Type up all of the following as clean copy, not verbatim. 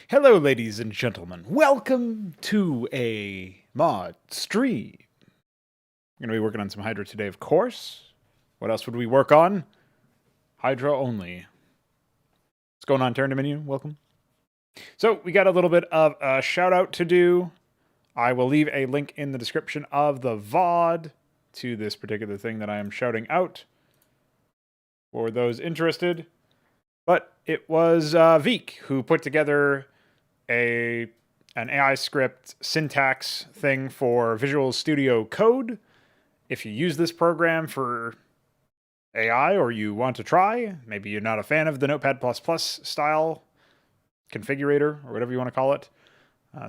Hello, ladies and gentlemen. Welcome to a mod stream. We're going to be working on some Hydra today, of course. What else would we work on? Hydra only. What's going on, Turn Dominion? Welcome. So, we got a little bit of a shout out to do. I will leave a link in the description of the VOD to this particular thing that I am shouting out for those interested. But it was Veek who put together an AI script syntax thing for Visual Studio Code. If you use this program for AI or you want to try, maybe you're not a fan of the Notepad++ style configurator or whatever you want to call it.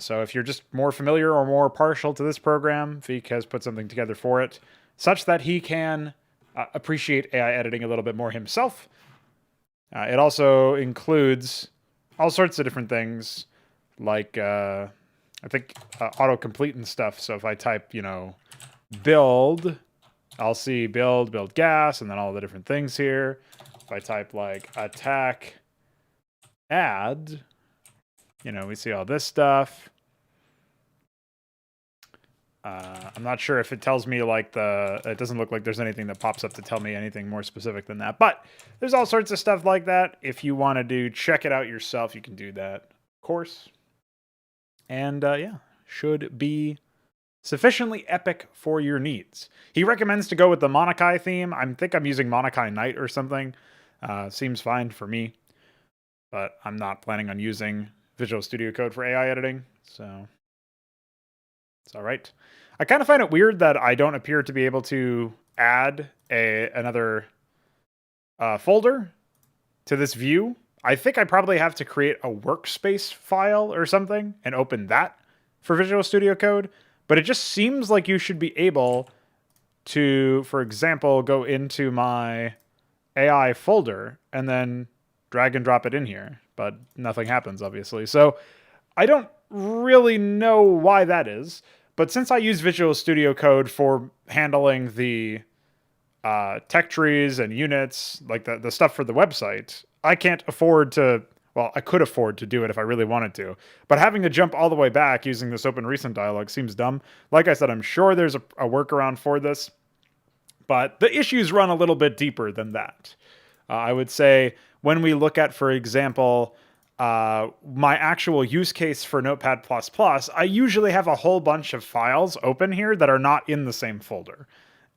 So if you're just more familiar or more partial to this program, Veek has put something together for it such that he can appreciate AI editing a little bit more himself. It also includes all sorts of different things like I think autocomplete and stuff. So if I type, build, I'll see build gas, and then all the different things here. If I type like attack add, we see all this stuff. I'm not sure if it tells me like it doesn't look like there's anything that pops up to tell me anything more specific than that. But there's all sorts of stuff like that. If you want to check it out yourself, you can do that, of course. And yeah, should be sufficiently epic for your needs. He recommends to go with the Monakai theme. I think I'm using Monakai Knight or something. Seems fine for me. But I'm not planning on using Visual Studio Code for AI editing, so it's all right. I kind of find it weird that I don't appear to be able to add another folder to this view. I think I probably have to create a workspace file or something and open that for Visual Studio Code. But it just seems like you should be able to, for example, go into my AI folder and then drag and drop it in here. But nothing happens, obviously. So I don't really know why that is. But since I use Visual Studio Code for handling the tech trees and units, like the stuff for the website, I can't afford to, well, I could afford to do it if I really wanted to, but having to jump all the way back using this open recent dialog seems dumb. Like I said, I'm sure there's a workaround for this, but the issues run a little bit deeper than that. I would say when we look at, for example, my actual use case for Notepad++, I usually have a whole bunch of files open here that are not in the same folder.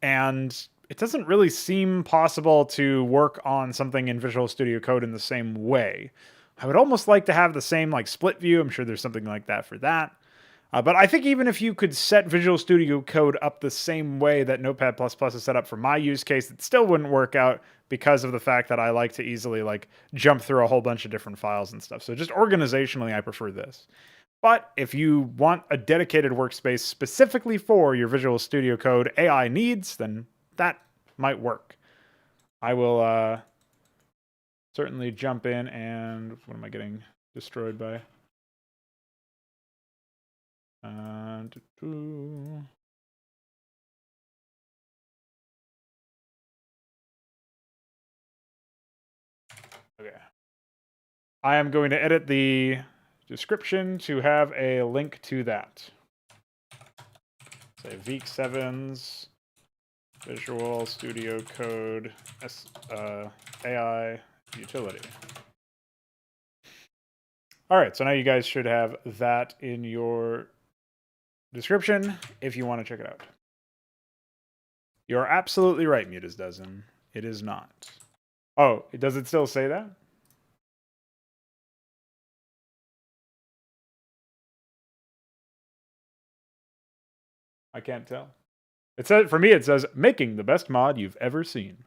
And it doesn't really seem possible to work on something in Visual Studio Code in the same way. I would almost like to have the same like split view. I'm sure there's something like that for that. But I think even if you could set Visual Studio Code up the same way that Notepad++ is set up for my use case, it still wouldn't work out because of the fact that I like to easily like jump through a whole bunch of different files and stuff. So just organizationally, I prefer this. But if you want a dedicated workspace specifically for your Visual Studio Code AI needs, then that might work. I will certainly jump in and... What am I getting destroyed by? Okay. I am going to edit the description to have a link to that. Say Veek 7's Visual Studio Code AI utility. All right, so now you guys should have that in your description if you want to check it out. You're absolutely right, Mutas Dozen. It is not. Oh, does it still say that? I can't tell. It says, for me, it says making the best mod you've ever seen.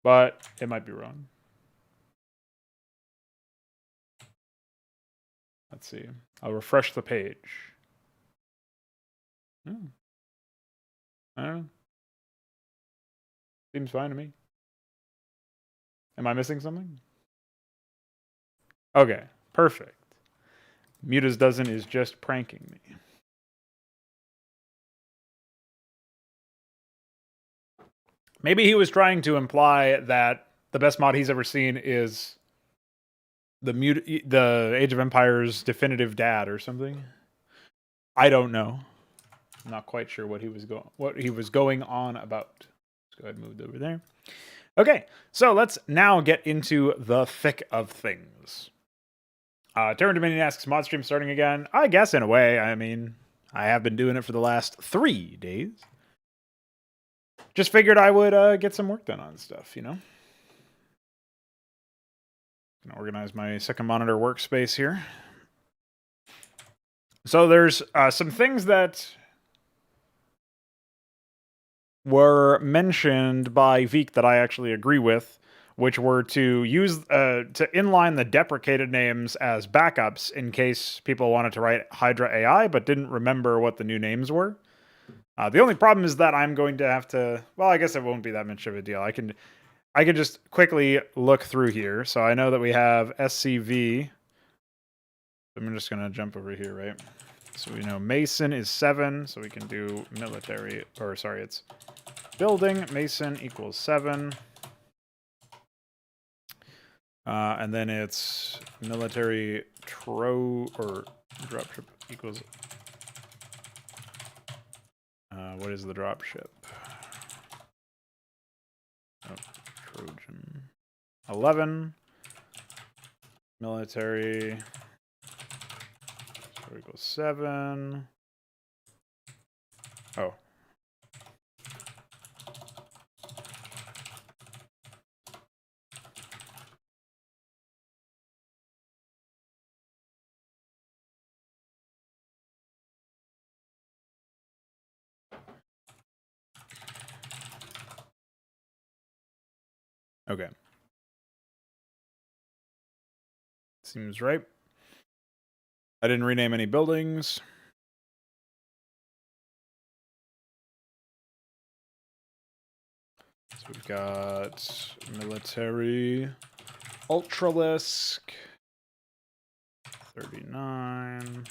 But it might be wrong. Let's see. I'll refresh the page. I don't know. Seems fine to me. Am I missing something? Okay, perfect. Mutas Dozen is just pranking me. Maybe he was trying to imply that the best mod he's ever seen is the Age of Empires definitive dad or something. I don't know. I'm not quite sure what he was going on about. Let's go ahead and move over there. Okay, so let's now get into the thick of things. Terran Dominion asks, Modstream starting again? I guess in a way. I mean, I have been doing it for the last 3 days. Just figured I would get some work done on stuff, you know? Gonna organize my second monitor workspace here. So there's some things that were mentioned by Veek that I actually agree with, which were to use to inline the deprecated names as backups in case people wanted to write HYDRA AI but didn't remember what the new names were. The only problem is that I'm going to have to. Well, I guess it won't be that much of a deal. I can just quickly look through here. So I know that we have SCV. I'm just gonna jump over here, right? So we know Mason is 7, so we can do military, or sorry, it's building. Mason equals 7. And then it's military or dropship equals. What is the dropship? Oh, Trojan. 11. Military. So equals 7. Oh. Okay. Seems right. I didn't rename any buildings. So we've got military, Ultralisk, 39.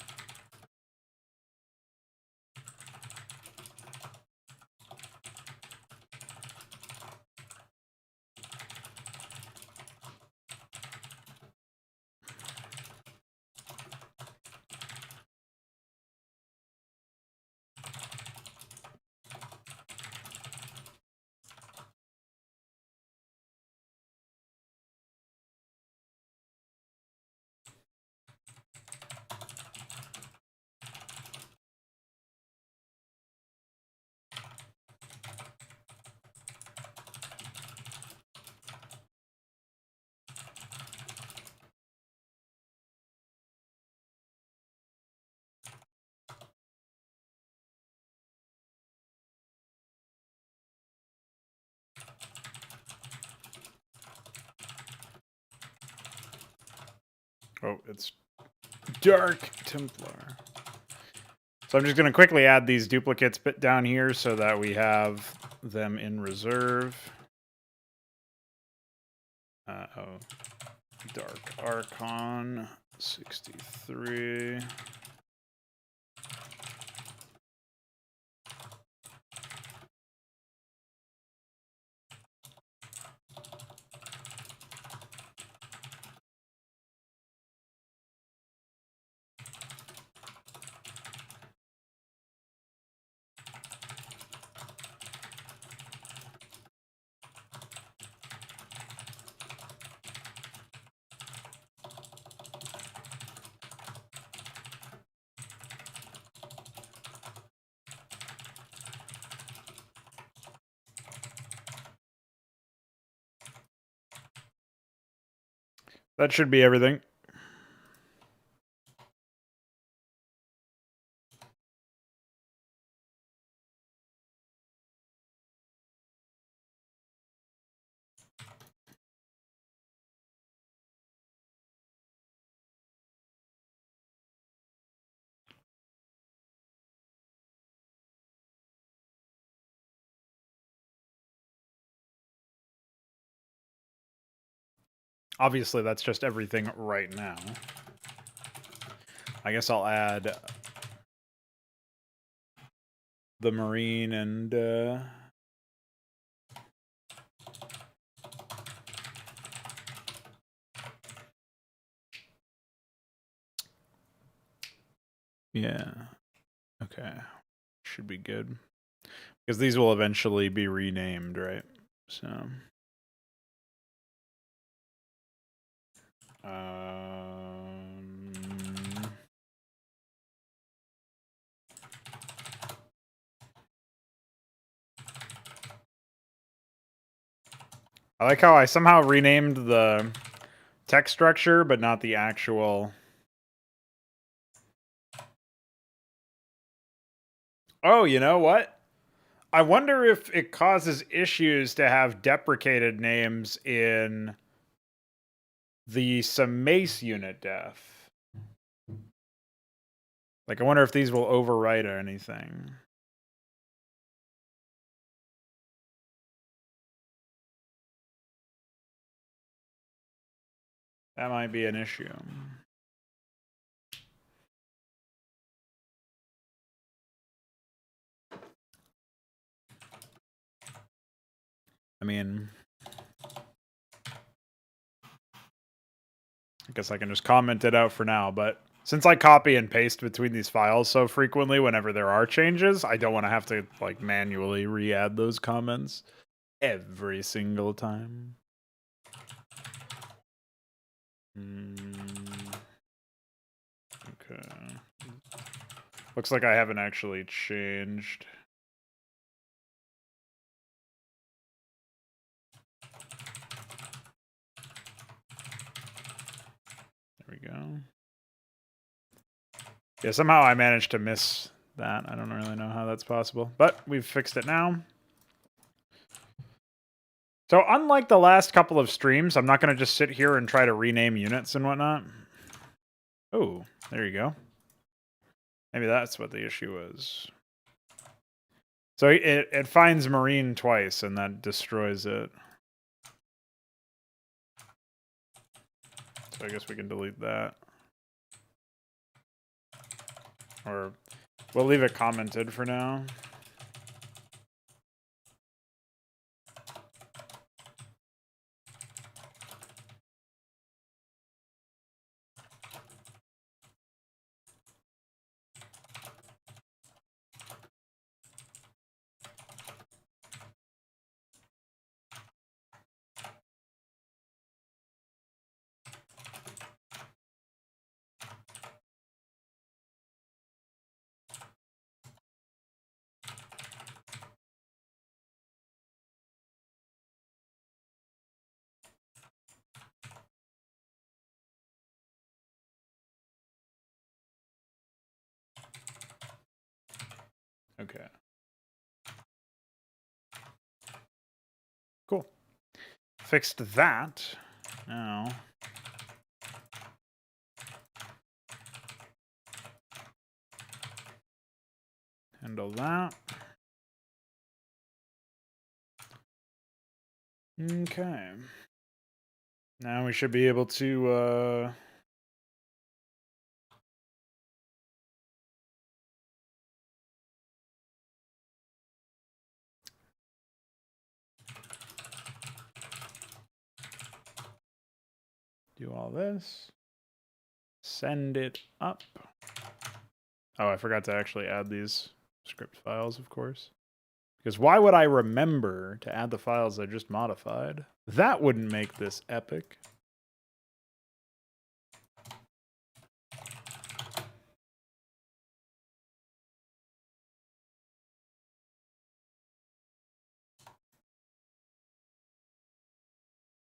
Oh, it's Dark Templar. So I'm just going to quickly add these duplicates down here so that we have them in reserve. Dark Archon 63. That should be everything. Obviously, that's just everything right now. I guess I'll add the Marine and Yeah. Okay. Should be good. Because these will eventually be renamed, right? So. I like how I somehow renamed the text structure, but not the actual. Oh, you know what? I wonder if it causes issues to have deprecated names in the some mace unit def. Like, I wonder if these will overwrite or anything. That might be an issue. I mean, I guess I can just comment it out for now, but since I copy and paste between these files so frequently whenever there are changes, I don't want to have to like manually re-add those comments every single time. Okay. Looks like I haven't actually changed. There we go. Yeah, somehow I managed to miss that. I don't really know how that's possible, but we've fixed it now. So unlike the last couple of streams, I'm not going to just sit here and try to rename units and whatnot. Oh, there you go. Maybe that's what the issue was. So it finds Marine twice, and that destroys it. So I guess we can delete that. Or we'll leave it commented for now. Okay. Cool. Fixed that. Now. Handle that. Okay. Now we should be able to do all this. Send it up. Oh, I forgot to actually add these script files, of course. Because why would I remember to add the files I just modified? That wouldn't make this epic.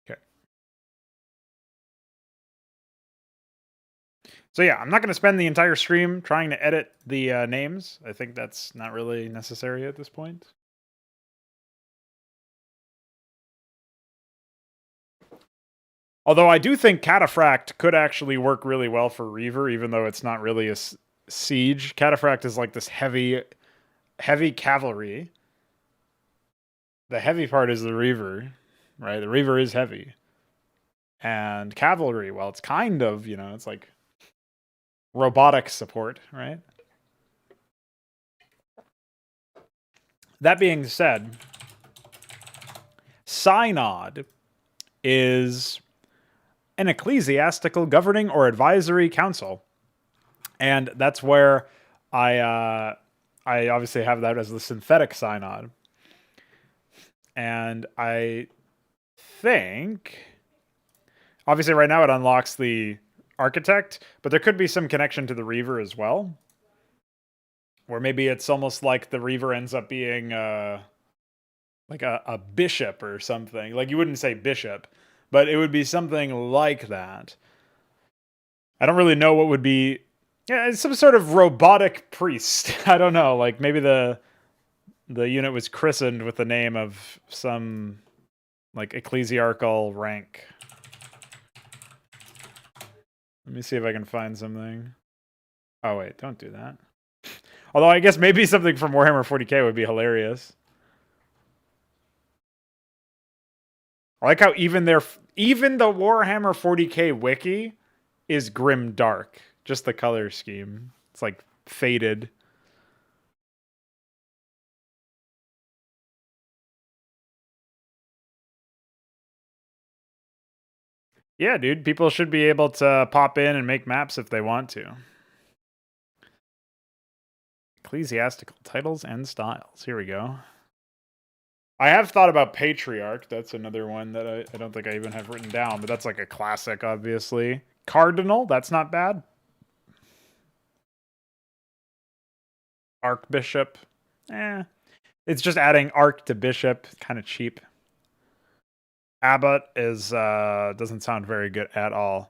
Okay. So yeah, I'm not going to spend the entire stream trying to edit the names. I think that's not really necessary at this point. Although I do think Cataphract could actually work really well for Reaver, even though it's not really a siege. Cataphract is like this heavy cavalry. The heavy part is the Reaver, right? The Reaver is heavy. And cavalry, well, it's kind of, you know, it's like robotic support, right? That being said, Synod is an ecclesiastical governing or advisory council. And that's where I obviously have that as the synthetic sign on. And I think obviously right now it unlocks the architect, but there could be some connection to the Reaver as well. Where maybe it's almost like the Reaver ends up being like a bishop or something. Like you wouldn't say bishop, but it would be something like that. I don't really know what would be. Yeah, it's some sort of robotic priest. I don't know. Like maybe the unit was christened with the name of some like ecclesiarchal rank. Let me see if I can find something. Oh wait, don't do that. Although I guess maybe something from Warhammer 40k would be hilarious. I like how even the Warhammer 40k wiki is grim dark. Just the color scheme. It's like faded. Yeah, dude, people should be able to pop in and make maps if they want to. Ecclesiastical titles and styles. Here we go. I have thought about Patriarch. That's another one that I don't think I even have written down, but that's like a classic, obviously. Cardinal, that's not bad. Archbishop. It's just adding arc to bishop. Kind of cheap. Abbot is doesn't sound very good at all.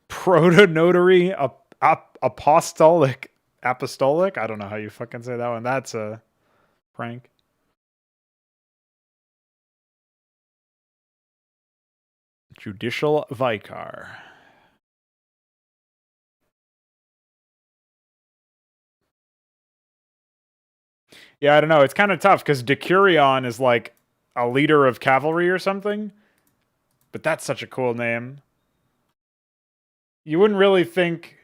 Proto-notary, apostolic. Apostolic? I don't know how you fucking say that one. That's a prank. Judicial Vicar. Yeah, I don't know. It's kind of tough because Decurion is like a leader of cavalry or something. But that's such a cool name. You wouldn't really think...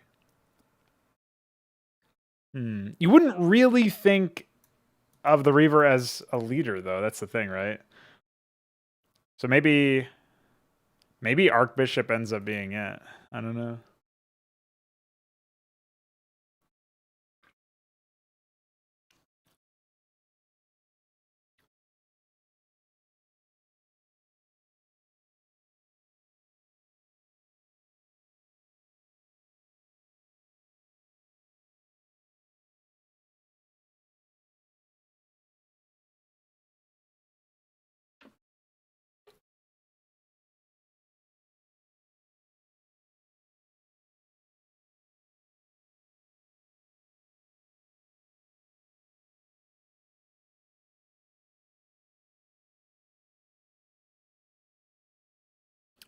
You wouldn't really think of the Reaver as a leader, though. That's the thing, right? So maybe Archbishop ends up being it. I don't know.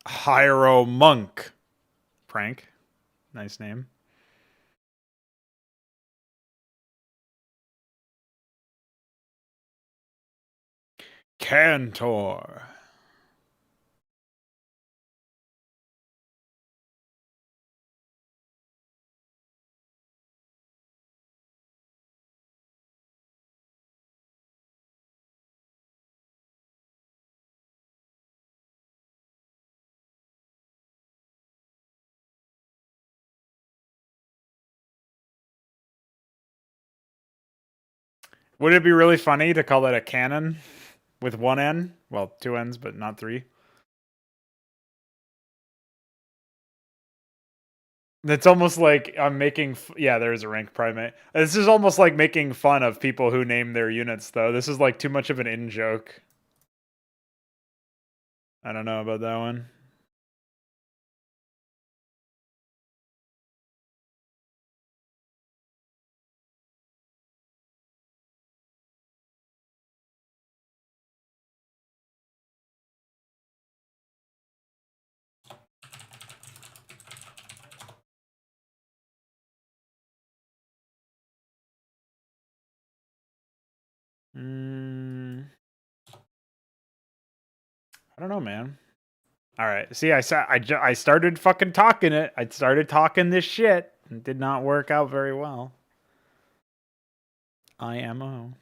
Hyro Monk. Prank. Nice name. Cantor. Would it be really funny to call it a cannon with one N? Well, two N's, but not three. It's almost like I'm making... yeah, there's a rank primate. This is almost like making fun of people who name their units, though. This is like too much of an in-joke. I don't know about that one. I don't know, man. All right. See, I started fucking talking it. I started talking this shit. It did not work out very well. IMO.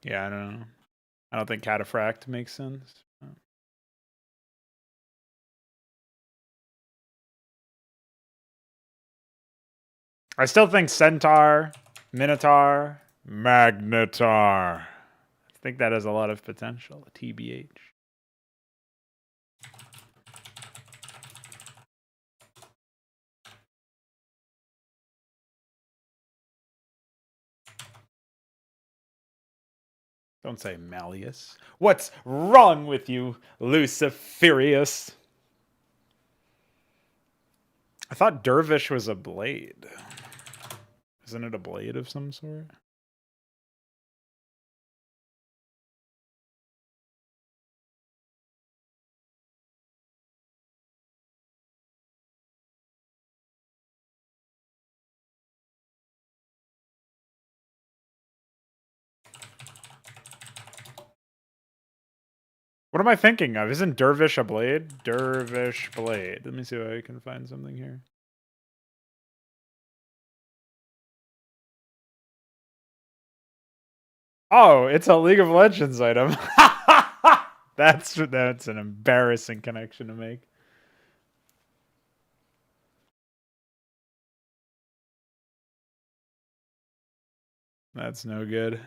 Yeah, I don't know. I don't think cataphract makes sense. I still think centaur, minotaur, magnetar. I think that has a lot of potential. TBH. Don't say Malleus. What's wrong with you, Luciferius? I thought Dervish was a blade. Isn't it a blade of some sort? What am I thinking of? Isn't Dervish a blade? Dervish blade. Let me see if I can find something here. Oh, it's a League of Legends item. That's an embarrassing connection to make. That's no good.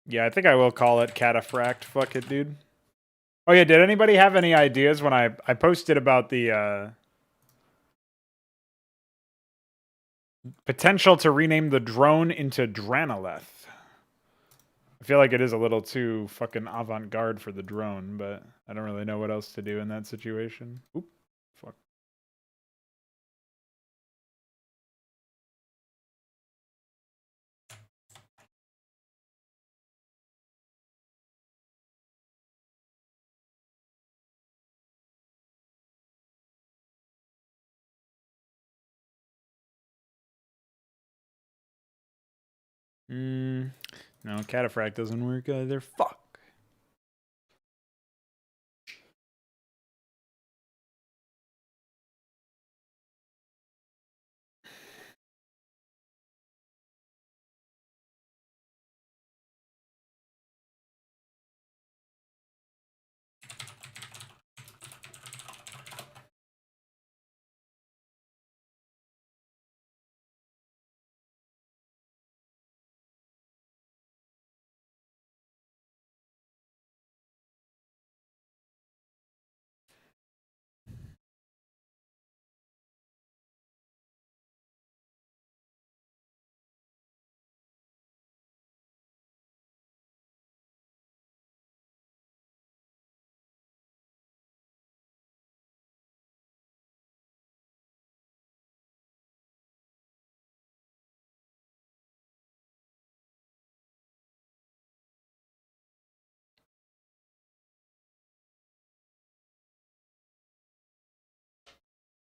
Yeah, I think I will call it cataphract. Fuck it, dude. Oh yeah, did anybody have any ideas when I posted about the potential to rename the drone into Dranoleth? I feel like it is a little too fucking avant-garde for the drone, but I don't really know what else to do in that situation. Oop, fuck. No, cataphract doesn't work either. Fuck.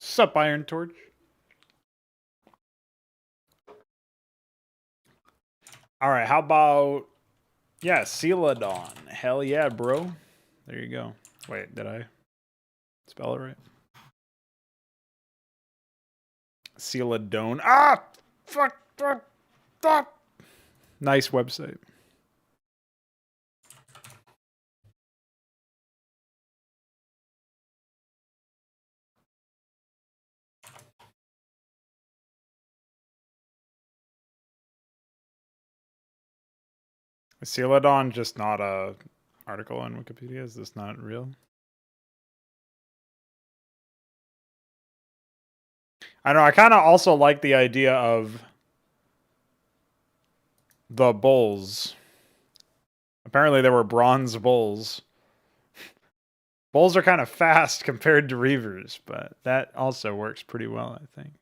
Sup, Iron Torch? All right, how about yeah, Celadon? Hell yeah, bro. There you go. Wait, did I spell it right? Celadon. Ah, fuck, fuck, fuck. Nice website. Is Celadon just not a article on Wikipedia? Is this not real? I know. I kind of also like the idea of the bulls. Apparently, there were bronze bulls. Bulls are kind of fast compared to reavers, but that also works pretty well, I think.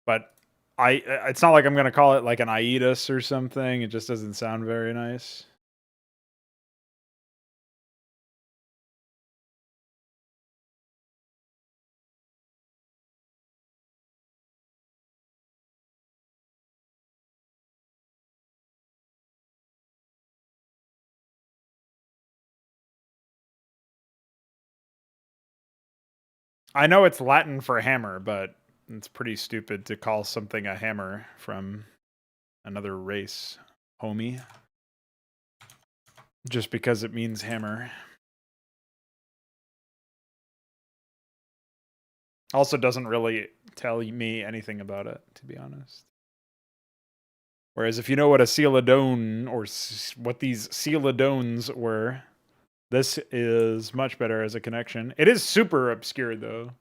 But it's not like I'm gonna call it like an Aidas or something. It just doesn't sound very nice. I know it's Latin for hammer, but it's pretty stupid to call something a hammer from another race, homie. Just because it means hammer. Also doesn't really tell me anything about it, to be honest. Whereas if you know what a Celadone or what these Celadones were, this is much better as a connection. It is super obscure, though.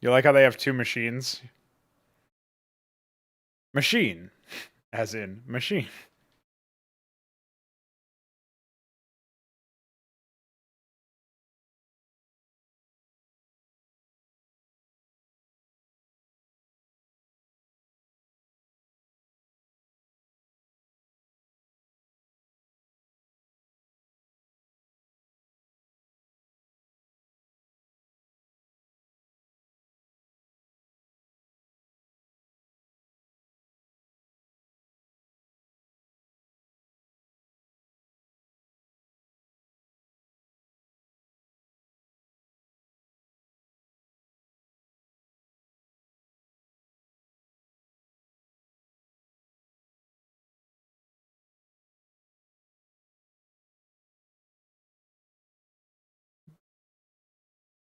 You like how they have two machines? Machine, as in machine.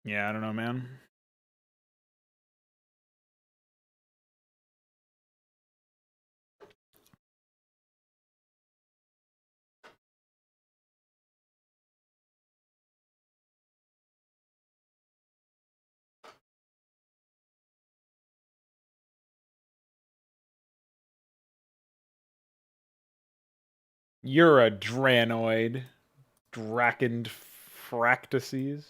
Yeah, I don't know, man. You're a Dranoid. Drakend Fractices.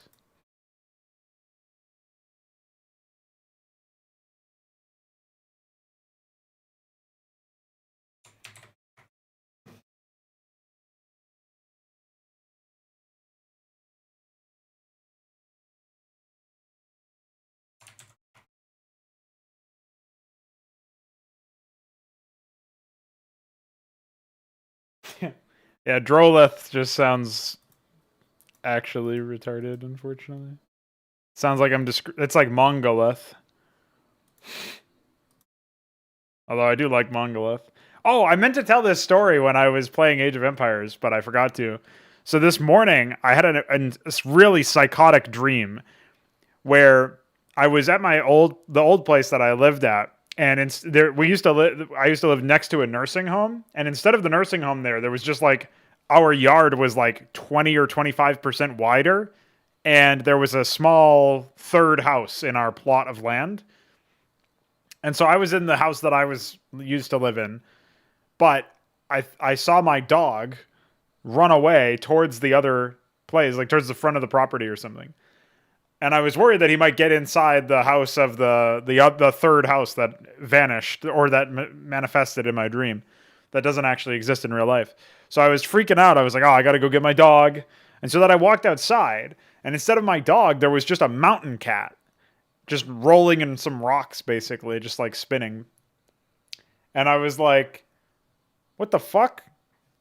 Yeah, Droleth just sounds actually retarded, unfortunately. Sounds like it's like Mongoleth. Although I do like Mongoleth. Oh, I meant to tell this story when I was playing Age of Empires, but I forgot to. So this morning, I had a really psychotic dream where I was at the old place that I lived at, and I used to live next to a nursing home, and instead of the nursing home there was just like our yard was like 20 or 25% wider, and there was a small third house in our plot of land. And so I was in the house that I was used to live in, but I saw my dog run away towards the other place, like towards the front of the property or something. And I was worried that he might get inside the house of the third house that vanished or that manifested in my dream, that doesn't actually exist in real life. So I was freaking out. I was like, "Oh, I got to go get my dog." And so that I walked outside, and instead of my dog, there was just a mountain cat, just rolling in some rocks, basically, just like spinning. And I was like, "What the fuck?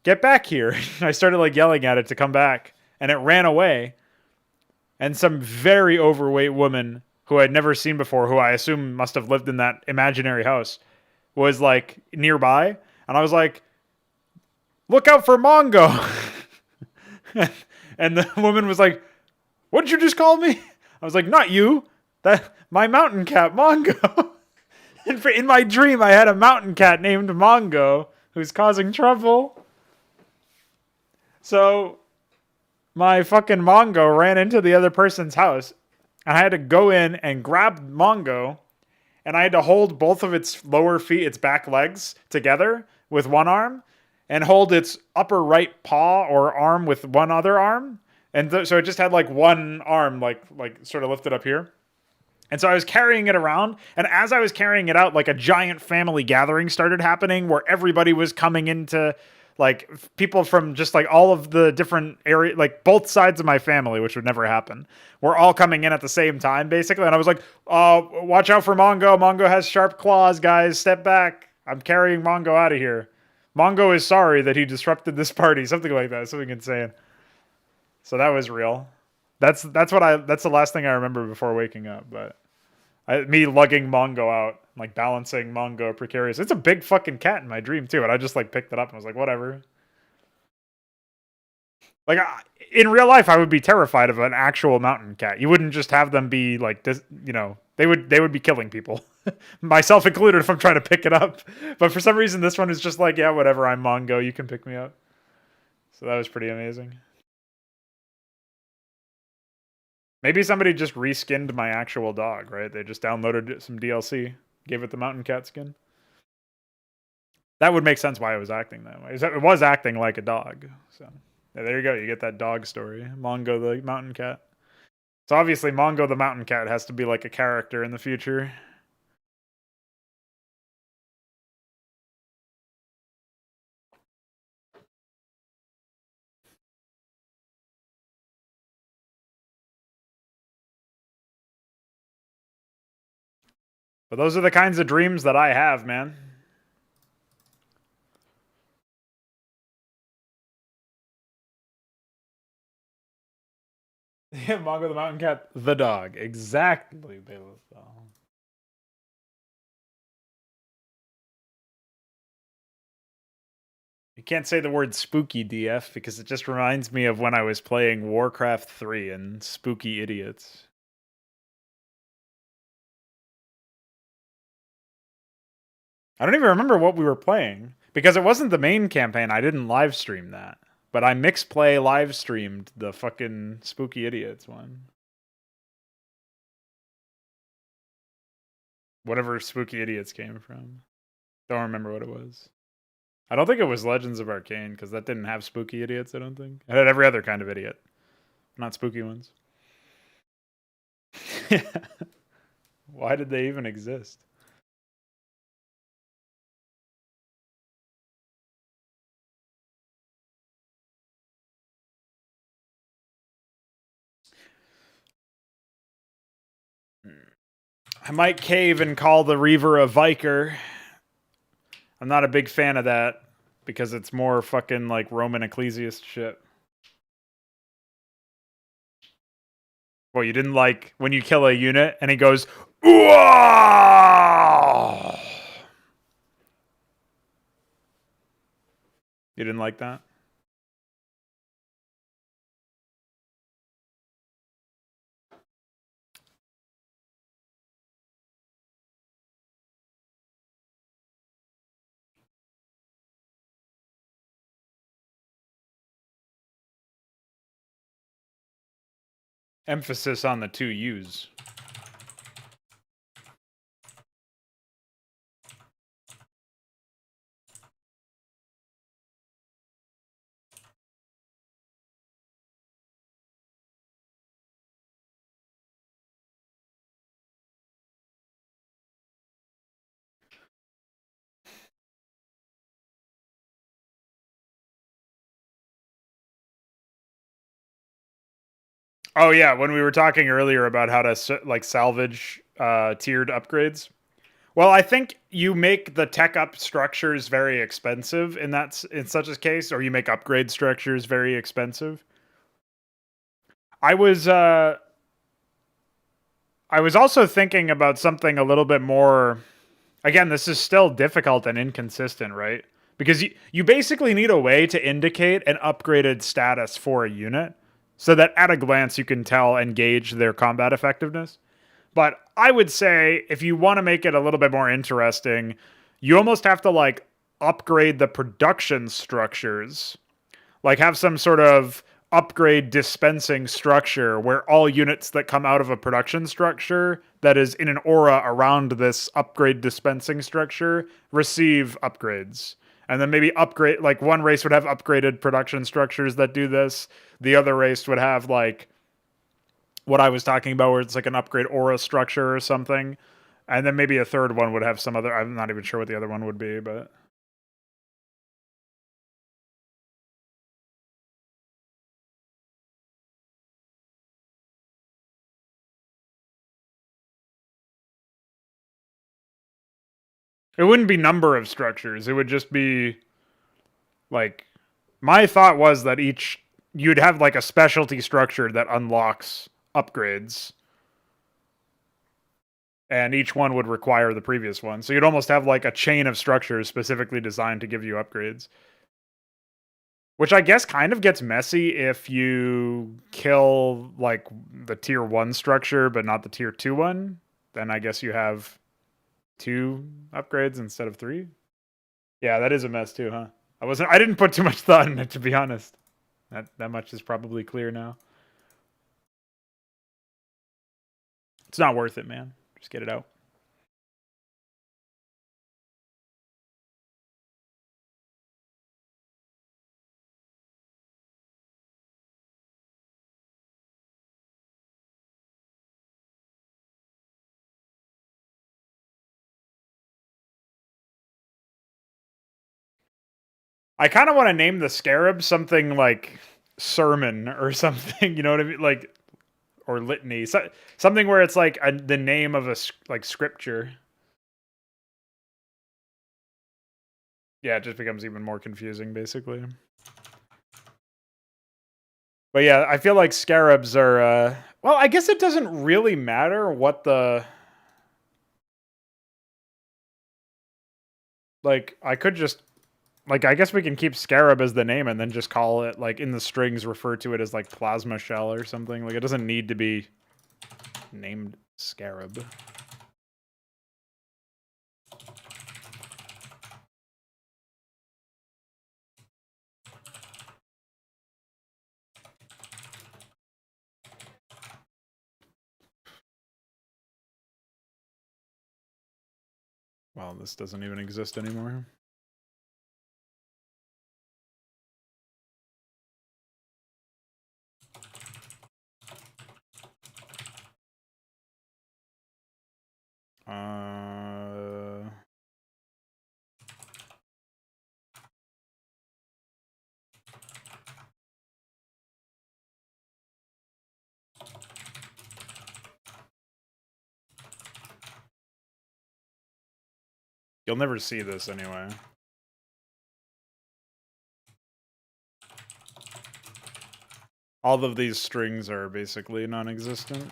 Get back here!" I started like yelling at it to come back, and it ran away. And some very overweight woman who I'd never seen before, who I assume must have lived in that imaginary house, was like nearby. And I was like, "Look out for Mongo." And the woman was like, "What did you just call me?" I was like, "Not you. That my mountain cat, Mongo." And in my dream, I had a mountain cat named Mongo who's causing trouble. So my fucking Mongo ran into the other person's house, and I had to go in and grab Mongo, and I had to hold both of its lower feet, its back legs, together with one arm, and hold its upper right paw or arm with one other arm. And so it just had like one arm, like sort of lifted up here. And so I was carrying it around, and as I was carrying it out, like a giant family gathering started happening where everybody was coming into, like, people from just like all of the different area, like both sides of my family, which would never happen. We're all coming in at the same time, basically. And I was like, watch out for Mongo. Mongo has sharp claws, guys. Step back. I'm carrying Mongo out of here. Mongo is sorry that he disrupted this party. Something like that. Something insane. So that was real. That's the last thing I remember before waking up. But me lugging Mongo out, like balancing Mongo precarious. It's a big fucking cat in my dream too, and I just like picked it up and was like, whatever. Like in real life, I would be terrified of an actual mountain cat. You wouldn't just have them be like this, they would be killing people, myself included, if I'm trying to pick it up. But for some reason, this one is just like, yeah, whatever. I'm Mongo. You can pick me up. So that was pretty amazing. Maybe somebody just reskinned my actual dog, right? They just downloaded some DLC, gave it the mountain cat skin. That would make sense why it was acting that way. It was acting like a dog. So yeah, there you go. You get that dog story. Mongo the mountain cat. So obviously Mongo the mountain cat has to be like a character in the future. But those are the kinds of dreams that I have, man. Yeah, Mongo the mountain cat, the dog. Exactly, Bailiff. You can't say the word spooky, DF, because it just reminds me of when I was playing Warcraft 3 and Spooky Idiots. I don't even remember what we were playing, because it wasn't the main campaign. I didn't live stream that. But I mixplay live streamed the fucking Spooky Idiots one. Whatever Spooky Idiots came from. Don't remember what it was. I don't think it was Legends of Arcane, because that didn't have Spooky Idiots, I don't think. It had every other kind of idiot. Not spooky ones. Why did they even exist? I might cave and call the Reaver a Viker. I'm not a big fan of that because it's more fucking like Roman ecclesiast shit. Well, you didn't like when you kill a unit and he goes, "Ooh!" You didn't like that? Emphasis on the two U's. Oh yeah, when we were talking earlier about how to like salvage tiered upgrades. Well, I think you make the tech up structures very expensive in such a case, or you make upgrade structures very expensive. I was uh I was also thinking about something a little bit more. Again, this is still difficult and inconsistent, right? Because you basically need a way to indicate an upgraded status for a unit so that at a glance you can tell and gauge their combat effectiveness. But I would say if you want to make it a little bit more interesting, you almost have to like upgrade the production structures. Like have some sort of upgrade dispensing structure where all units that come out of a production structure that is in an aura around this upgrade dispensing structure receive upgrades. And then maybe upgrade, like one race would have upgraded production structures that do this. The other race would have like what I was talking about, where it's like an upgrade aura structure or something. And then maybe a third one would have some other, I'm not even sure what the other one would be, but. It wouldn't be number of structures. It would just be like, my thought was that you'd have like a specialty structure that unlocks upgrades, and each one would require the previous one. So you'd almost have like a chain of structures specifically designed to give you upgrades. Which I guess kind of gets messy if you kill like the tier 1 structure but not the tier 2 one. Then I guess you have 2 upgrades instead of 3. Yeah, that is a mess too, huh? I didn't put too much thought in it, to be honest. That much is probably clear now. It's not worth it, man. Just get it out. I kind of want to name the scarab something like sermon or something, you know what I mean? Like, or litany, something where it's like the name of a like scripture. Yeah, it just becomes even more confusing, basically. But yeah, I feel like scarabs are, well, I guess it doesn't really matter what the, like, I could just, like, I guess we can keep scarab as the name and then just call it, like, in the strings refer to it as, like, plasma shell or something. Like, it doesn't need to be named scarab. Well, this doesn't even exist anymore. You'll never see this anyway. All of these strings are basically non-existent.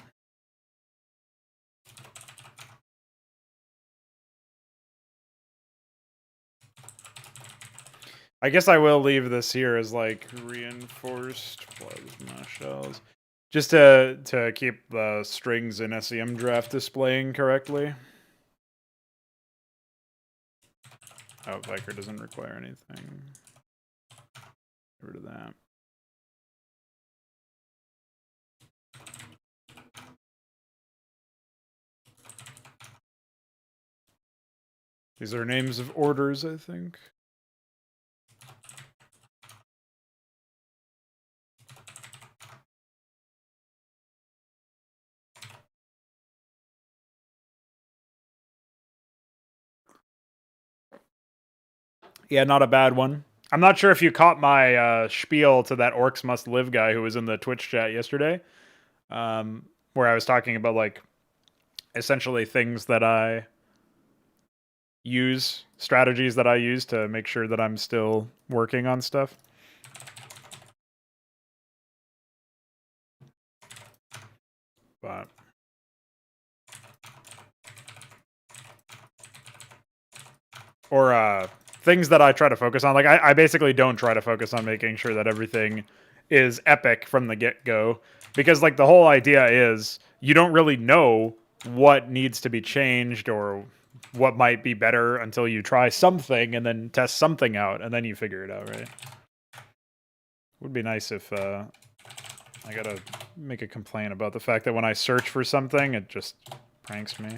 I guess I will leave this here as like reinforced plasma shells, just to keep the strings in SEM draft displaying correctly. Oh, Viker doesn't require anything. Get rid of that. These are names of orders, I think. Yeah, not a bad one. I'm not sure if you caught my spiel to that Orcs Must Live guy who was in the Twitch chat yesterday, where I was talking about, like, essentially things that I use, strategies that I use to make sure that I'm still working on stuff. But or things that I try to focus on. Like I basically don't try to focus on making sure that everything is epic from the get-go, because like the whole idea is you don't really know what needs to be changed or what might be better until you try something and then test something out and then you figure it out, right? Would be nice if I gotta make a complaint about the fact that when I search for something, it just pranks me.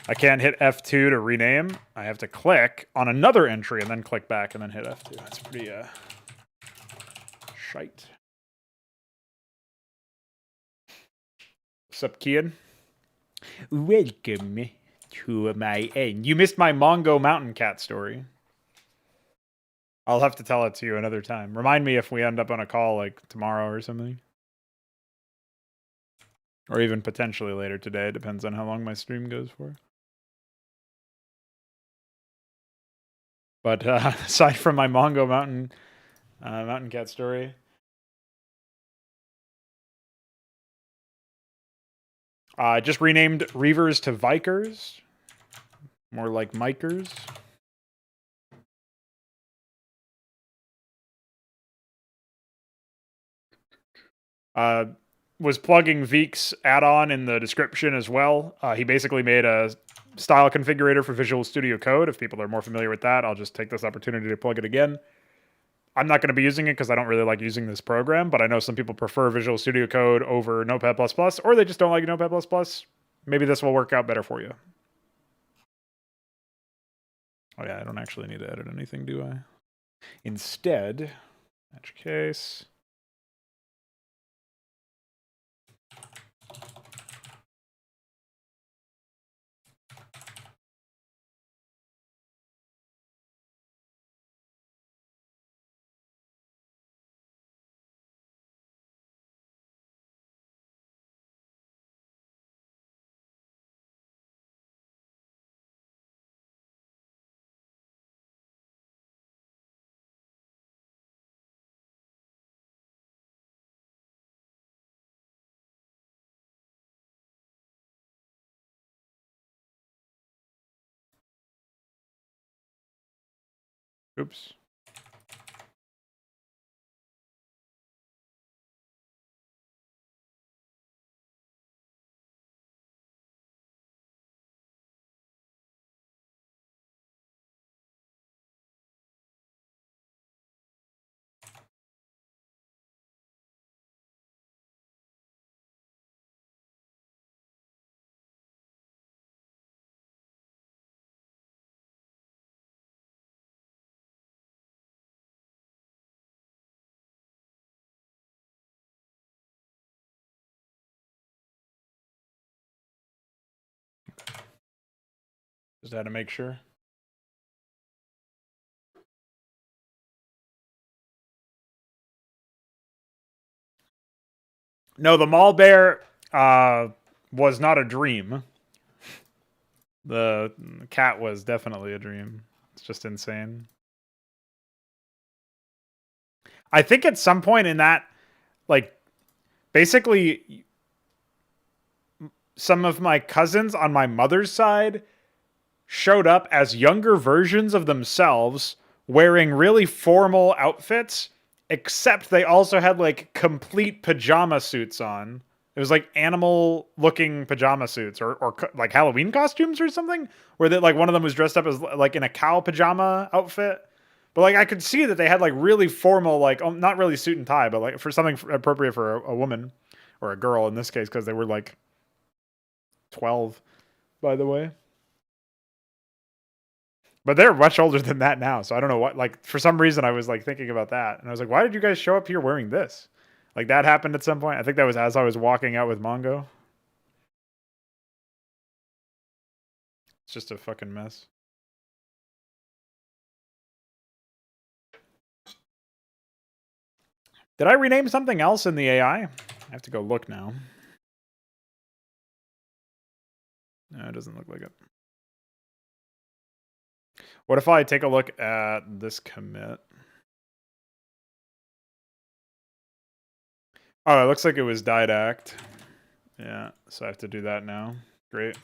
I can't hit F2 to rename. I have to click on another entry and then click back and then hit F2. That's pretty shite. What's up, Kian? Welcome to my end. You missed my Mongo Mountain Cat story. I'll have to tell it to you another time. Remind me if we end up on a call like tomorrow or something. Or even potentially later today. Depends on how long my stream goes for. But aside from my Mongo Mountain Cat story, I just renamed Reavers to Vikers. More like Mikers. Was plugging Veek's add-on in the description as well. He basically made a style configurator for Visual Studio Code. If people are more familiar with that, I'll just take this opportunity to plug it again. I'm not going to be using it because I don't really like using this program, but I know some people prefer Visual Studio Code over Notepad++, or they just don't like Notepad++. Maybe this will work out better for you. Oh yeah, I don't actually need to edit anything, do I? Instead, match case. Oops. Just had to make sure. No, the mall bear was not a dream. The cat was definitely a dream. It's just insane. I think at some point in that, like, basically, some of my cousins on my mother's side showed up as younger versions of themselves wearing really formal outfits, except they also had like complete pajama suits on. It was like animal looking pajama suits or like Halloween costumes or something, where that like one of them was dressed up as like in a cow pajama outfit. But like I could see that they had like really formal, like not really suit and tie, but like for something appropriate for a woman or a girl in this case, because they were like 12, by the way. But they're much older than that now, so I don't know what. Like for some reason, I was like thinking about that, and I was like, "Why did you guys show up here wearing this?" Like that happened at some point. I think that was as I was walking out with Mongo. It's just a fucking mess. Did I rename something else in the AI? I have to go look now. No, it doesn't look like it. What if I take a look at this commit? Oh, it looks like it was didact. Yeah, so I have to do that now. Great.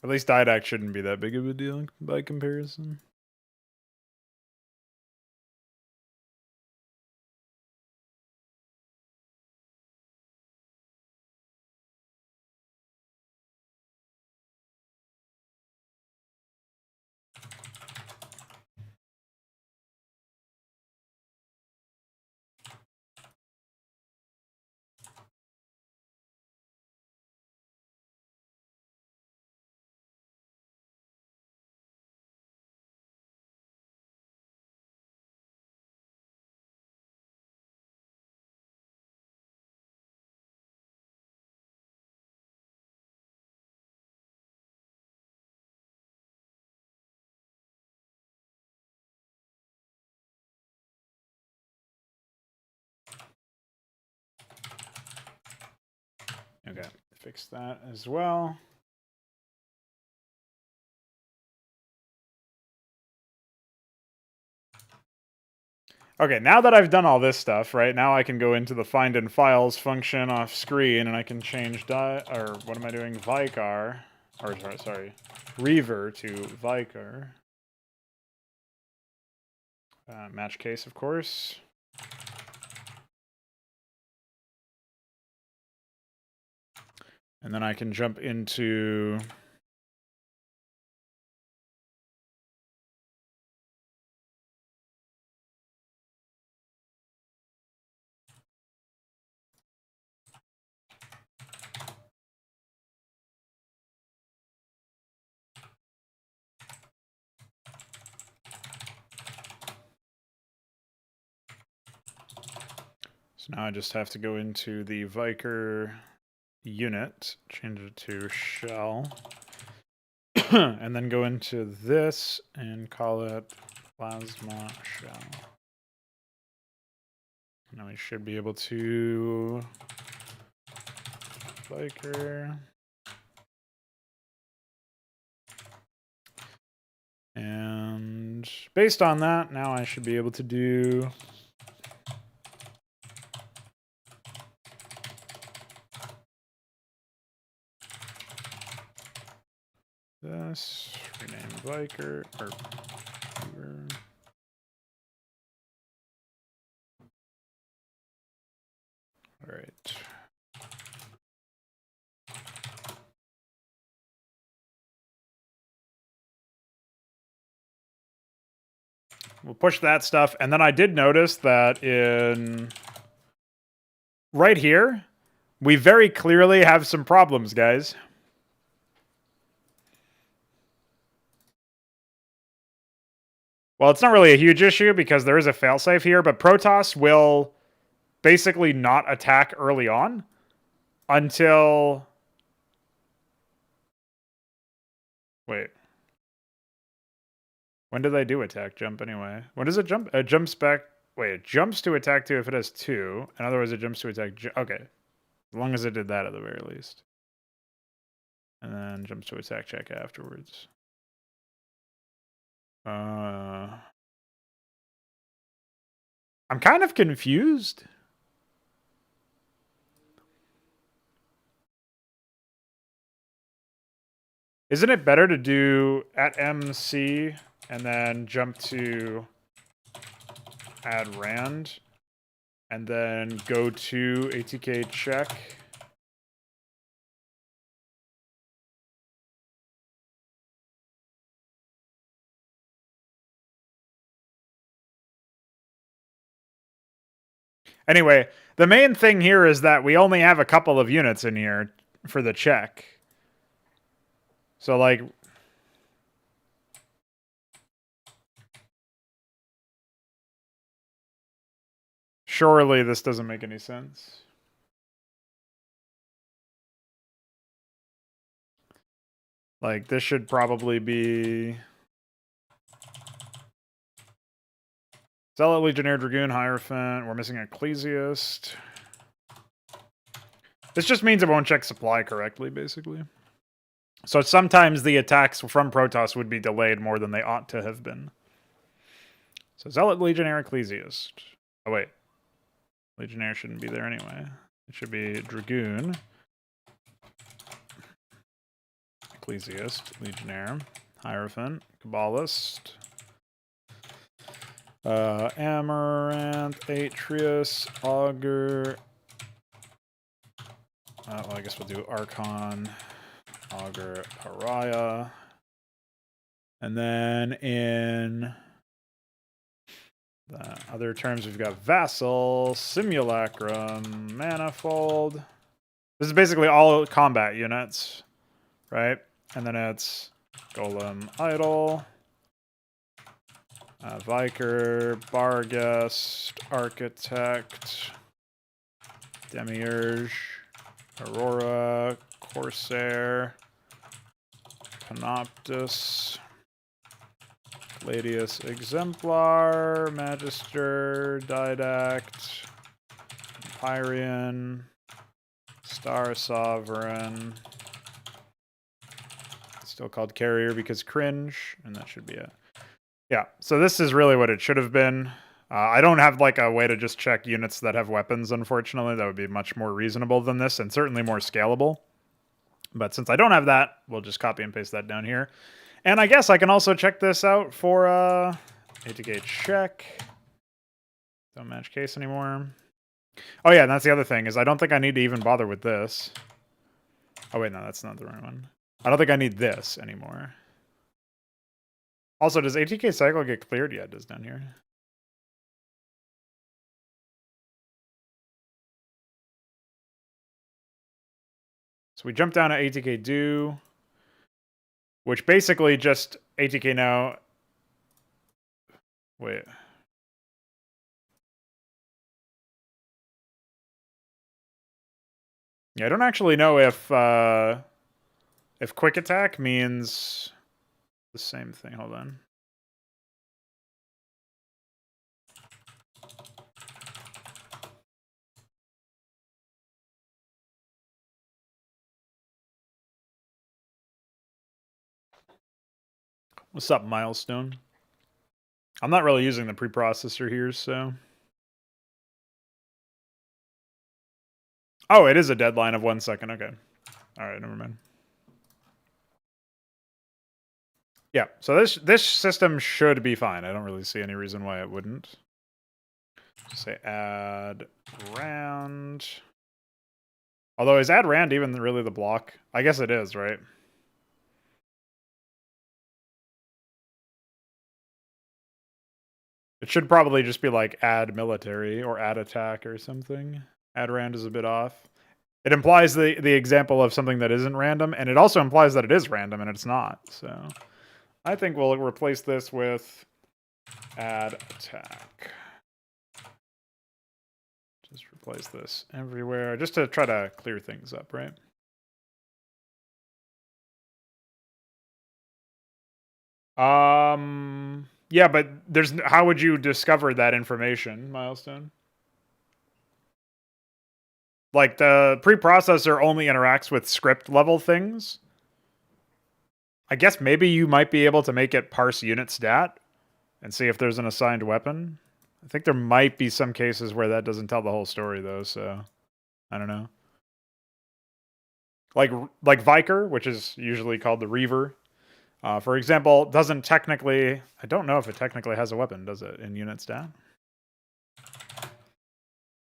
At least didact shouldn't be that big of a deal by comparison. fix that as well. Okay, now that I've done all this stuff, right, now I can go into the find in files function off screen, and I can change or what am I doing? Vicar, or sorry, Reaver to Vicar. Match case, of course. And then I can jump into so now I just have to go into the Vicar unit, change it to shell, and then go into this and call it plasma shell. Now we should be able to Vicar. And based on that, now I should be able to do this, rename Vicar, or all right. We'll push that stuff. And then I did notice that in right here, we very clearly have some problems, guys. Well, it's not really a huge issue because there is a failsafe here, but Protoss will basically not attack early on until... Wait. When do they do attack jump anyway? When does it jump? It jumps back. Wait, it jumps to attack 2 if it has 2. And otherwise it jumps to attack... Okay. As long as it did that at the very least. And then jumps to attack check afterwards. I'm kind of confused. Isn't it better to do at MC and then jump to add rand and then go to ATK check? Anyway, the main thing here is that we only have a couple of units in here for the check. So, like... Surely this doesn't make any sense. Like, this should probably be... Zealot, Legionnaire, Dragoon, Hierophant. We're missing Ecclesiast. This just means it won't check supply correctly, basically. So sometimes the attacks from Protoss would be delayed more than they ought to have been. So Zealot, Legionnaire, Ecclesiast. Oh, wait. Legionnaire shouldn't be there anyway. It should be Dragoon, Ecclesiast, Legionnaire, Hierophant, Kabbalist, Amaranth, Atreus, Augur. Well, I guess we'll do Archon, Augur, Pariah. And then in the other terms, we've got Vassal, Simulacrum, Manifold. This is basically all combat units, right? And then it's Golem, Idol, Vicar, Barghest, Architect, Demiurge, Aurora, Corsair, Panoptus, Gladius Exemplar, Magister, Didact, Empyrean, Star Sovereign. It's still called carrier because cringe, and that should be it. Yeah, so this is really what it should have been. I don't have like a way to just check units that have weapons, unfortunately. That would be much more reasonable than this and certainly more scalable. But since I don't have that, we'll just copy and paste that down here. And I guess I can also check this out for ATK check. Don't match case anymore. Oh yeah, and that's the other thing, is I don't think I need to even bother with this. Oh wait, no, that's not the right one. I don't think I need this anymore. Also, does ATK cycle get cleared? Yeah, it does down here. So we jump down to ATK do, which basically just ATK now. Wait. Yeah, I don't actually know if quick attack means the same thing. Hold on. What's up, Milestone? I'm not really using the preprocessor here, so. Oh, it is a deadline of 1 second. Okay. All right, never mind. Yeah, so this system should be fine. I don't really see any reason why it wouldn't. Say add rand. Although, is add rand even really the block? I guess it is, right? It should probably just be like add military or add attack or something. Add rand is a bit off. It implies the example of something that isn't random, and it also implies that it is random, and it's not. So I think we'll replace this with add attack. Just replace this everywhere, just to try to clear things up, right? Yeah, but how would you discover that information, Milestone? Like, the preprocessor only interacts with script level things. I guess maybe you might be able to make it parse unit stat and see if there's an assigned weapon. I think there might be some cases where that doesn't tell the whole story, though, so I don't know. Like Viker, which is usually called the Reaver, for example, doesn't technically... I don't know if it technically has a weapon, does it, in unit stat?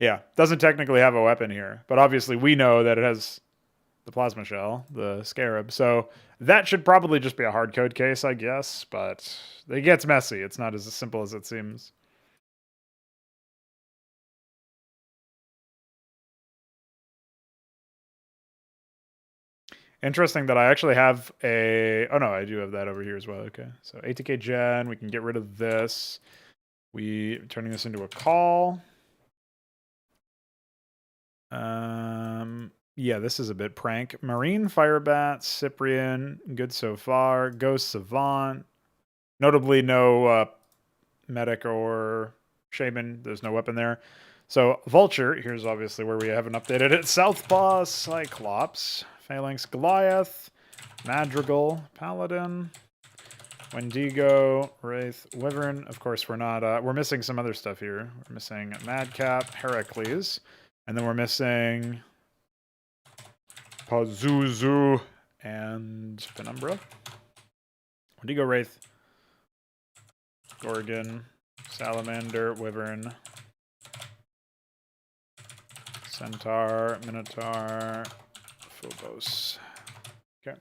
Yeah, doesn't technically have a weapon here, but obviously we know that it has the plasma shell, the scarab, so that should probably just be a hard code case, I guess, but it gets messy. It's not as simple as it seems. Interesting that I actually have a... Oh no, I do have that over here as well. Okay, so ATK gen, we can get rid of this. We turning this into a call. Yeah, this is a bit prank. Marine Firebat, Cyprian, good so far. Ghost Savant. Notably no medic or shaman. There's no weapon there. So Vulture, here's obviously where we haven't updated it. Southpaw, Cyclops, Phalanx Goliath, Madrigal, Paladin, Wendigo, Wraith, Wyvern. Of course, we're not, we're missing some other stuff here. We're missing Madcap, Heracles, and then we're missing Pazuzu and Penumbra. Wendigo, Wraith, Gorgon, Salamander, Wyvern, Centaur, Minotaur, Phobos. Okay.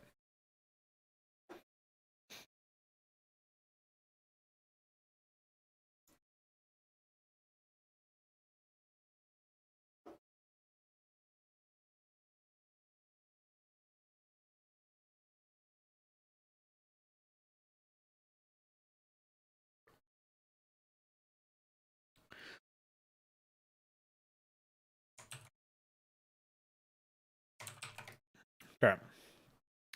Okay.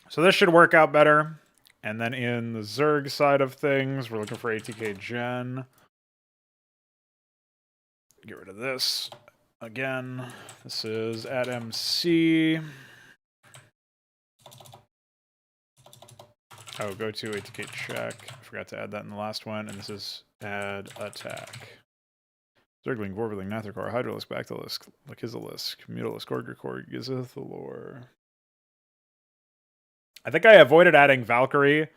So this should work out better. And then in the Zerg side of things, we're looking for ATK Gen. Get rid of this. Again, this is add MC. Oh, go to ATK check. I forgot to add that in the last one. And this is add attack. Zergling, Vorbeling, Nathrikor, Hydralisk, Bactylisk, Lakizalisk, Mutalisk, Gorgakor, Gizithalor. I think I avoided adding Valkyrie.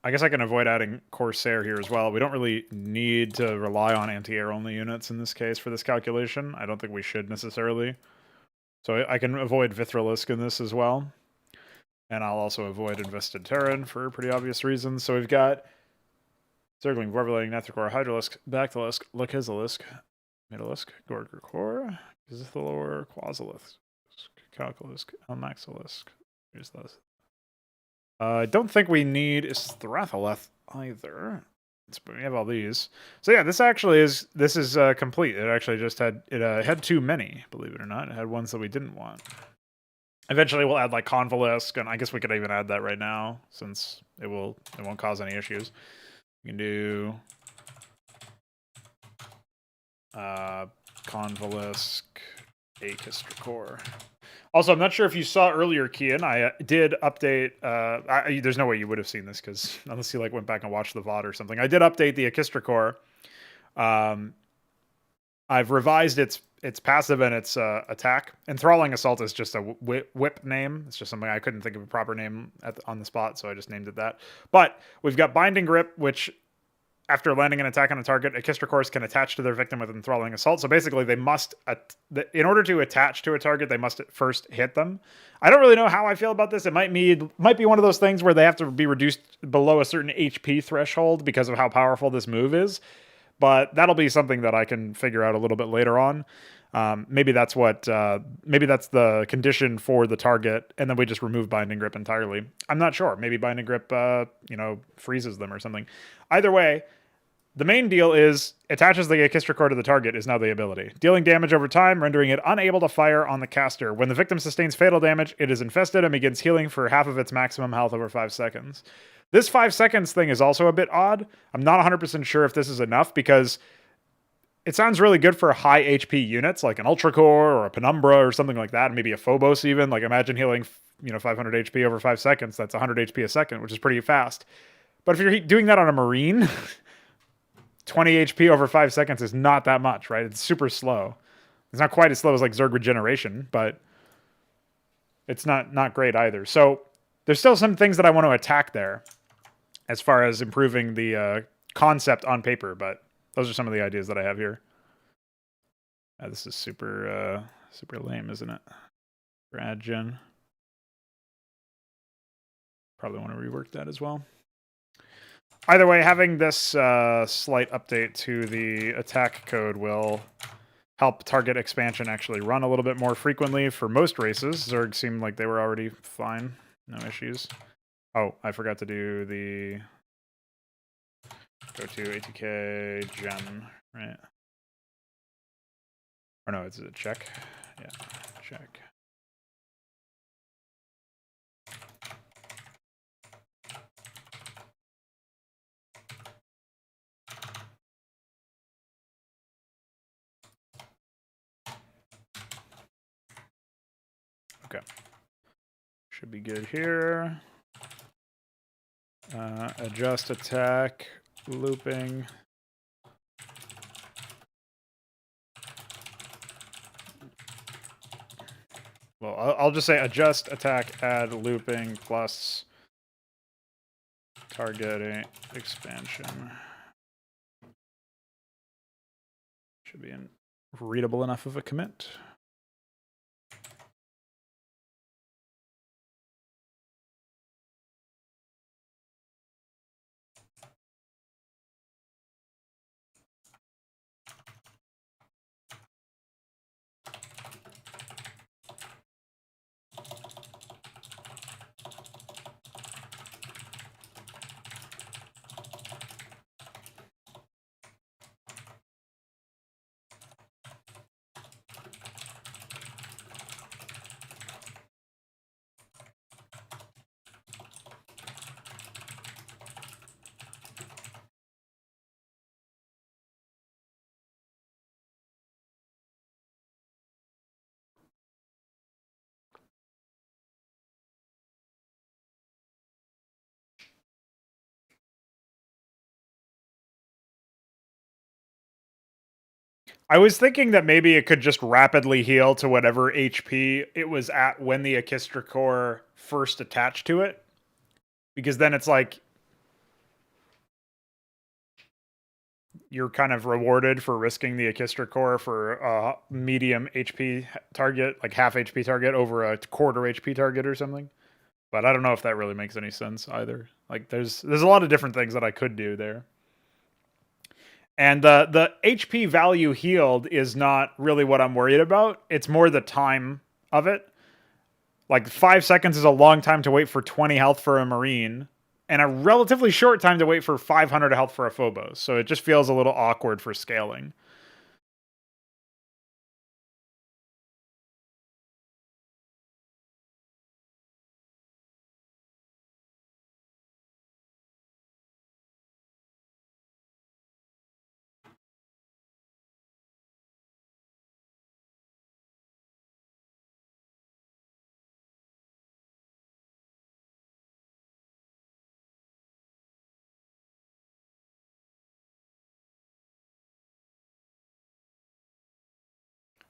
I guess I can avoid adding Corsair here as well. We don't really need to rely on anti-air only units in this case for this calculation. I don't think we should necessarily. So I can avoid Vithrilisk in this as well. And I'll also avoid Invested Terran for pretty obvious reasons. So we've got Zergling, Vorbeling, Nathrikor, Hydralisk, Bactylisk, Lakizalisk, Mutalisk, Gorgakor, Gizithalor, Quasilisk, Calculisk, Elmaxilisk. Here's those. I don't think we need Istrathaleth either. We have all these. So yeah, this is complete. It actually just had had too many, believe it or not. It had ones that we didn't want. Eventually we'll add like Convalisk, and I guess we could even add that right now since it won't cause any issues. You can do Convalisk, Achistrachor. Also, I'm not sure if you saw earlier, Kian, I did update, there's no way you would have seen this, because unless you like went back and watched the VOD or something. I did update the Achistrachor. I've revised its passive and its attack. Enthralling Assault is just a whip name. It's just something I couldn't think of a proper name on the spot, so I just named it that. But we've got Binding Grip, which after landing an attack on a target, Achistrachors can attach to their victim with Enthralling Assault. So basically, they must, in order to attach to a target, they must first hit them. I don't really know how I feel about this. It might be one of those things where they have to be reduced below a certain HP threshold because of how powerful this move is. But that'll be something that I can figure out a little bit later on. Maybe that's maybe that's the condition for the target, and then we just remove Binding Grip entirely. I'm not sure. Maybe Binding Grip, freezes them or something. Either way, the main deal is attaches the Achistrachor to the target is now the ability. Dealing damage over time, rendering it unable to fire on the caster. When the victim sustains fatal damage, it is infested and begins healing for half of its maximum health over 5 seconds. This 5 seconds thing is also a bit odd. I'm not 100% sure if this is enough because it sounds really good for high HP units like an Ultracore or a Penumbra or something like that, maybe a Phobos even. Like imagine healing 500 HP over 5 seconds. That's 100 HP a second, which is pretty fast. But if you're doing that on a Marine, 20 HP over 5 seconds is not that much, right? It's super slow. It's not quite as slow as like Zerg Regeneration, but it's not great either. So there's still some things that I want to attack there as far as improving the concept on paper, but those are some of the ideas that I have here. This is super lame, isn't it? For add gen. Probably want to rework that as well. Either way, having this slight update to the attack code will help target expansion actually run a little bit more frequently for most races. Zerg seemed like they were already fine. No issues. Oh, I forgot to do the go to ATK gen, right? Or no, it's a check. Yeah, check. Okay. Should be good here. Adjust attack, looping. Well, I'll just say adjust attack, add looping plus target expansion. Should be readable enough of a commit. I was thinking that maybe it could just rapidly heal to whatever HP it was at when the Akistra core first attached to it, because then it's like you're kind of rewarded for risking the Akistra core for a medium HP target, like half HP target over a quarter HP target or something. But I don't know if that really makes any sense either. Like there's a lot of different things that I could do there. And the HP value healed is not really what I'm worried about. It's more the time of it. Like 5 seconds is a long time to wait for 20 health for a Marine, and a relatively short time to wait for 500 health for a Phobos. So it just feels a little awkward for scaling.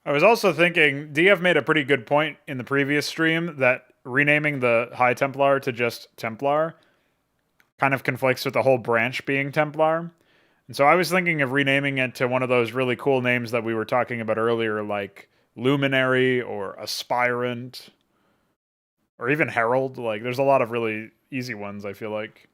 I was also thinking, DF made a pretty good point in the previous stream that renaming the High Templar to just Templar kind of conflicts with the whole branch being Templar. And so I was thinking of renaming it to one of those really cool names that we were talking about earlier, like Luminary or Aspirant or even Herald. Like, there's a lot of really easy ones, I feel like.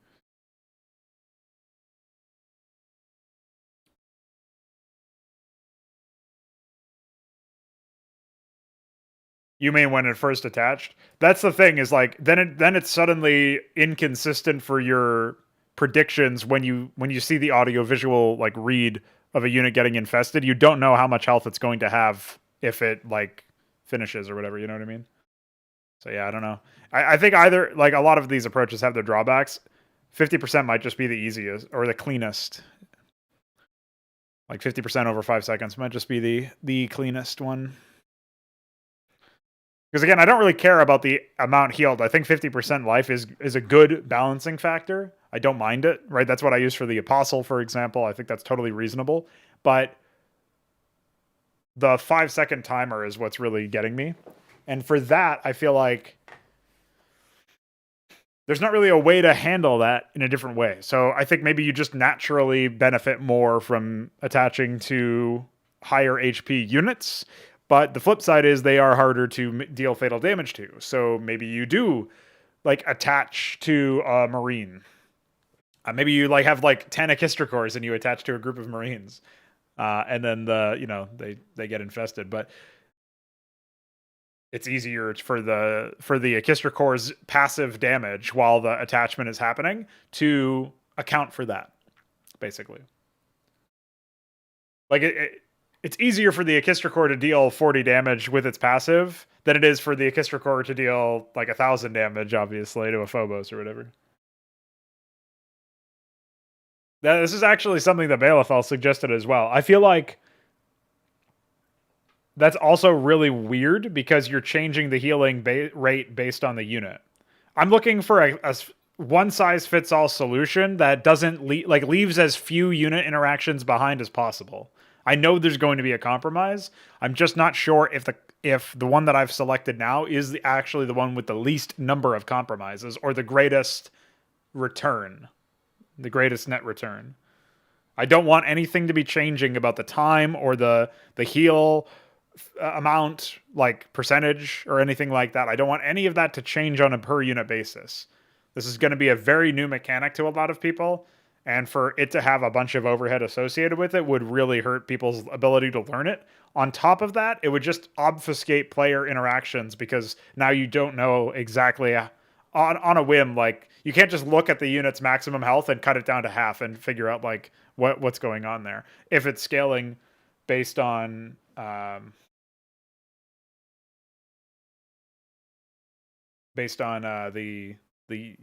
You mean when it first attached? That's the thing, is like then it's suddenly inconsistent for your predictions when you see the audio visual like read of a unit getting infested. You don't know how much health it's going to have if it like finishes or whatever, you know what I mean? So yeah, I don't know. I think either like a lot of these approaches have their drawbacks. 50% might just be the easiest or the cleanest. Like 50% over 5 seconds might just be the cleanest one. Because again, I don't really care about the amount healed. I think 50% life is a good balancing factor. I don't mind it, right? That's what I use for the Apostle, for example. I think that's totally reasonable. But the 5 second timer is what's really getting me. And for that, I feel like there's not really a way to handle that in a different way. So I think maybe you just naturally benefit more from attaching to higher HP units. But the flip side is they are harder to deal fatal damage to. So maybe you do like attach to a Marine. Maybe you like have like 10 Akistra cores and you attach to a group of Marines. And then they get infested. But it's easier for the Akistra core's passive damage while the attachment is happening to account for that, basically. Like it's easier for the Akistra core to deal 40 damage with its passive than it is for the Akistra core to deal like 1,000 damage, obviously, to a Phobos or whatever. This is actually something that Balefel suggested as well. I feel like that's also really weird because you're changing the healing rate based on the unit. I'm looking for a one-size-fits-all solution that doesn't leaves as few unit interactions behind as possible. I know there's going to be a compromise. I'm just not sure if the one that I've selected now is actually the one with the least number of compromises or the greatest return, the greatest net return. I don't want anything to be changing about the time or the heal amount, like percentage or anything like that. I don't want any of that to change on a per unit basis. This is going to be a very new mechanic to a lot of people. And for it to have a bunch of overhead associated with it would really hurt people's ability to learn it. On top of that, it would just obfuscate player interactions because now you don't know exactly on a whim. Like you can't just look at the unit's maximum health and cut it down to half and figure out like what's going on there. If it's scaling based on the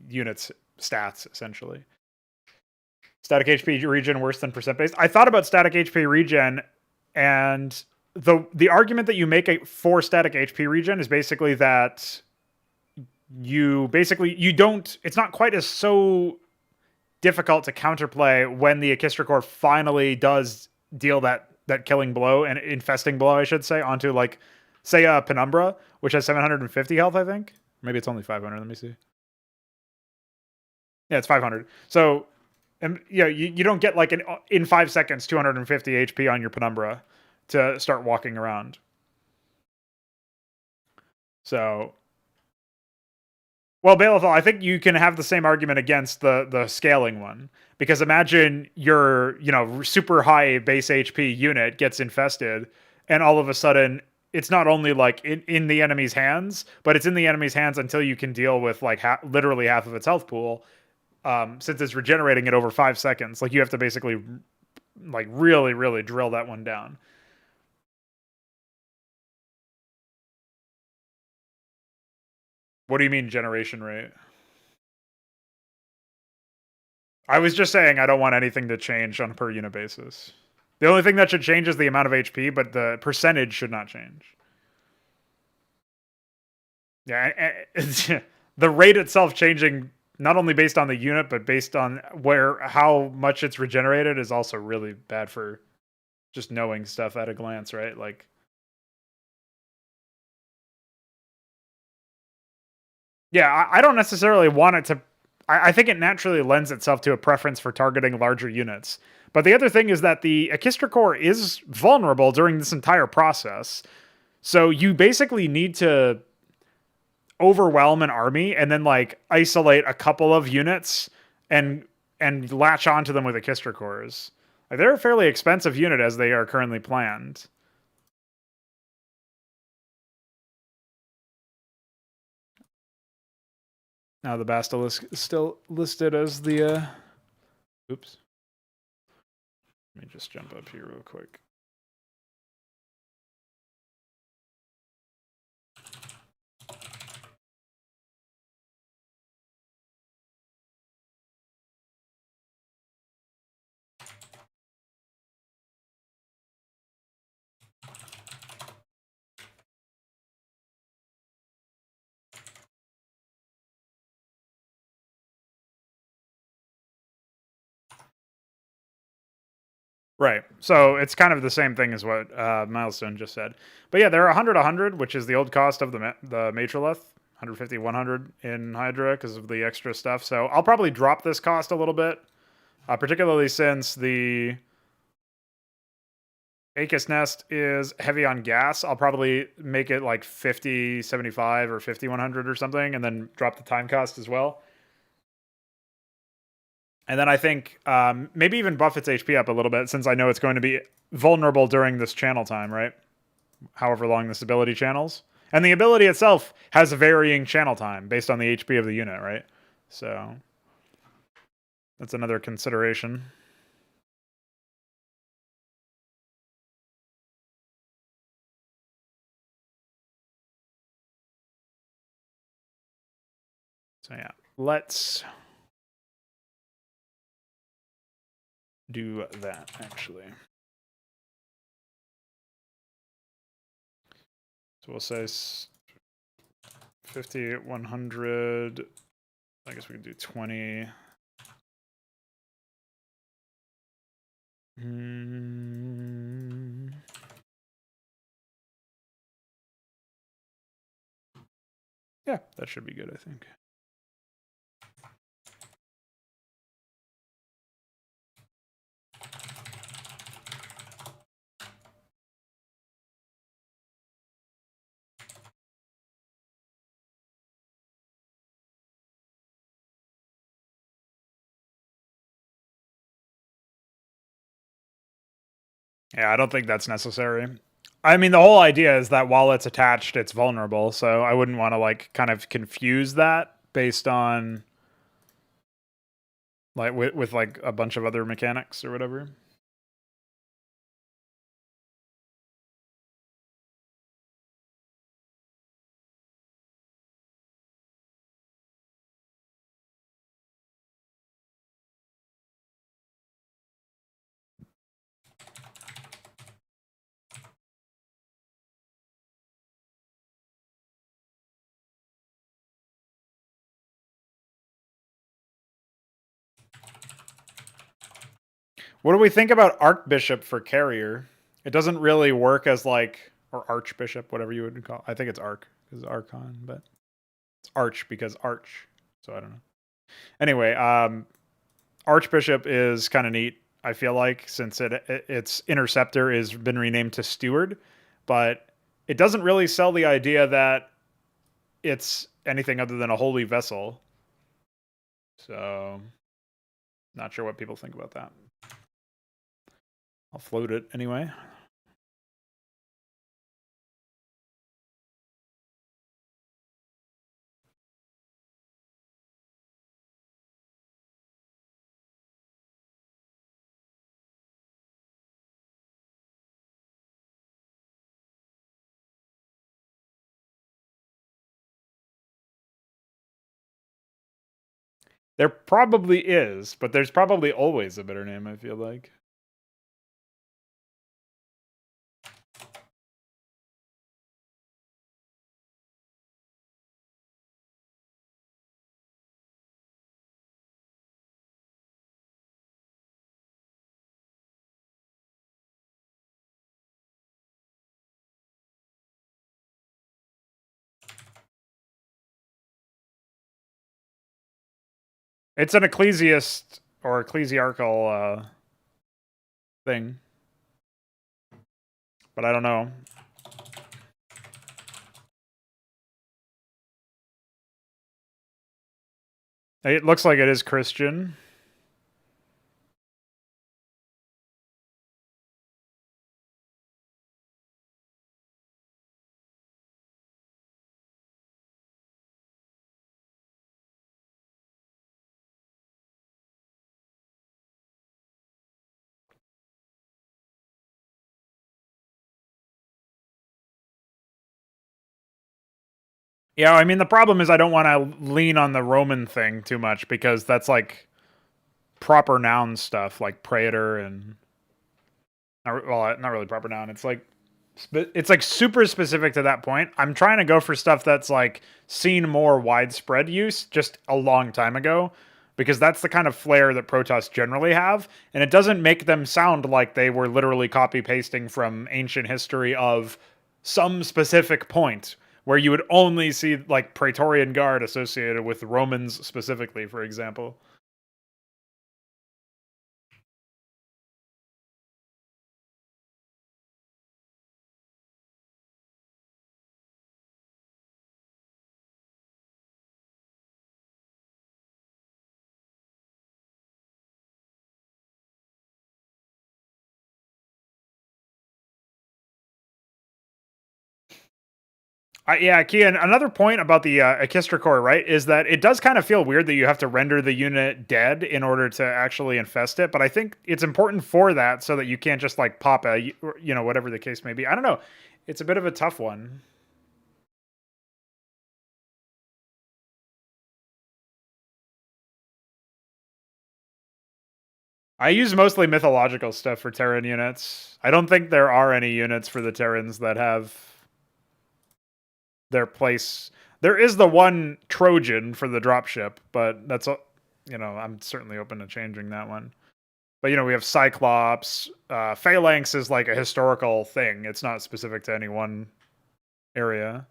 unit's stats, essentially. Static HP regen worse than percent based. I thought about static HP regen, and the argument that you make for static HP regen is basically that you don't. It's not quite as so difficult to counterplay when the Akistra core finally does deal that that killing blow and infesting blow, I should say, onto like, say, a Penumbra, which has 750 health, I think. Maybe it's only 500. Let me see. Yeah, it's 500. So, and yeah, you don't get like in 5 seconds 250 HP on your Penumbra to start walking around. So, well, Baleful, I think you can have the same argument against the scaling one, because imagine your super high base HP unit gets infested, and all of a sudden it's not only like in the enemy's hands, but it's in the enemy's hands until you can deal with like literally half of its health pool. Since it's regenerating it over 5 seconds, like you have to basically like really drill that one down. What do you mean generation rate? I was just saying I don't want anything to change on a per unit basis. The only thing that should change is the amount of HP, but the percentage should not change. Yeah, the rate itself changing not only based on the unit, but based on how much it's regenerated is also really bad for just knowing stuff at a glance, right? Like, yeah, I don't necessarily want it to. I think it naturally lends itself to a preference for targeting larger units. But the other thing is that the Ekistra core is vulnerable during this entire process. So you basically need to overwhelm an army and then like isolate a couple of units and latch onto them with Ekistra cores. Like, they're a fairly expensive unit as they are currently planned. Now the Basilisk is still listed as the oops. Let me just jump up here real quick. Right. So it's kind of the same thing as what Milestone just said. But yeah, they're 100, which is the old cost of the Matrolith. 150, 100 in Hydra because of the extra stuff. So I'll probably drop this cost a little bit, particularly since the Aegis Nest is heavy on gas. I'll probably make it like 50, 75 or 50, 100 or something, and then drop the time cost as well. And then I think maybe even buff its HP up a little bit, since I know it's going to be vulnerable during this channel time, right? However long this ability channels. And the ability itself has a varying channel time based on the HP of the unit, right? So that's another consideration. So yeah, let's do that, actually. So we'll say 50, 100. I guess we can do 20. Yeah, that should be good, I think. Yeah, I don't think that's necessary. I mean, the whole idea is that while it's attached, it's vulnerable. So I wouldn't want to like kind of confuse that based on like with like a bunch of other mechanics or whatever. What do we think about Archbishop for carrier? It doesn't really work as like, or archbishop, whatever you would call it. I think it's arch because archon, but it's arch because arch. So I don't know. Anyway, archbishop is kind of neat. I feel like since its interceptor has been renamed to steward, but it doesn't really sell the idea that it's anything other than a holy vessel. So not sure what people think about that. I'll float it anyway. There probably is, but there's probably always a better name, I feel like. It's an ecclesiast or ecclesiarchal thing, but I don't know. It looks like it is Christian. Yeah, I mean the problem is I don't want to lean on the Roman thing too much because that's like proper noun stuff like praetor and well, not really proper noun. It's like super specific to that point. I'm trying to go for stuff that's like seen more widespread use just a long time ago because that's the kind of flair that Protoss generally have, and it doesn't make them sound like they were literally copy pasting from ancient history of some specific point where you would only see like Praetorian Guard associated with Romans specifically, for example. Yeah, Kian, another point about the Ekistra core, right, is that it does kind of feel weird that you have to render the unit dead in order to actually infest it, but I think it's important for that so that you can't just like pop a, whatever the case may be. I don't know. It's a bit of a tough one. I use mostly mythological stuff for Terran units. I don't think there are any units for the Terrans that have their place. There is the one Trojan for the dropship, but that's, I'm certainly open to changing that one. But we have Cyclops. Phalanx is like a historical thing. It's not specific to any one area.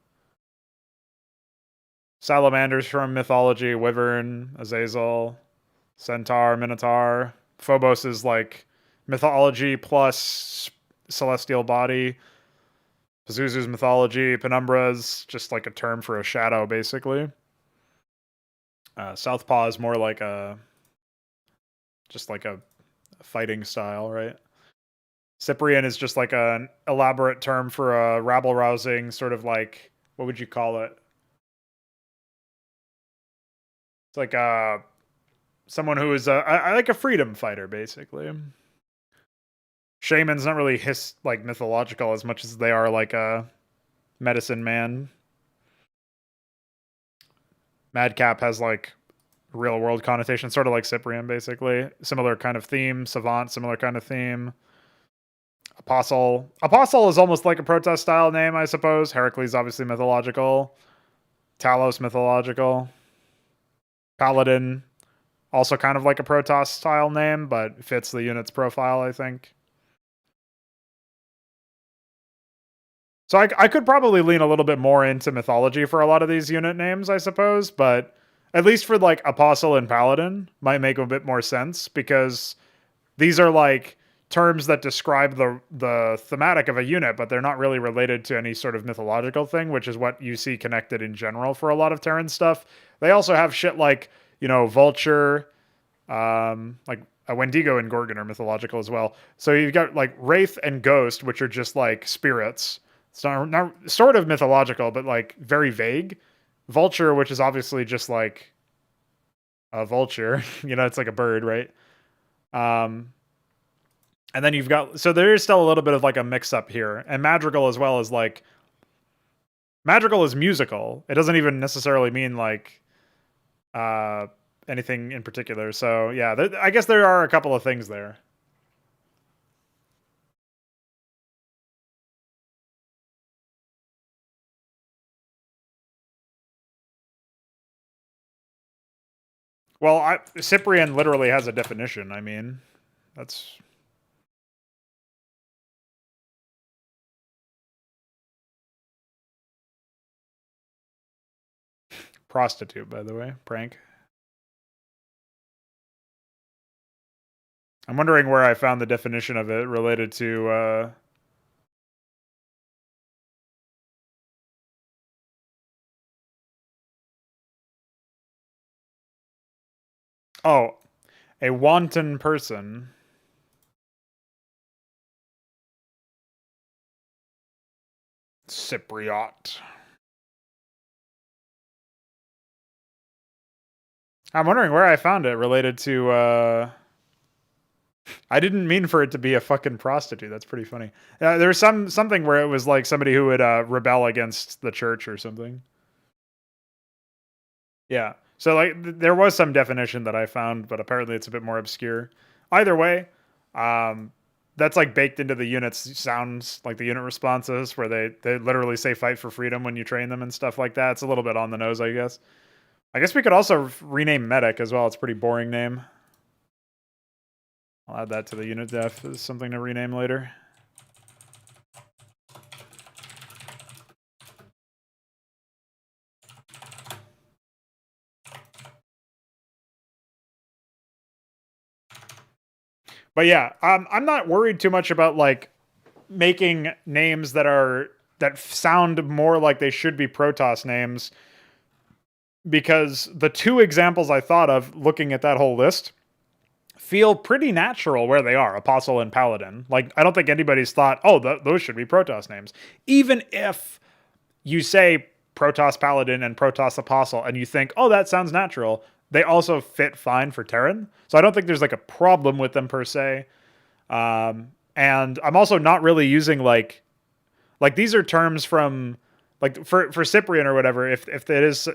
Salamanders from mythology, Wyvern, Azazel, Centaur, Minotaur. Phobos is like mythology plus celestial body. Pazuzu's mythology. Penumbra's just like a term for a shadow, basically. Southpaw is more like just like a fighting style, right? Cyprian is just like an elaborate term for a rabble rousing sort of like, what would you call it? It's like someone who is like a freedom fighter, basically. Shaman's not really like mythological as much as they are like a medicine man. Madcap has like real world connotation, sort of like Cyprian, basically. Similar kind of theme. Savant, similar kind of theme. Apostle. Apostle is almost like a Protoss style name, I suppose. Heracles obviously mythological. Talos mythological. Paladin, also kind of like a Protoss style name, but fits the unit's profile, I think. So I could probably lean a little bit more into mythology for a lot of these unit names, I suppose, but at least for like Apostle and Paladin might make a bit more sense because these are like terms that describe the thematic of a unit, but they're not really related to any sort of mythological thing, which is what you see connected in general for a lot of Terran stuff. They also have shit like, you know, Vulture, like a Wendigo and Gorgon are mythological as well. So you've got like Wraith and Ghost, which are just like spirits. It's not sort of mythological, but like very vague. Vulture, which is obviously just like a vulture, you know, it's like a bird, right? Um, and then you've got, so there is still a little bit of like a mix up here. And Madrigal as well is like, Madrigal is musical. It doesn't even necessarily mean like uh, anything in particular. So yeah, I guess there are a couple of things there. Well, Cyprian literally has a definition. I mean, that's prostitute, by the way. Prank. I'm wondering where I found the definition of it related to. Oh, a wanton person. Cypriot. I'm wondering where I found it related to. I didn't mean for it to be a fucking prostitute. That's pretty funny. There was something where it was like somebody who would rebel against the church or something. Yeah. So like there was some definition that I found, but apparently it's a bit more obscure. Either way, um, that's like baked into the unit's sounds, like the unit responses, where they literally say "fight for freedom" when you train them and stuff like that. It's a little bit on the nose, I guess. I guess we could also rename medic as well. It's a pretty boring name. I'll add that to the unit def as something to rename later. But yeah, I'm not worried too much about like making names that sound more like they should be Protoss names, because the two examples I thought of looking at that whole list feel pretty natural where they are, Apostle and Paladin. Like, I don't think anybody's thought, oh, those should be Protoss names. Even if you say Protoss Paladin and Protoss Apostle and you think, oh, that sounds natural, they also fit fine for Terran. So I don't think there's like a problem with them per se. And I'm also not really using like these are terms from like for Cyprian or whatever. If it is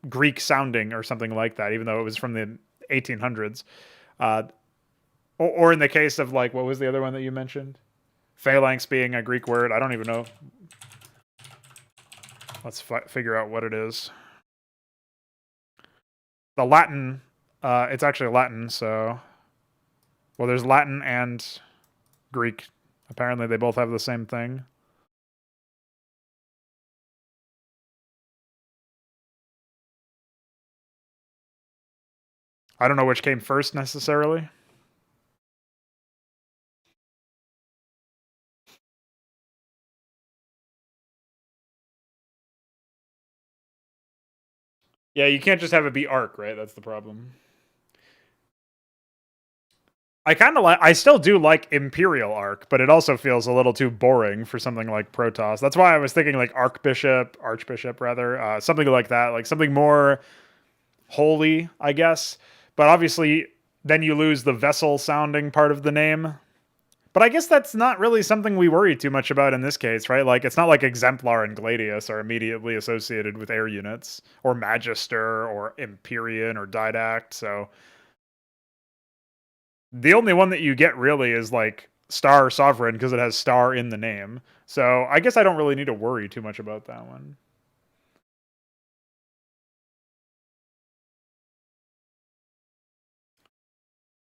Greek sounding or something like that, even though it was from the 1800s, uh, or in the case of like what was the other one that you mentioned, phalanx being a Greek word. I don't even know. Let's figure out what it is. The Latin. It's actually Latin. So, well, there's Latin and Greek. Apparently, they both have the same thing. I don't know which came first necessarily. Yeah, you can't just have it be arc, right? That's the problem. I kind of like. I still do like Imperial Arc, but it also feels a little too boring for something like Protoss. That's why I was thinking like Archbishop rather, something like that, like something more holy, I guess. But obviously, then you lose the vessel sounding part of the name. But I guess that's not really something we worry too much about in this case, right? Like, it's not like Exemplar and Gladius are immediately associated with air units, or Magister, or Empyrean, or Didact. So the only one that you get really is like Star Sovereign because it has Star in the name. So I guess I don't really need to worry too much about that one.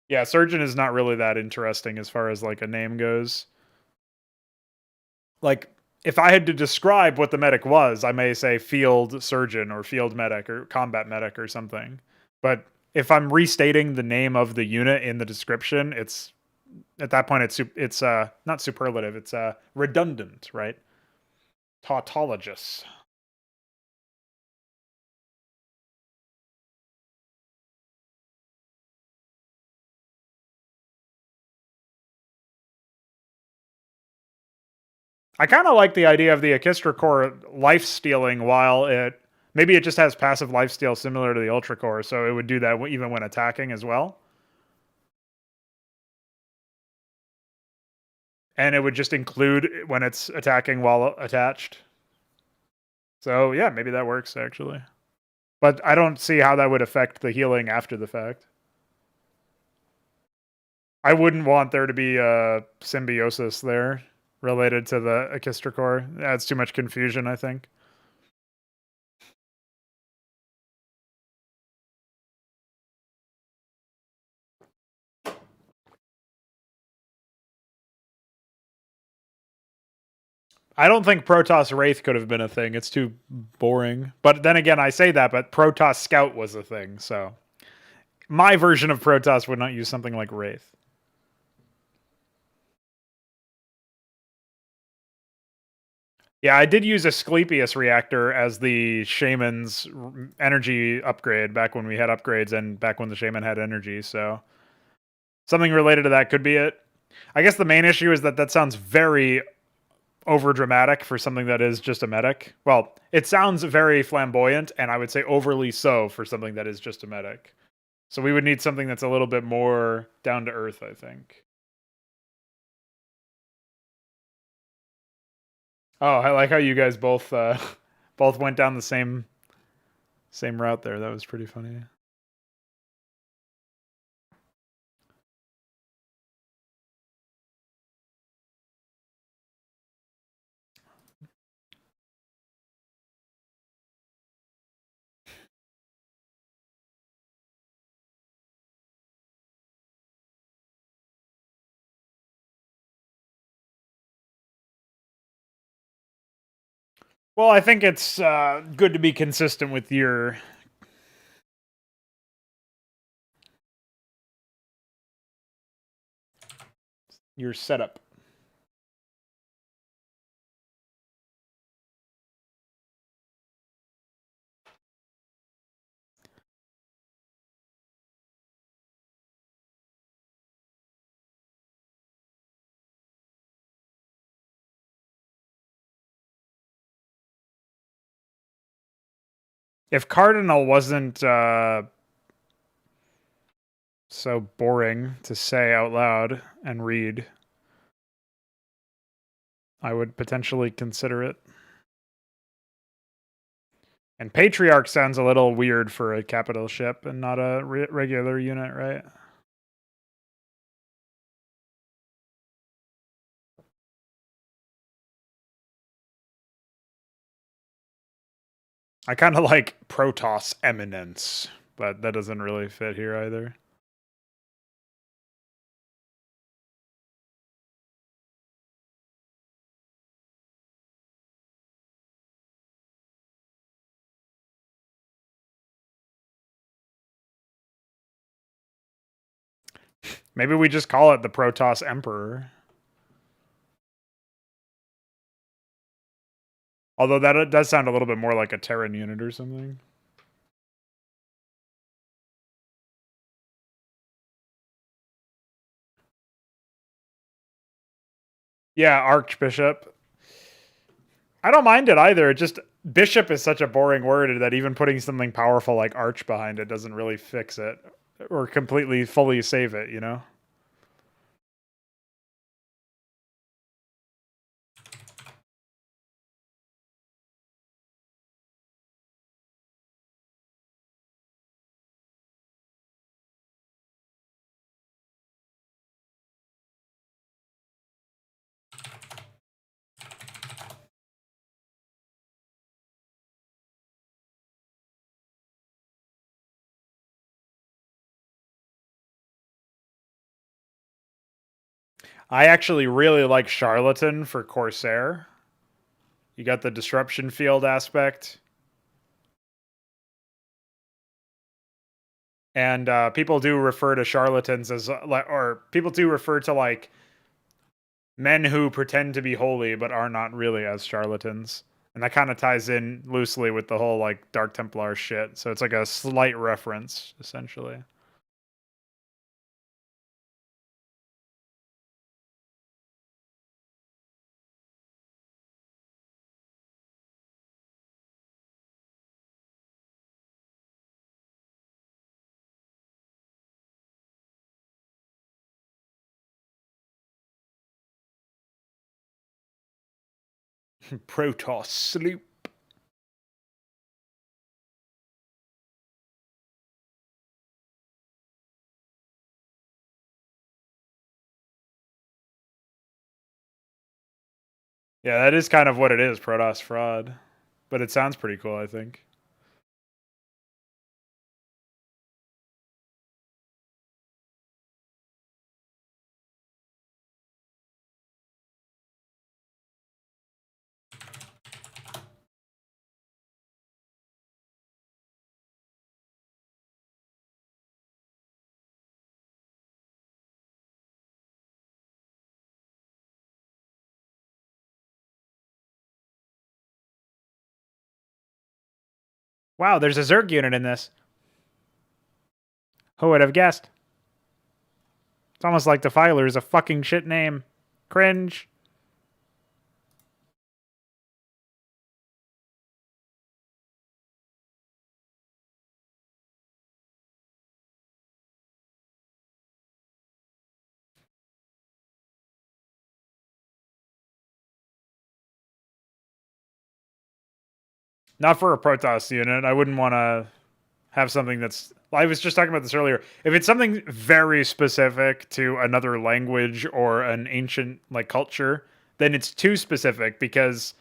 Yeah, Surgeon is not really that interesting as far as like a name goes. Like if I had to describe what the medic was, I may say field surgeon or field medic or combat medic or something. But if I'm restating the name of the unit in the description, it's at that point it's not superlative, it's redundant, right? Tautologous. I kind of like the idea of the Orchestra Core life stealing while it maybe it just has passive life steal similar to the Ultra Core, so it would do that even when attacking as well. And it would just include when it's attacking while attached. So yeah, maybe that works actually. But I don't see how that would affect the healing after the fact. I wouldn't want there to be a symbiosis there related to the Orchestra Core. That's too much confusion, I think. I don't think Protoss Wraith could have been a thing. It's too boring. But then again, I say that, but Protoss Scout was a thing, so my version of Protoss would not use something like Wraith. Yeah, I did use Asclepius reactor as the shaman's energy upgrade back when we had upgrades and back when the shaman had energy, so something related to that could be it. I guess the main issue is that that sounds very over dramatic for something that is just a medic. Well, it sounds very flamboyant, and I would say overly so for something that is just a medic. So we would need something that's a little bit more down to earth, I think. Oh, I like how you guys both both went down the same route there. That was pretty funny. Well, I think it's good to be consistent with your setup. If Cardinal wasn't so boring to say out loud and read, I would potentially consider it. And Patriarch sounds a little weird for a capital ship and not a regular unit, right? I kind of like Protoss Eminence, but that doesn't really fit here either. Maybe we just call it the Protoss Emperor. Although that does sound a little bit more like a Terran unit or something. Yeah, Archbishop. I don't mind it either. It just bishop is such a boring word that even putting something powerful like arch behind it doesn't really fix it or completely fully save it, you know? I actually really like Charlatan for Corsair. You got the disruption field aspect. And people do refer to charlatans as, or people do refer to like men who pretend to be holy but are not really as charlatans. And that kind of ties in loosely with the whole like Dark Templar shit. So it's like a slight reference, essentially. Protoss sloop. Yeah, that is kind of what it is, Protoss fraud. But it sounds pretty cool, I think. Wow, there's a Zerg unit in this. Who would have guessed? It's almost like Defiler is a fucking shit name. Cringe. Not for a Protoss unit. I wouldn't want to have something that's. I was just talking about this earlier. If it's something very specific to another language or an ancient like culture, then it's too specific because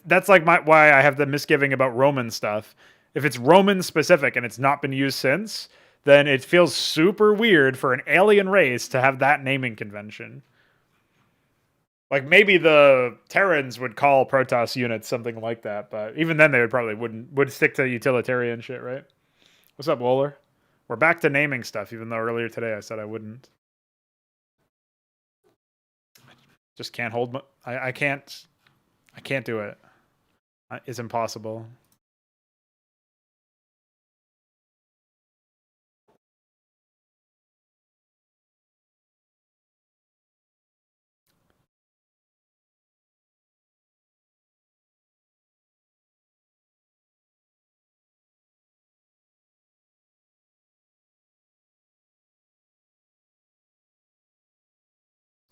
that's like why I have the misgiving about Roman stuff. If it's Roman specific and it's not been used since, then it feels super weird for an alien race to have that naming convention. Like maybe the Terrans would call Protoss units something like that, but even then they would stick to utilitarian shit, right? What's up, Wohler? We're back to naming stuff, even though earlier today I said I wouldn't. Just can't hold. I can't. I can't do it. It's impossible.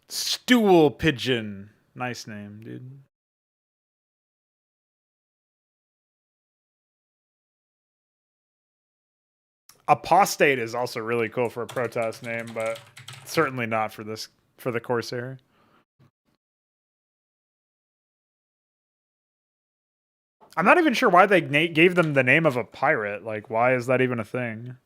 Stool pigeon. Nice name, dude. Apostate is also really cool for a Protoss name, but certainly not for this for the Corsair. I'm not even sure why they gave them the name of a pirate. Like, why is that even a thing?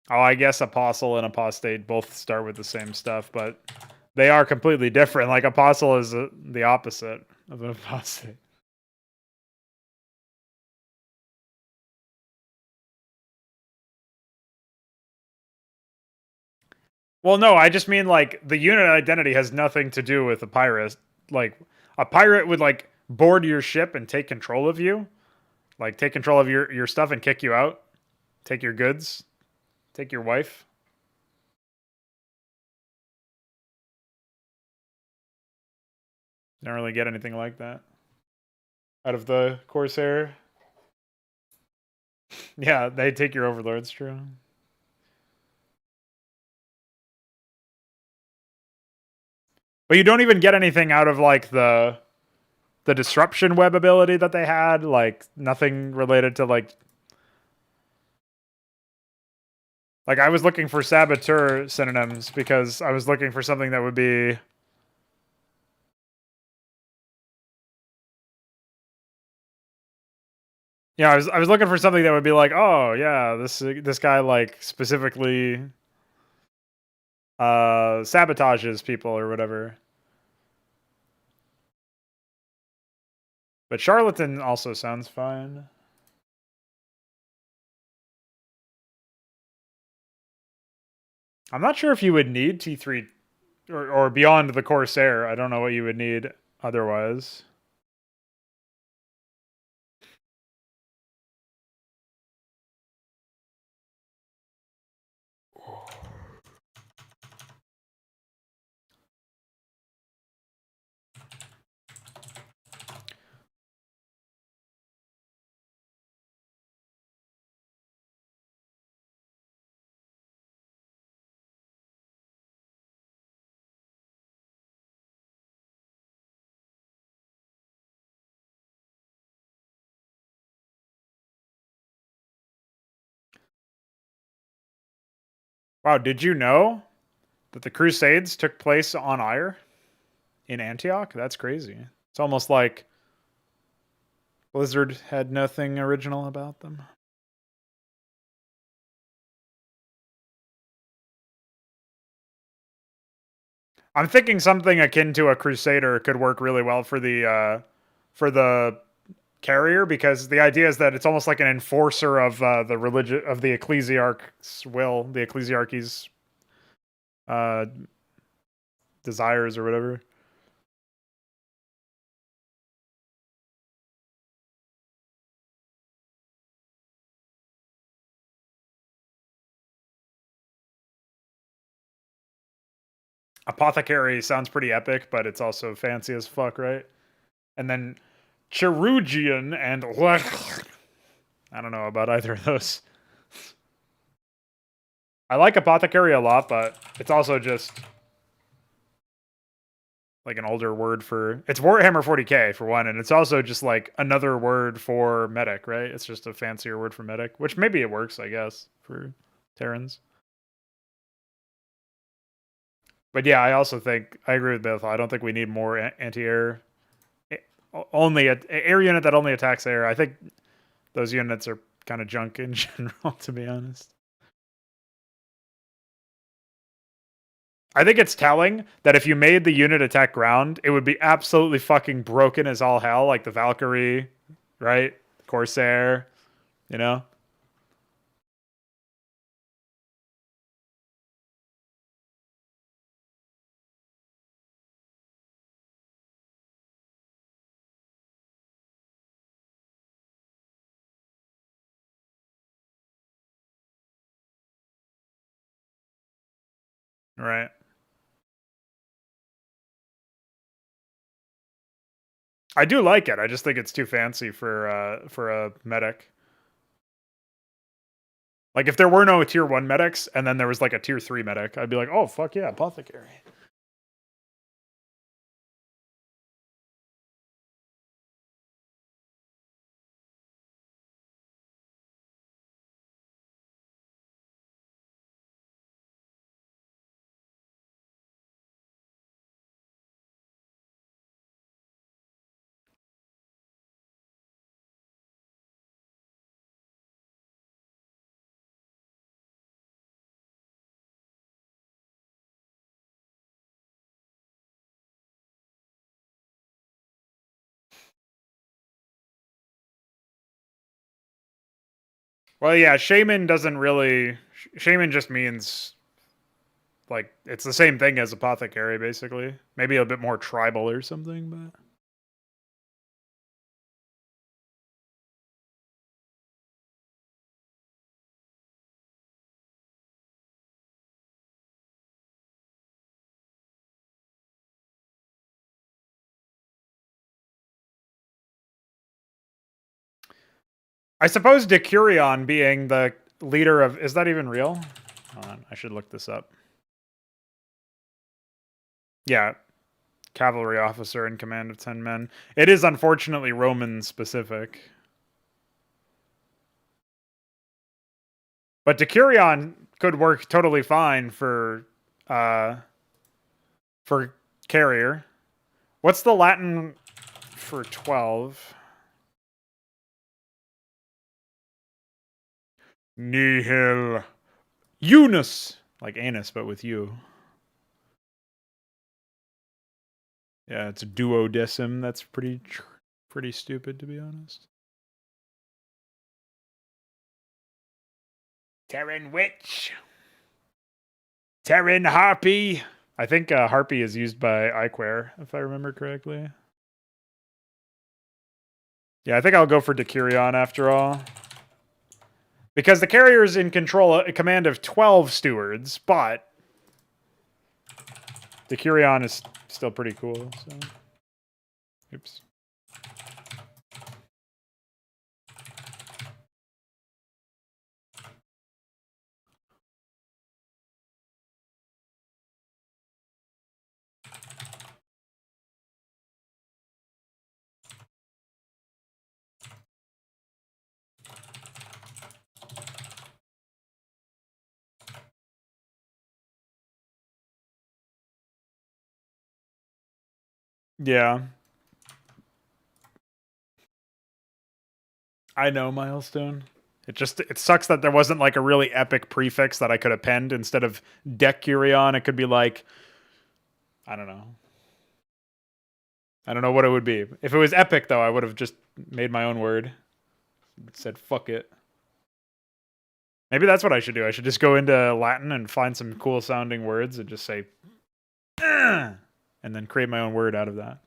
Oh, I guess apostle and apostate both start with the same stuff, but they are completely different. Like apostle is the opposite of an apostate. Well, no, I just mean like the unit identity has nothing to do with a pirate. Like a pirate would like board your ship and take control of you, like take control of your stuff and kick you out, take your goods, take your wife. Don't really get anything like that out of the Corsair. Yeah, they take your overlords, true. But you don't even get anything out of like the disruption web ability that they had, like nothing related to like I was looking for saboteur synonyms because I was looking for something that would be yeah, I was looking for something that would be like, oh yeah, this guy like specifically sabotages people or whatever. But charlatan also sounds fine. I'm not sure if you would need T3 or beyond the Corsair. I don't know what you would need otherwise. Wow, did you know that the Crusades took place on Ire in Antioch? That's crazy. It's almost like Blizzard had nothing original about them. I'm thinking something akin to a Crusader could work really well for the carrier because the idea is that it's almost like an enforcer of the religion of the ecclesiarch's will, the ecclesiarchy's uh, desires or whatever. Apothecary sounds pretty epic, but it's also fancy as fuck, right? And then Cherugian and I don't know about either of those. I like Apothecary a lot, but it's also just like an older word for it's Warhammer 40k for one, and it's also just like another word for medic, right? It's just a fancier word for medic, which maybe it works, I guess, for Terrans. But yeah, I also think I agree with Beth. I don't think we need more anti-air. Only a air unit that only attacks air. I think those units are kind of junk in general, to be honest. I think it's telling that if you made the unit attack ground, it would be absolutely fucking broken as all hell, like the Valkyrie, right? Corsair, you know? Right. I do like it. I just think it's too fancy for a medic. Like if there were no tier 1 medics and then there was like a tier 3 medic, I'd be like, "Oh, fuck yeah, apothecary." Well, yeah, shaman doesn't really shaman just means like it's the same thing as apothecary basically. Maybe a bit more tribal or something, but I suppose Decurion being the leader of... Is that even real? Hold on, I should look this up. Yeah, cavalry officer in command of 10 men. It is unfortunately Roman specific. But Decurion could work totally fine for carrier. What's the Latin for 12? Nihil. Unus. Like anus, but with you. Yeah, it's a duodecim. That's pretty stupid, to be honest. Terran Witch. Terran Harpy. I think Harpy is used by Iquare, if I remember correctly. Yeah, I think I'll go for Decurion after all. Because the carrier is in command of 12 stewards, but Decurion is still pretty cool, so... Oops. Yeah. I know, Milestone. It sucks that there wasn't like a really epic prefix that I could append instead of Decurion. It could be like, I don't know. I don't know what it would be. If it was epic though, I would have just made my own word. Said fuck it. Maybe that's what I should do. I should just go into Latin and find some cool sounding words and just say and then create my own word out of that.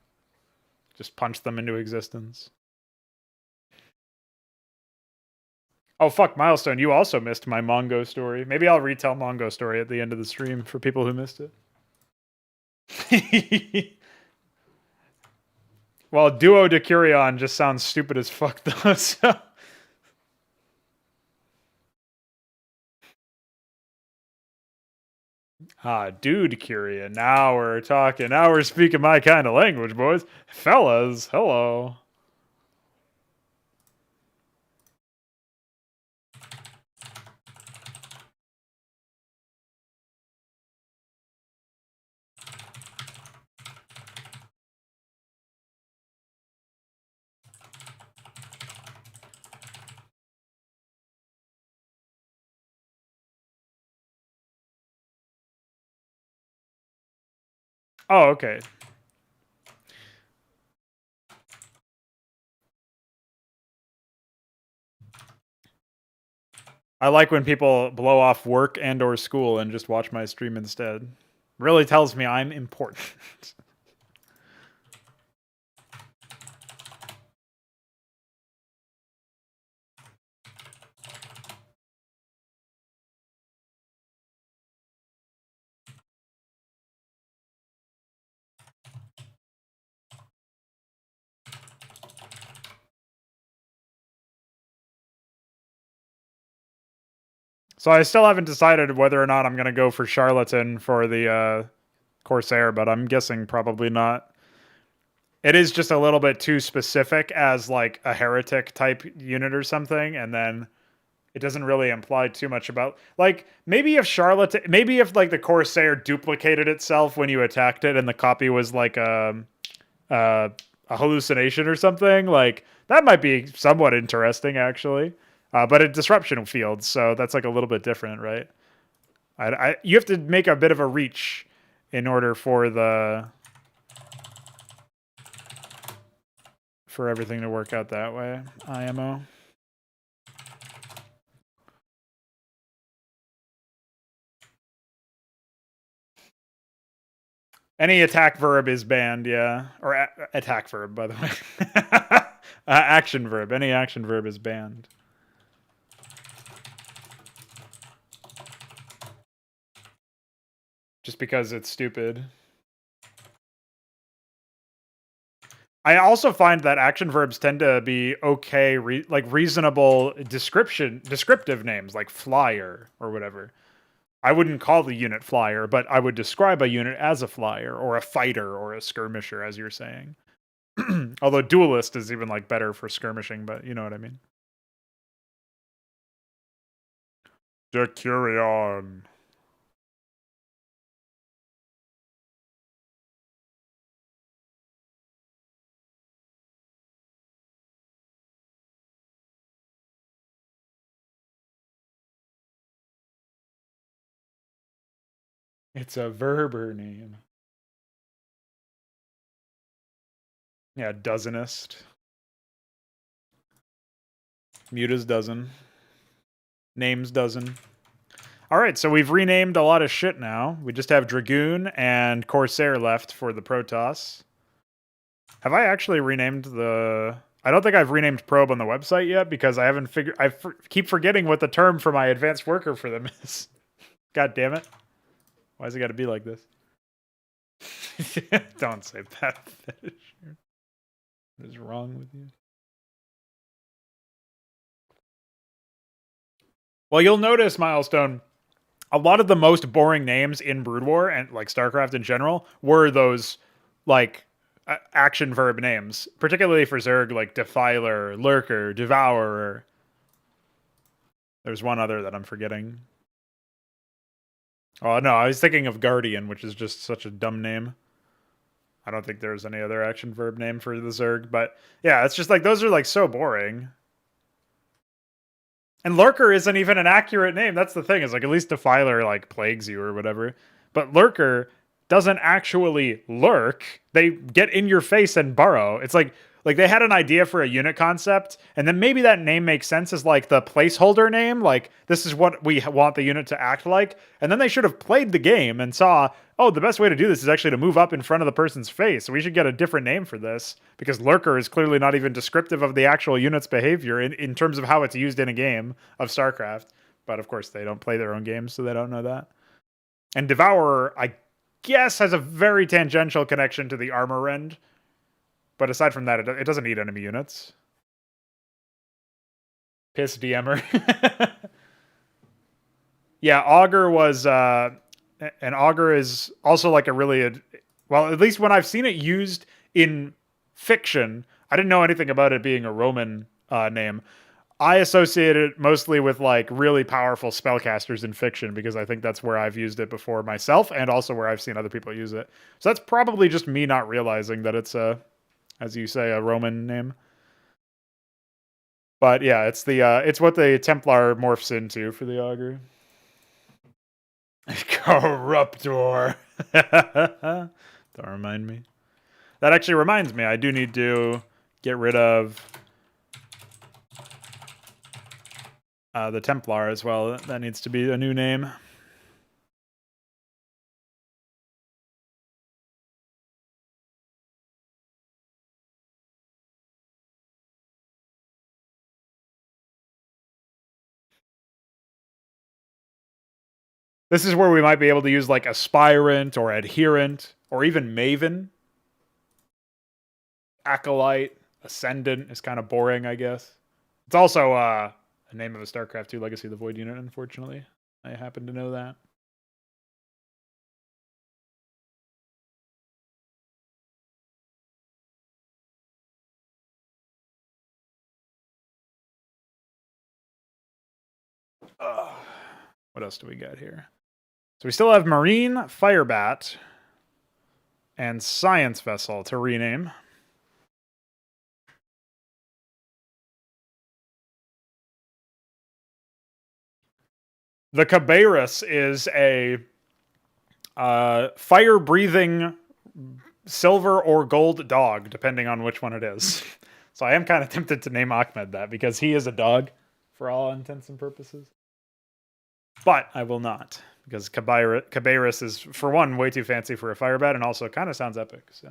Just punch them into existence. Oh, fuck, Milestone, you also missed my Mongo story. Maybe I'll retell Mongo story at the end of the stream for people who missed it. Well, Duo Decurion just sounds stupid as fuck, though, so... Dude Curia. Now we're talking. Now we're speaking my kind of language, boys. Fellas, hello. Oh, okay. I like when people blow off work and or school and just watch my stream instead. Really tells me I'm important. So I still haven't decided whether or not I'm going to go for Charlatan for the Corsair, but I'm guessing probably not. It is just a little bit too specific as like a heretic type unit or something, and then it doesn't really imply too much about like maybe if like the Corsair duplicated itself when you attacked it and the copy was like a hallucination or something, like that might be somewhat interesting actually. But a disruption field, so that's like a little bit different, right? You have to make a bit of a reach in order for everything to work out that way. IMO. Any attack verb is banned, yeah. Or attack verb, by the way. Action verb. Any action verb is banned. Just because it's stupid. I also find that action verbs tend to be okay, like reasonable descriptive names, like flyer or whatever. I wouldn't call the unit flyer, but I would describe a unit as a flyer or a fighter or a skirmisher, as you're saying. Although duelist is even like better for skirmishing, but you know what I mean. Decurion. It's a Verber name. Yeah, dozenist. Muta's dozen. Names dozen. All right, so we've renamed a lot of shit now. We just have Dragoon and Corsair left for the Protoss. Have I actually renamed the... I don't think I've renamed Probe on the website yet because I haven't figured... keep forgetting what the term for my advanced worker for them is. God damn it. Why has it got to be like this? Don't say that. What is wrong with you? Well, you'll notice, Milestone, a lot of the most boring names in Brood War and like StarCraft in general were those like action verb names, particularly for Zerg, like Defiler, Lurker, Devourer. There's one other that I'm forgetting. Oh no, I was thinking of Guardian, which is just such a dumb name. I don't think there's any other action verb name for the Zerg, but yeah, it's just like those are like so boring. And Lurker isn't even an accurate name. That's the thing. Is like at least Defiler like plagues you or whatever. But Lurker doesn't actually lurk. They get in your face and burrow. It's like they had an idea for a unit concept, and then maybe that name makes sense as like the placeholder name. Like this is what we want the unit to act like. And then they should have played the game and saw, oh, the best way to do this is actually to move up in front of the person's face. So we should get a different name for this because Lurker is clearly not even descriptive of the actual unit's behavior in terms of how it's used in a game of StarCraft. But of course, they don't play their own games, so they don't know that. And Devourer, I guess, has a very tangential connection to the armor end. But aside from that, it doesn't need enemy units. Piss DMer. Yeah, Augur was... and Augur is also like a really... well, at least when I've seen it used in fiction, I didn't know anything about it being a Roman name. I associate it mostly with like really powerful spellcasters in fiction because I think that's where I've used it before myself and also where I've seen other people use it. So that's probably just me not realizing that it's a, as you say, a Roman name. But yeah, it's what the Templar morphs into for the Augur. Corruptor. Don't remind me. That actually reminds me, I do need to get rid of the Templar as well. That needs to be a new name. This is where we might be able to use like Aspirant or Adherent or even Maven. Acolyte, Ascendant is kind of boring, I guess. It's also a name of a StarCraft 2 Legacy of the Void unit, unfortunately. I happen to know that. What else do we got here? So we still have Marine, Firebat, and Science Vessel to rename. The Cabarrus is a fire-breathing silver or gold dog, depending on which one it is. So I am kind of tempted to name Ahmed that because he is a dog for all intents and purposes. But I will not because Cabarrus is, for one, way too fancy for a firebat and also kind of sounds epic. So.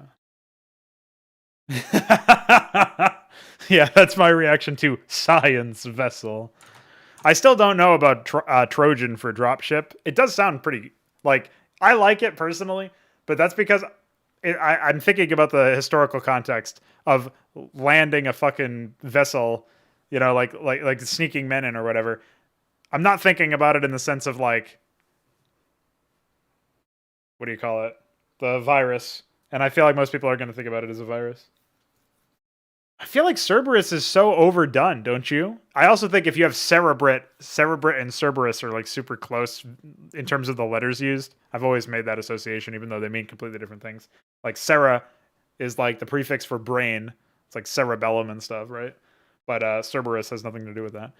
Yeah, that's my reaction to Science Vessel. I still don't know about Trojan for dropship. It does sound pretty, like, I like it personally, but that's because I'm thinking about the historical context of landing a fucking vessel, you know, like sneaking men in or whatever. I'm not thinking about it in the sense of like, what do you call it, the virus. And I feel like most people are going to think about it as a virus. I feel like Cerberus is so overdone, don't you? I also think if you have Cerebrit and Cerberus are like super close in terms of the letters used. I've always made that association, even though they mean completely different things. Like Cera is like the prefix for brain. It's like cerebellum and stuff, right? But Cerberus has nothing to do with that.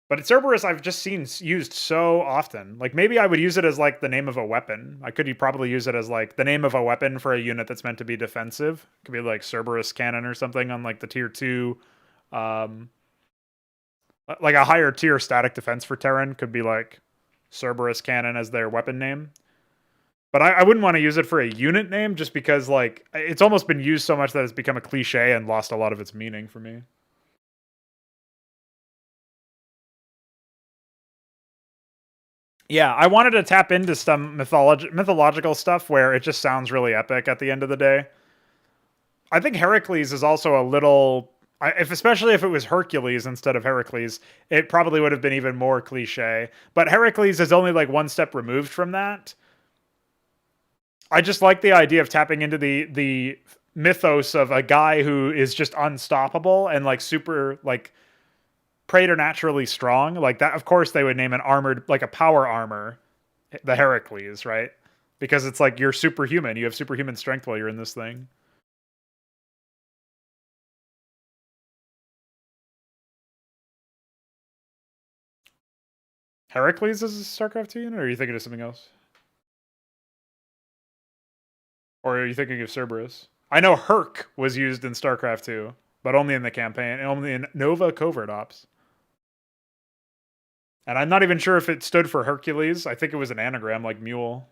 But Cerberus I've just seen used so often. Like maybe I would use it as like the name of a weapon. I could probably use it as like the name of a weapon for a unit that's meant to be defensive. It could be like Cerberus cannon or something on like the tier 2. Um, like a higher tier static defense for Terran could be like Cerberus cannon as their weapon name. But I wouldn't want to use it for a unit name just because like it's almost been used so much that it's become a cliche and lost a lot of its meaning for me. Yeah, I wanted to tap into some mythological stuff where it just sounds really epic at the end of the day. I think Heracles is also a little, if especially if it was Hercules instead of Heracles, it probably would have been even more cliche. But Heracles is only like one step removed from that. I just like the idea of tapping into the mythos of a guy who is just unstoppable and like super like preternaturally strong. Like that, of course, they would name an armored like a power armor the Heracles, right? Because it's like you're superhuman. You have superhuman strength while you're in this thing. Heracles is a StarCraft 2 unit, or are you thinking of something else? Or are you thinking of Cerberus? I know Herc was used in StarCraft 2, but only in the campaign, only in Nova Covert Ops. And I'm not even sure if it stood for Hercules. I think it was an anagram like mule.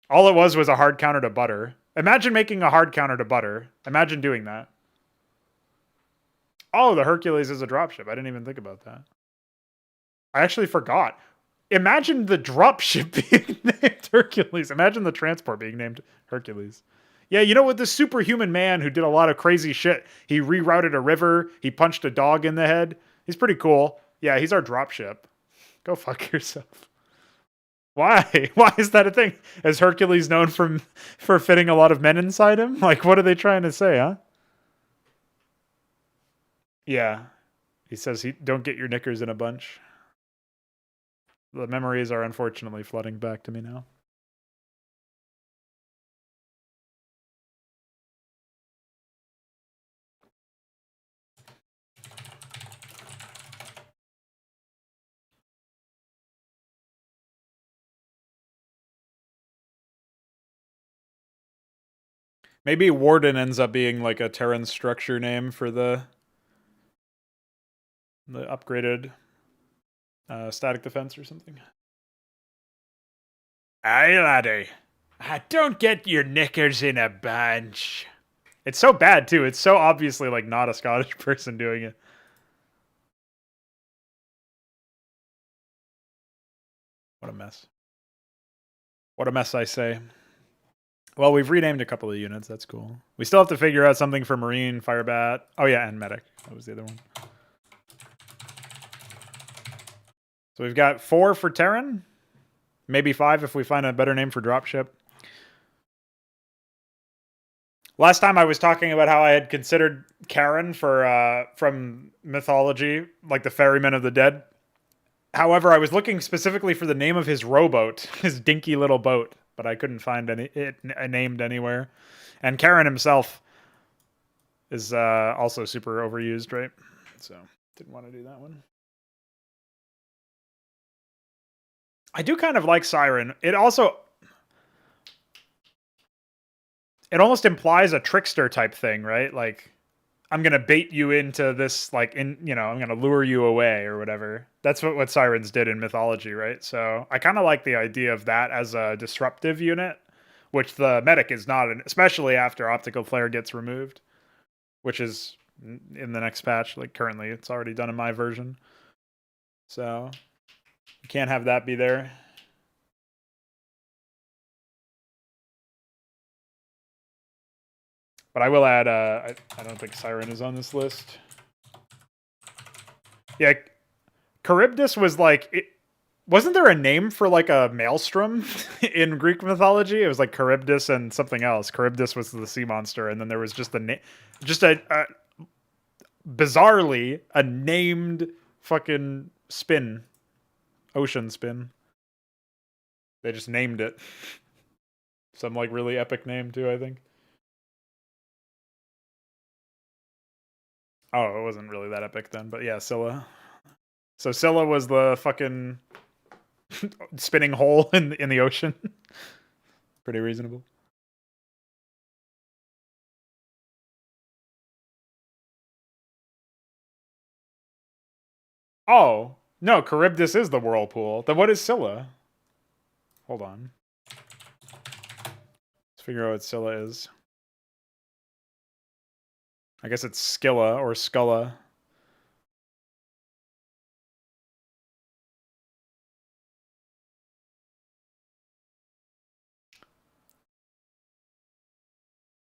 All it was a hard counter to butter. Imagine making a hard counter to butter. Imagine doing that. Oh, the Hercules is a dropship. I didn't even think about that. I actually forgot. Imagine the dropship being named Hercules. Imagine the transport being named Hercules. Yeah, you know what? The superhuman man who did a lot of crazy shit. He rerouted a river. He punched a dog in the head. He's pretty cool. Yeah, he's our dropship. Go fuck yourself. Why? Why is that a thing? Is Hercules known for fitting a lot of men inside him? Like, what are they trying to say, huh? Yeah. He says he don't get your knickers in a bunch. The memories are unfortunately flooding back to me now. Maybe Warden ends up being like a Terran structure name for the upgraded static defense or something. Aye, laddie. Don't get your knickers in a bunch. It's so bad too. It's so obviously like not a Scottish person doing it. What a mess. What a mess, I say. Well, we've renamed a couple of units. That's cool. We still have to figure out something for Marine, Firebat. Oh yeah, and Medic. That was the other one. So we've got 4 for Terran. Maybe 5 if we find a better name for dropship. Last time I was talking about how I had considered Karen for from mythology, like the ferryman of the dead. However, I was looking specifically for the name of his rowboat, his dinky little boat, but I couldn't find it named anywhere. And Karen himself is also super overused, right? So didn't want to do that one. I do kind of like Siren. It almost implies a trickster type thing, right? Like I'm gonna bait you into this, like I'm gonna lure you away or whatever. That's what sirens did in mythology, right? So I kind of like the idea of that as a disruptive unit, which the medic is not, especially after optical flare gets removed, which is in the next patch. Like currently, it's already done in my version, so you can't have that be there. But I will add, I don't think Siren is on this list. Yeah, Charybdis was like, wasn't there a name for like a maelstrom in Greek mythology? It was like Charybdis and something else. Charybdis was the sea monster, and then there was just a bizarrely a named fucking spin, ocean spin. They just named it. Some like really epic name too, I think. Oh, it wasn't really that epic then, but yeah, Scylla. So Scylla was the fucking spinning hole in the ocean. Pretty reasonable. Oh, no, Charybdis is the whirlpool. Then what is Scylla? Hold on. Let's figure out what Scylla is. I guess it's Scylla or Sculla.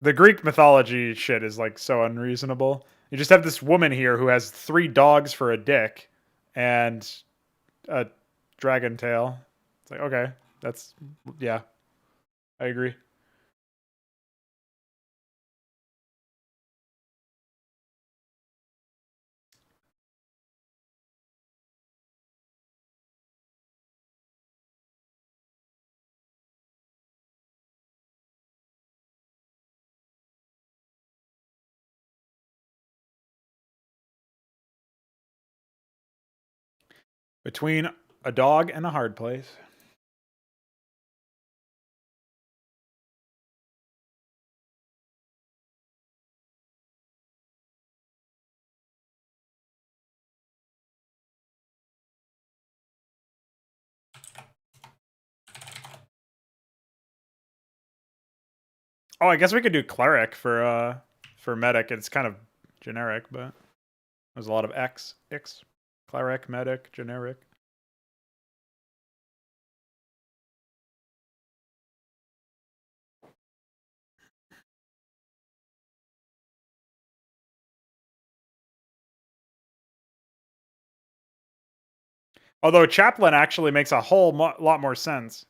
The Greek mythology shit is like so unreasonable. You just have this woman here who has 3 dogs for a dick and a dragon tail. It's like, okay, that's, yeah, I agree. Between a dog and a hard place. Oh, I guess we could do cleric for medic. It's kind of generic, but there's a lot of X. Cleric, medic, generic. Although chaplain actually makes a whole lot more sense.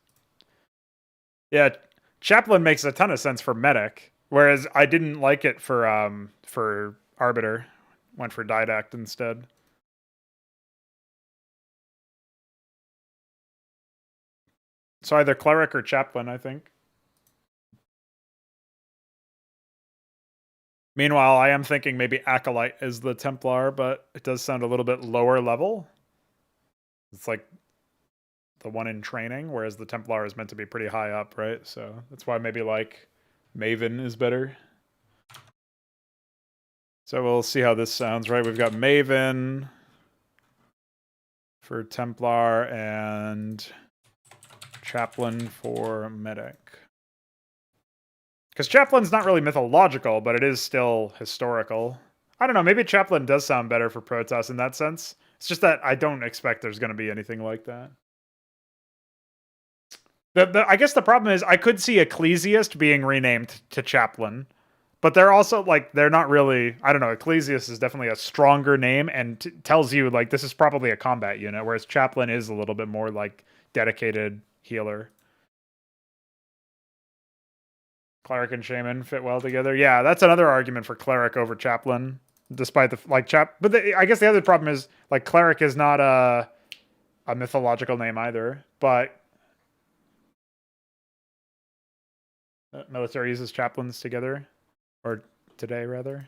Yeah, chaplain makes a ton of sense for medic, whereas I didn't like it for arbiter. Went for didact instead. So either cleric or chaplain, I think. Meanwhile, I am thinking maybe acolyte is the Templar, but it does sound a little bit lower level. It's like the one in training, whereas the Templar is meant to be pretty high up, right? So that's why maybe like Maven is better. So we'll see how this sounds, right? We've got Maven for Templar and Chaplain for Medic. Because Chaplain's not really mythological, but it is still historical. I don't know, maybe Chaplain does sound better for Protoss in that sense. It's just that I don't expect there's going to be anything like that. I guess the problem is I could see Ecclesiast being renamed to Chaplain, but they're also like they're not really. I don't know. Ecclesiast is definitely a stronger name and tells you like this is probably a combat unit, whereas Chaplain is a little bit more like dedicated healer. Cleric and Shaman fit well together. Yeah, that's another argument for Cleric over Chaplain, despite the like But I guess the other problem is like Cleric is not a mythological name either, but military uses chaplains together, or today rather.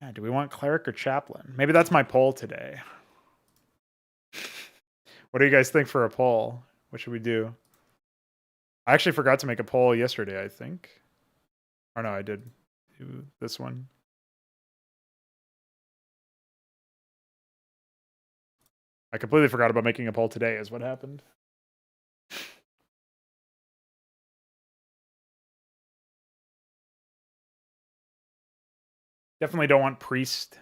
Yeah, do we want cleric or chaplain? Maybe that's my poll today. What do you guys think for a poll? What should we do? I actually forgot to make a poll yesterday, I think. Or no, I did do this one. I completely forgot about making a poll today is what happened. Definitely don't want priest.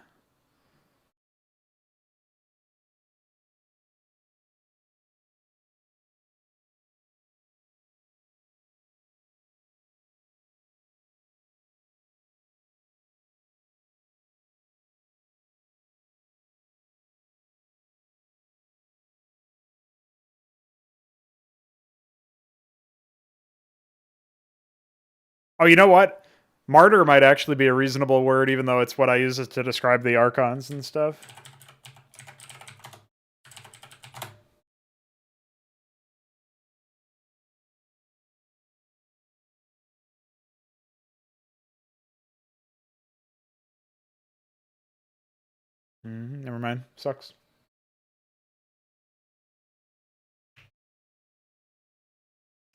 Oh, you know what? Martyr might actually be a reasonable word, even though it's what I use to describe the archons and stuff. Never mind. Sucks.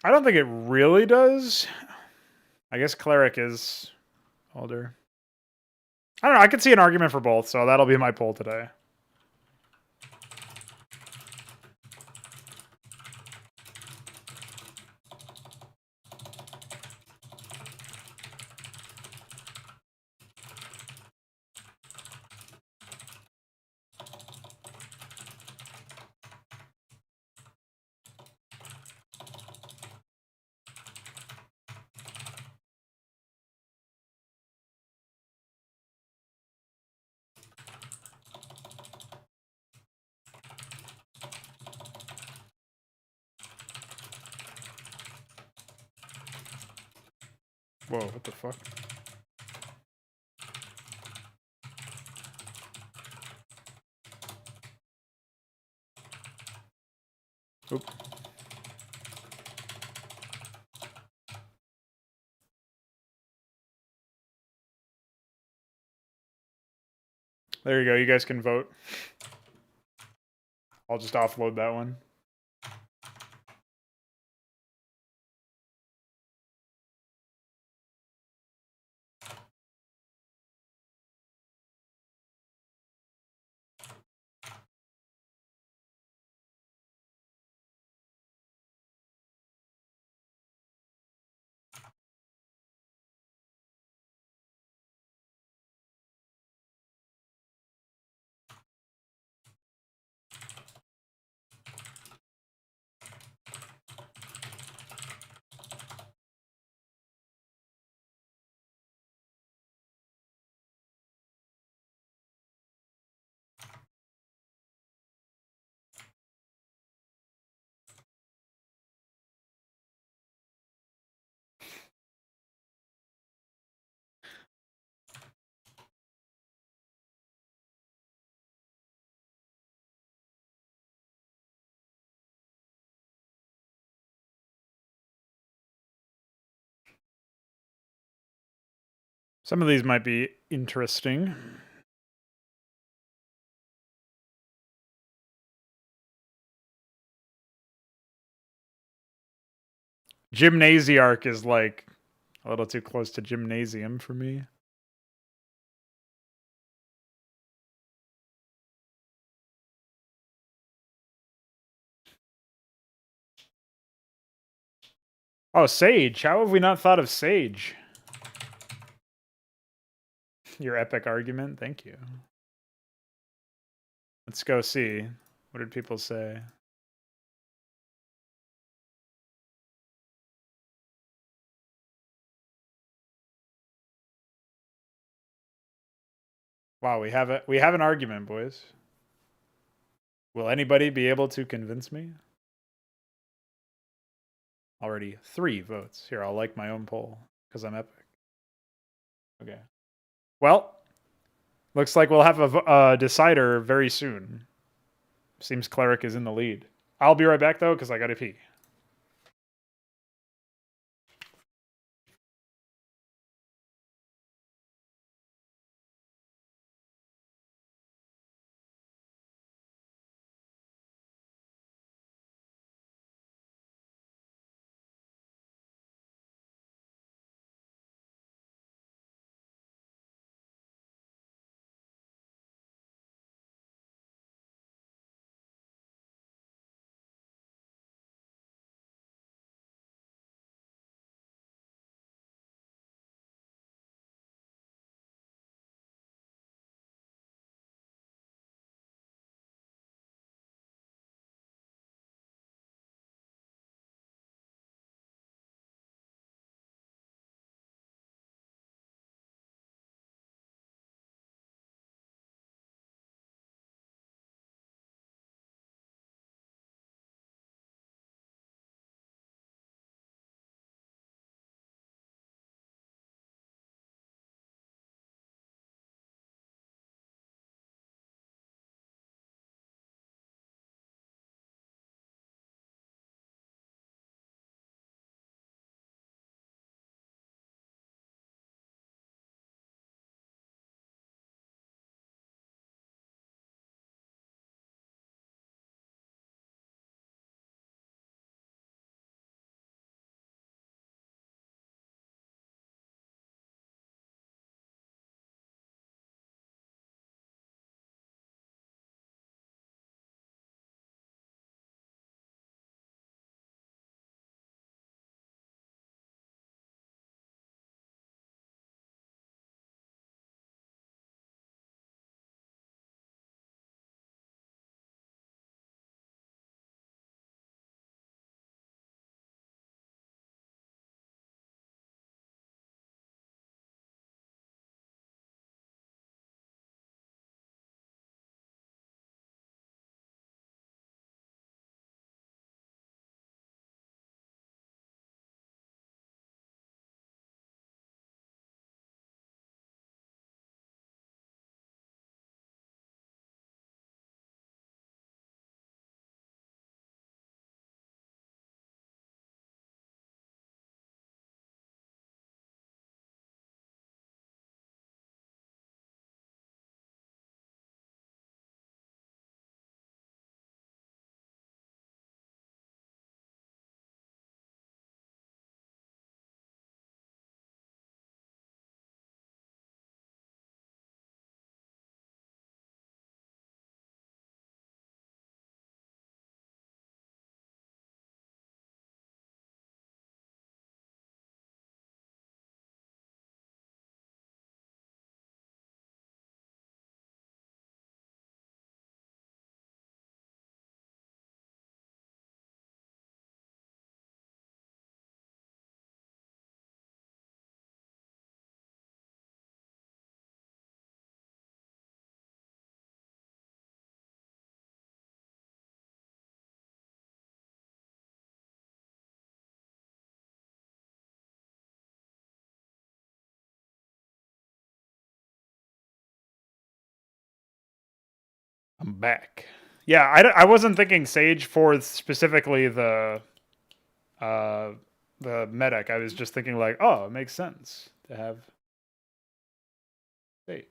I don't think it really does. I guess cleric is older. I don't know. I could see an argument for both, so that'll be my poll today. Whoa, what the fuck? Oop. There you go. You guys can vote. I'll just offload that one. Some of these might be interesting. Gymnasiarch is like a little too close to gymnasium for me. Oh, Sage. How have we not thought of Sage? Your epic argument. Thank you. Let's go see. What did people say? Wow, we have an argument, boys. Will anybody be able to convince me? Already 3 votes. Here, I'll like my own poll because I'm epic. Okay. Well, looks like we'll have a decider very soon. Seems cleric is in the lead. I'll be right back though because I gotta pee. I'm back. Yeah, I wasn't thinking Sage for specifically uh, the medic. I was just thinking like, oh, it makes sense to have Sage.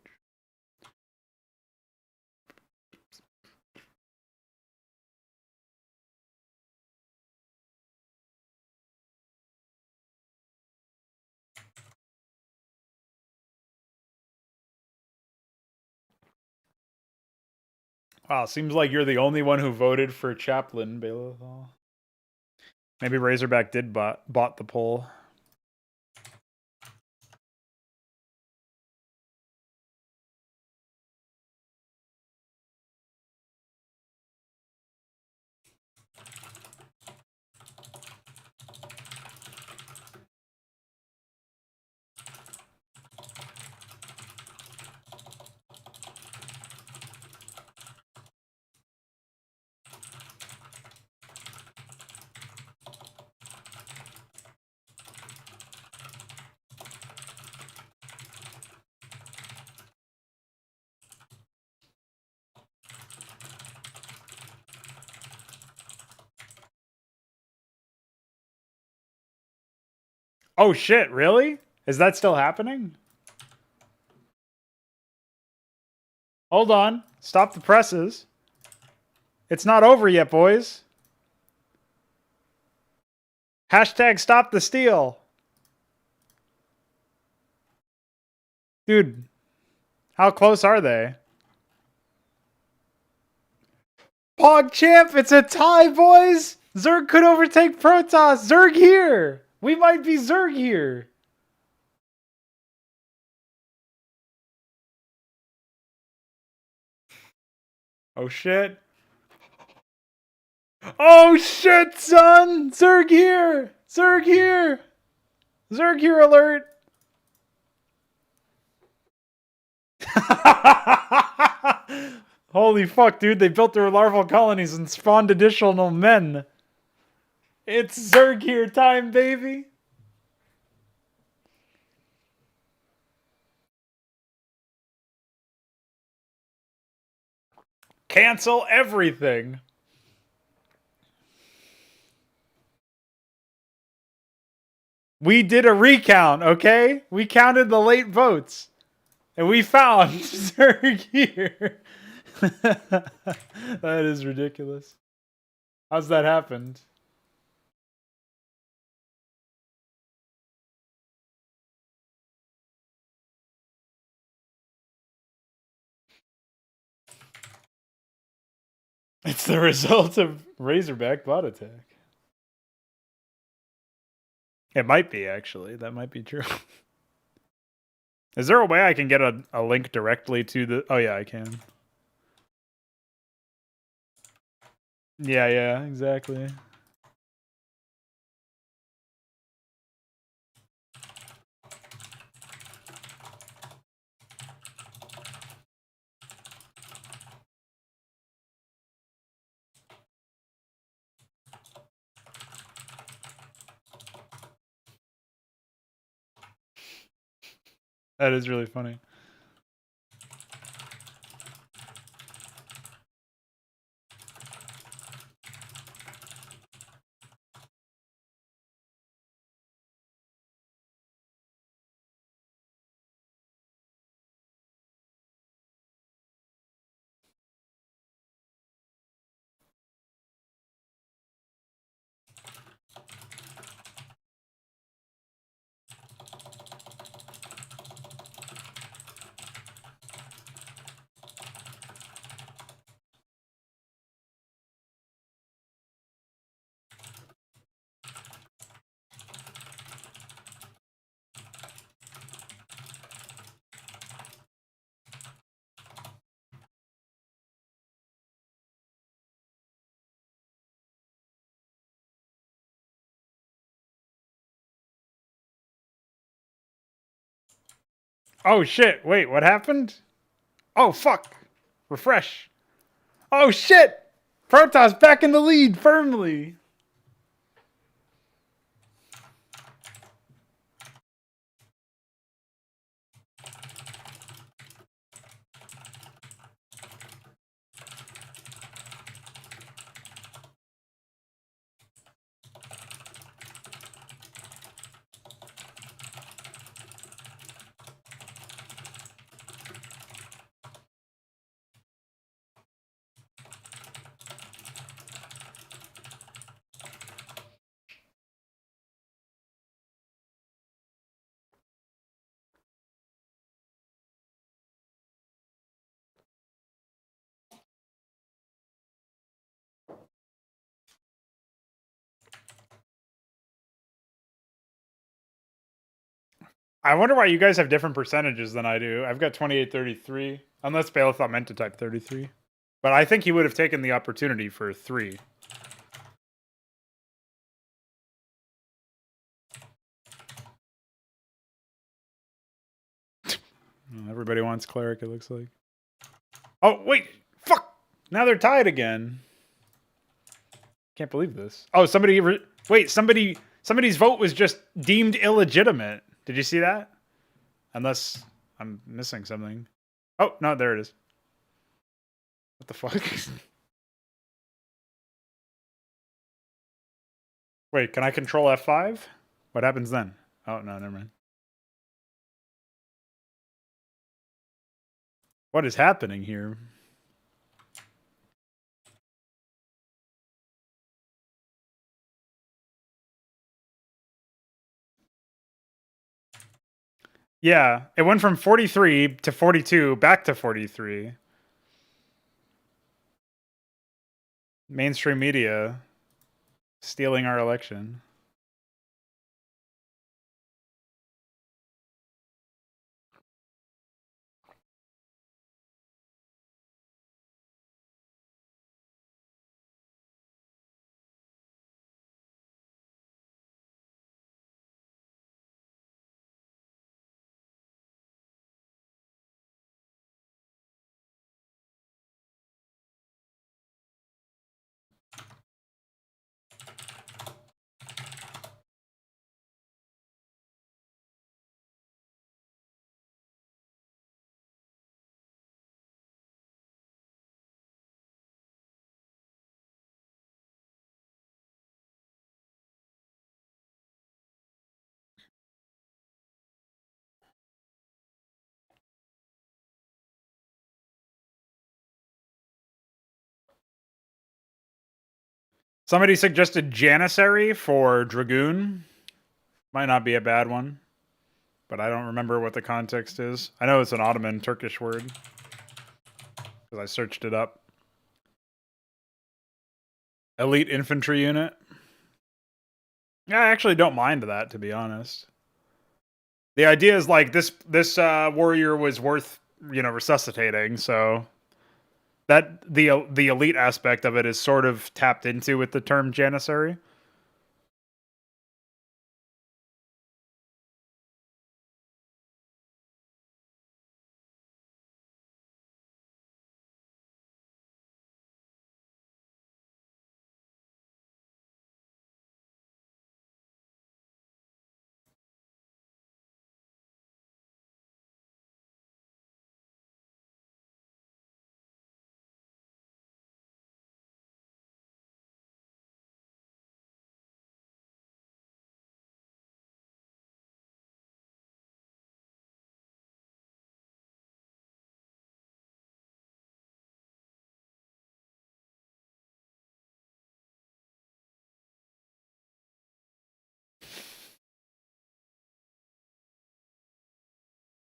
Wow, seems like you're the only one who voted for Chaplain, Balethal. Maybe Razorback did bought the poll. Oh shit, really? Is that still happening? Hold on. Stop the presses. It's not over yet, boys. Hashtag stop the steal. Dude, how close are they? PogChamp, it's a tie, boys! Zerg could overtake Protoss. Zerg here! We might be Zerg here. Oh shit. Oh shit, son! Zerg here! Zerg here! Zerg here alert! Holy fuck, dude. They built their larval colonies and spawned additional men. It's Zerg here time, baby! Cancel everything. We did a recount, okay? We counted the late votes. And we found Zerg here. That is ridiculous. How's that happened? It's the result of Razorback bot attack. It might be, actually. That might be true. Is there a way I can get a link directly to the... Oh, yeah, I can. Yeah, exactly. That is really funny. Oh, shit. Wait, what happened? Oh, fuck. Refresh. Oh, shit. Protoss back in the lead firmly. I wonder why you guys have different percentages than I do. I've got 2833. Unless Bailiff meant to type 33. But I think he would have taken the opportunity for 3. Everybody wants Cleric, it looks like. Oh, wait! Fuck! Now they're tied again. Can't believe this. Oh, wait, somebody's vote was just deemed illegitimate. Did you see that? Unless I'm missing something. Oh, no, there it is. What the fuck? Wait, can I control F5? What happens then? Oh, no, never mind. What is happening here? Yeah, it went from 43 to 42, back to 43. Mainstream media stealing our election. Somebody suggested Janissary for Dragoon. Might not be a bad one, but I don't remember what the context is. I know it's an Ottoman Turkish word because I searched it up. Elite infantry unit. Yeah, I actually don't mind that, to be honest. The idea is like this warrior was worth, resuscitating, so that the elite aspect of it is sort of tapped into with the term Janissary.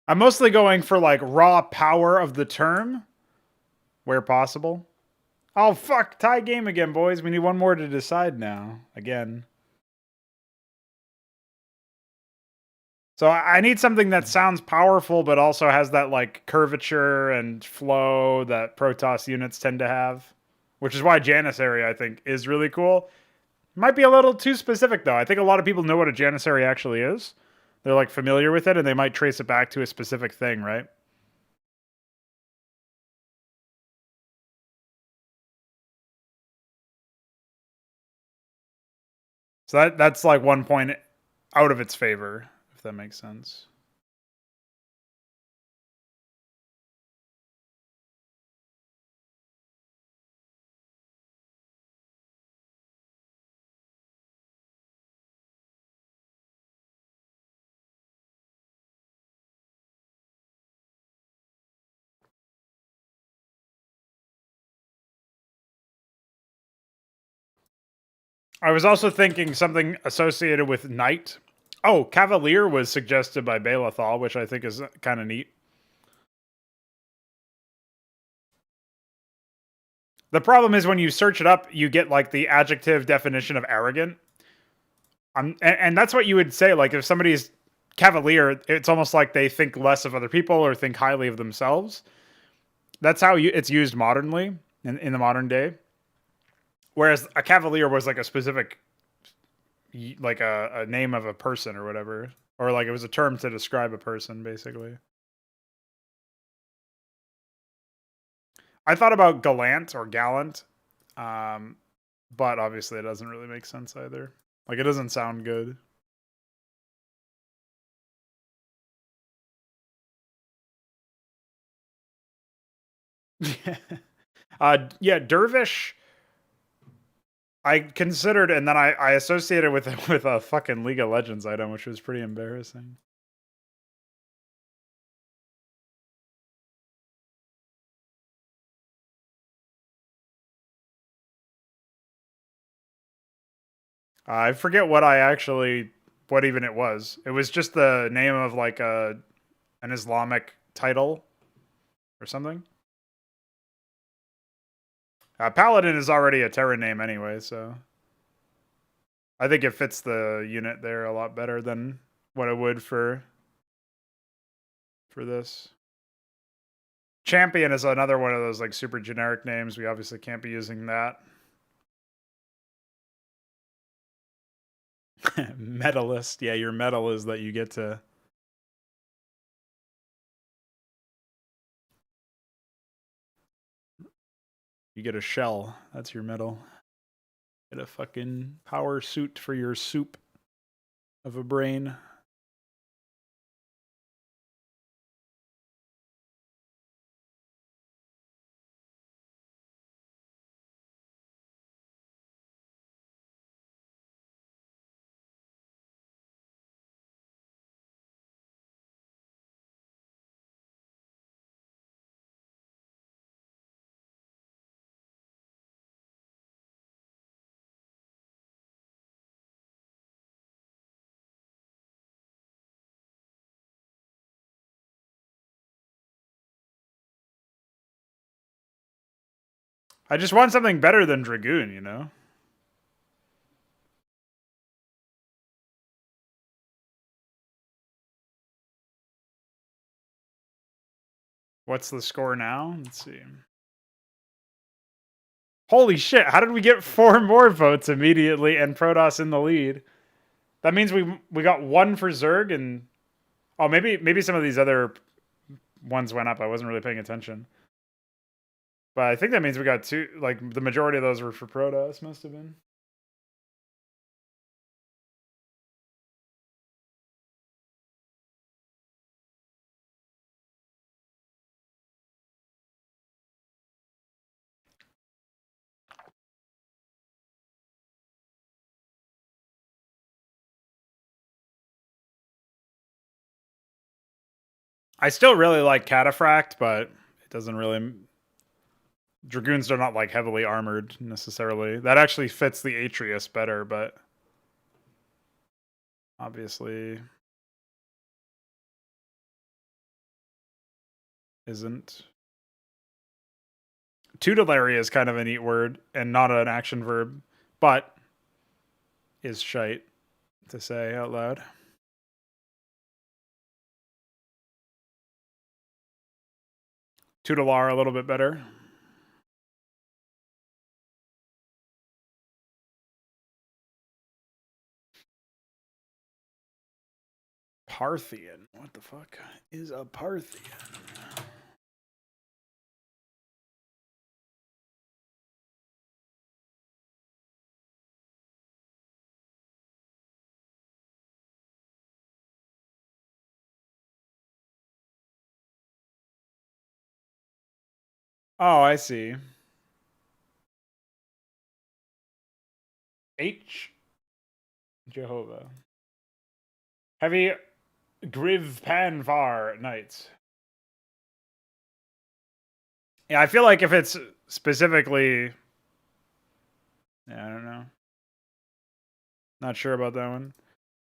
I'm mostly going for like raw power of the term where possible. Oh fuck, tie game again, boys. We need one more to decide now. Again. So I need something that sounds powerful but also has that like curvature and flow that Protoss units tend to have. Which is why Janissary, I think, is really cool. Might be a little too specific though. I think a lot of people know what a Janissary actually is. They're like familiar with it and they might trace it back to a specific thing, right? So that's like one point out of its favor, if that makes sense. I was also thinking something associated with knight. Oh, cavalier was suggested by Balathal, which I think is kind of neat. The problem is when you search it up, you get like the adjective definition of arrogant. And that's what you would say. Like if somebody's cavalier, it's almost like they think less of other people or think highly of themselves. That's how it's used modernly in the modern day. Whereas a cavalier was like a specific, like a name of a person or whatever, or like it was a term to describe a person, basically. I thought about gallant or gallant, but obviously it doesn't really make sense either. Like it doesn't sound good. Yeah, dervish. I considered, and then I associated with it with a fucking League of Legends item, which was pretty embarrassing. I forget what even it was. It was just the name of like an Islamic title or something. Paladin is already a Terran name anyway, so I think it fits the unit there a lot better than what it would for this. Champion is another one of those like super generic names. We obviously can't be using that. Medalist. Yeah, your medal is that you get to. You get a shell. That's your medal. Get a fucking power suit for your soup of a brain. I just want something better than Dragoon, you know? What's the score now? Let's see. Holy shit, how did we get 4 more votes immediately and Protoss in the lead? That means we got 1 for Zerg and oh, maybe some of these other ones went up. I wasn't really paying attention. But I think that means we got 2, like the majority of those were for Protoss, must have been. I still really like Cataphract, but it doesn't really. Dragoons are not like heavily armored necessarily. That actually fits the Atreus better, but obviously isn't. Tutelary is kind of a neat word and not an action verb, but is shite to say out loud. Tutelar a little bit better. Parthian. What the fuck is a Parthian? Oh, I see. H. Jehovah. Heavy Griv Panvar Knights. Yeah, I feel like if it's specifically. Yeah, I don't know. Not sure about that one.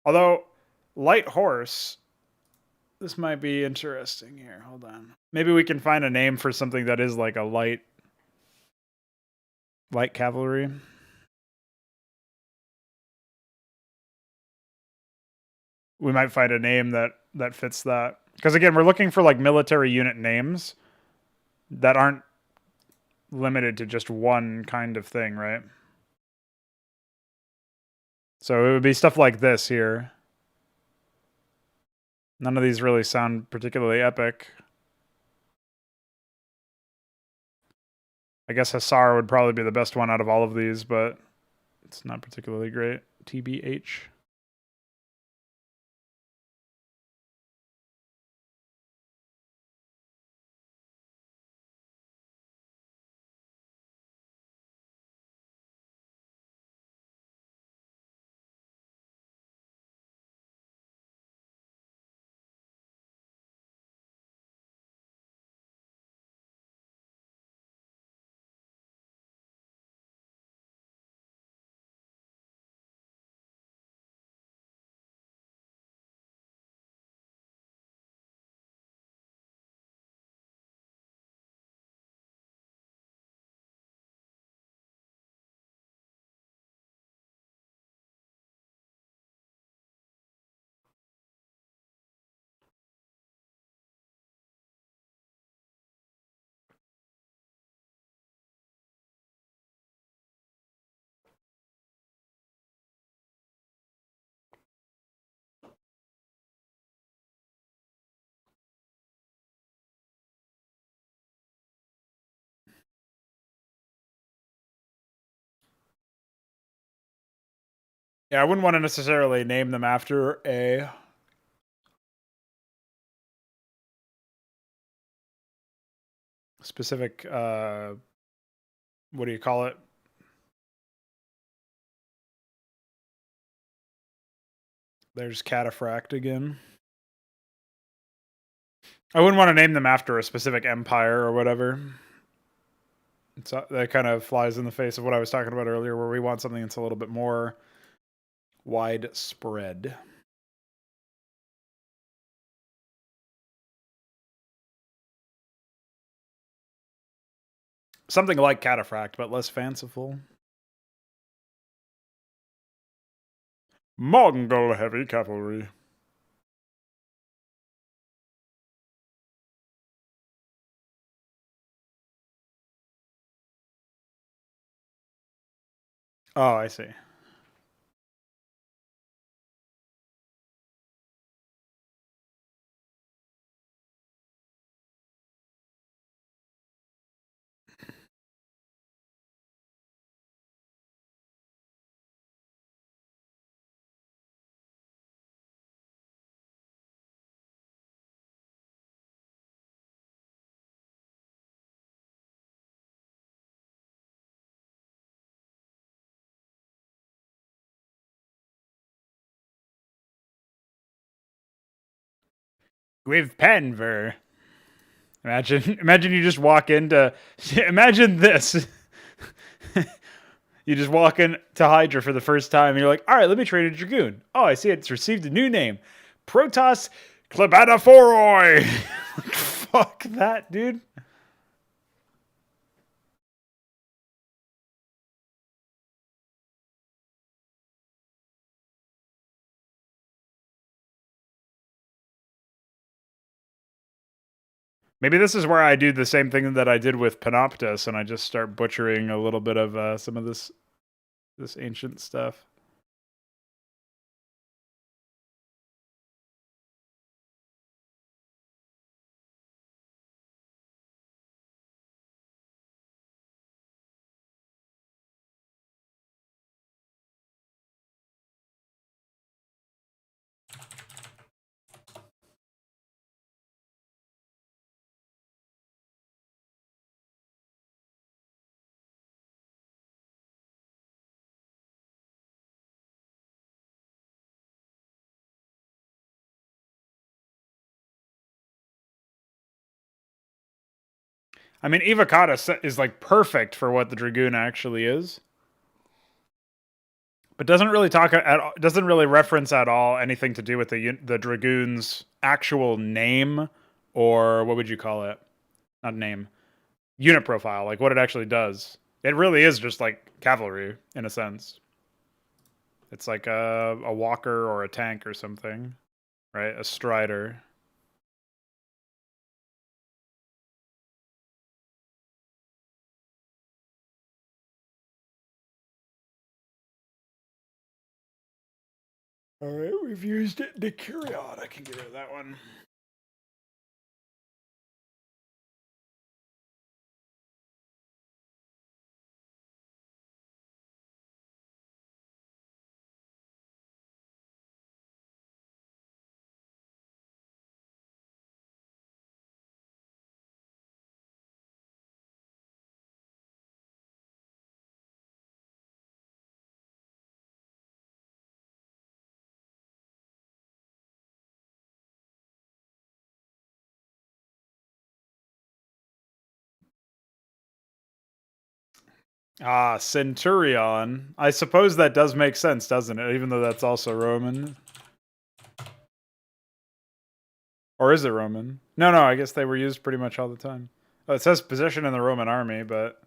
Although, Light Horse. This might be interesting here. Hold on. Maybe we can find a name for something that is like a light cavalry. we might find a name that fits that. Because again, we're looking for like military unit names that aren't limited to just one kind of thing, right? So it would be stuff like this here. None of these really sound particularly epic. I guess Hussar would probably be the best one out of all of these, but it's not particularly great. TBH. Yeah, I wouldn't want to necessarily name them after a specific, what do you call it? There's Cataphract again. I wouldn't want to name them after a specific empire or whatever. That kind of flies in the face of what I was talking about earlier, where we want something that's a little bit more widespread. Something like Cataphract, but less fanciful. Mongol heavy cavalry. Oh, I see. With Panver. Imagine you just walk into. Imagine this. You just walk in to Hydra for the first time, and you're like, all right, let me trade a Dragoon. Oh, I see it's received a new name. Protoss Klebatophoroi. Fuck that, dude. Maybe this is where I do the same thing that I did with Panoptus, and I just start butchering a little bit of some of this ancient stuff. I mean, Evocata is like perfect for what the Dragoon actually is, but doesn't really talk at all, doesn't really reference at all anything to do with the Dragoon's actual name, or what would you call it? Not name, unit profile, like what it actually does. It really is just like cavalry in a sense. It's like a walker or a tank or something. right? A strider. All right, we've used it. Decurion. I can get rid of that one. Ah, Centurion. I suppose that does make sense, doesn't it? Even though that's also Roman. Or is it Roman? No, I guess they were used pretty much all the time. Oh, it says position in the Roman army, but...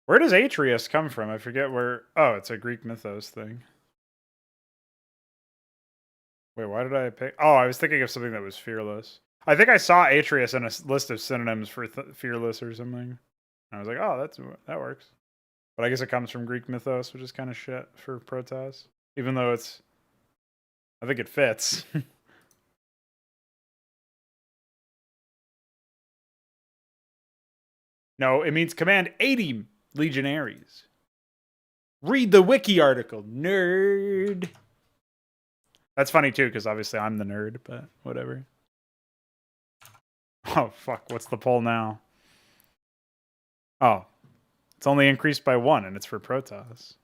Where does Atreus come from? I forget where... Oh, it's a Greek mythos thing. Wait, why did I pick... Oh, I was thinking of something that was fearless. I think I saw Atreus in a list of synonyms for fearless or something. And I was like, oh, that works. But I guess it comes from Greek mythos, which is kind of shit for Protoss. Even though it's... I think it fits. No, it means command 80 legionaries. Read the wiki article, nerd. That's funny too, because obviously I'm the nerd, but whatever. Oh, fuck. What's the poll now? Oh, it's only increased by 1, and it's for Protoss.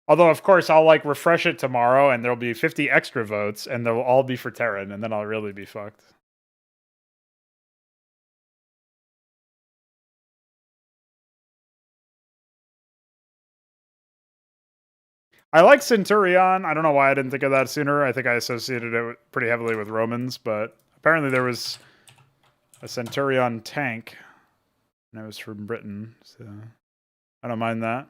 Although, of course, I'll like refresh it tomorrow, and there'll be 50 extra votes, and they'll all be for Terran, and then I'll really be fucked. I like Centurion. I don't know why I didn't think of that sooner. I think I associated it pretty heavily with Romans, but apparently there was a Centurion tank, and it was from Britain, so I don't mind that.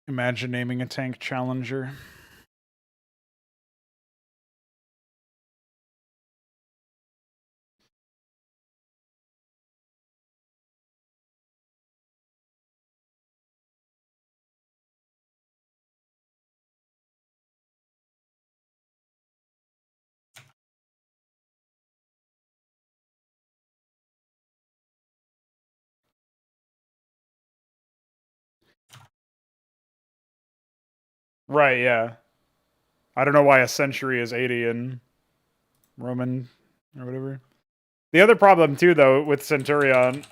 Imagine naming a tank Challenger. Right, yeah. I don't know why a century is 80 in Roman or whatever. The other problem, too, though, with Centurion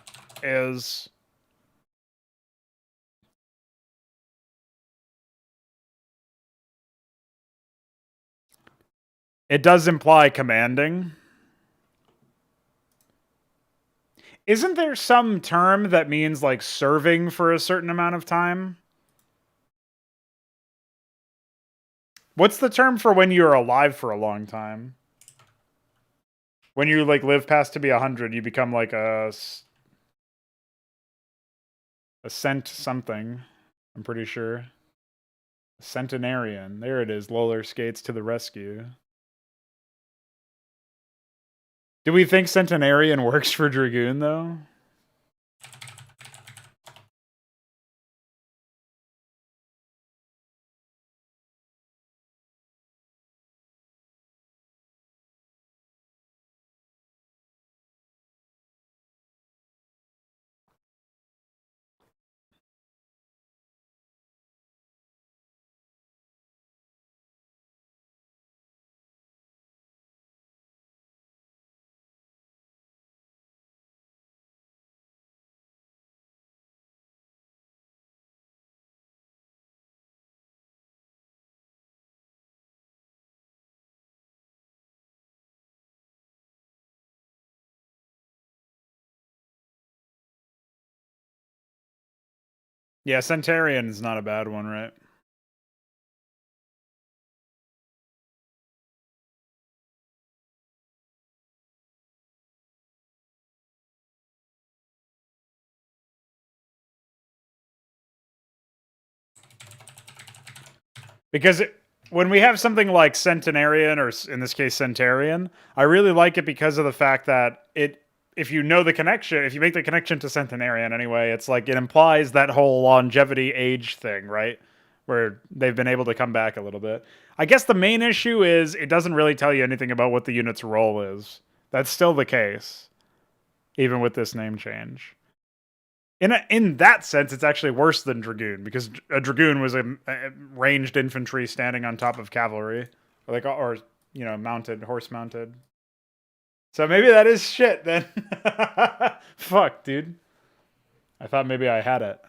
is... it does imply commanding. Isn't there some term that means, like, serving for a certain amount of time? What's the term for when you're alive for a long time? When you, like, live past to be 100, you become, like, a cent something. I'm pretty sure. Centenarian. There it is. Roller skates to the rescue. Do we think Centenarian works for Dragoon, though? Yeah, Centurion is not a bad one, right? Because when we have something like Centenarian, or in this case Centurion, I really like it because of the fact that if you know the connection, if you make the connection to Centenarian anyway, it's like it implies that whole longevity age thing, right? Where they've been able to come back a little bit. I guess the main issue is it doesn't really tell you anything about what the unit's role is. That's still the case, even with this name change. In that sense, it's actually worse than Dragoon because a Dragoon was a ranged infantry standing on top of cavalry, or mounted, horse mounted. So maybe that is shit then. Fuck, dude. I thought maybe I had it.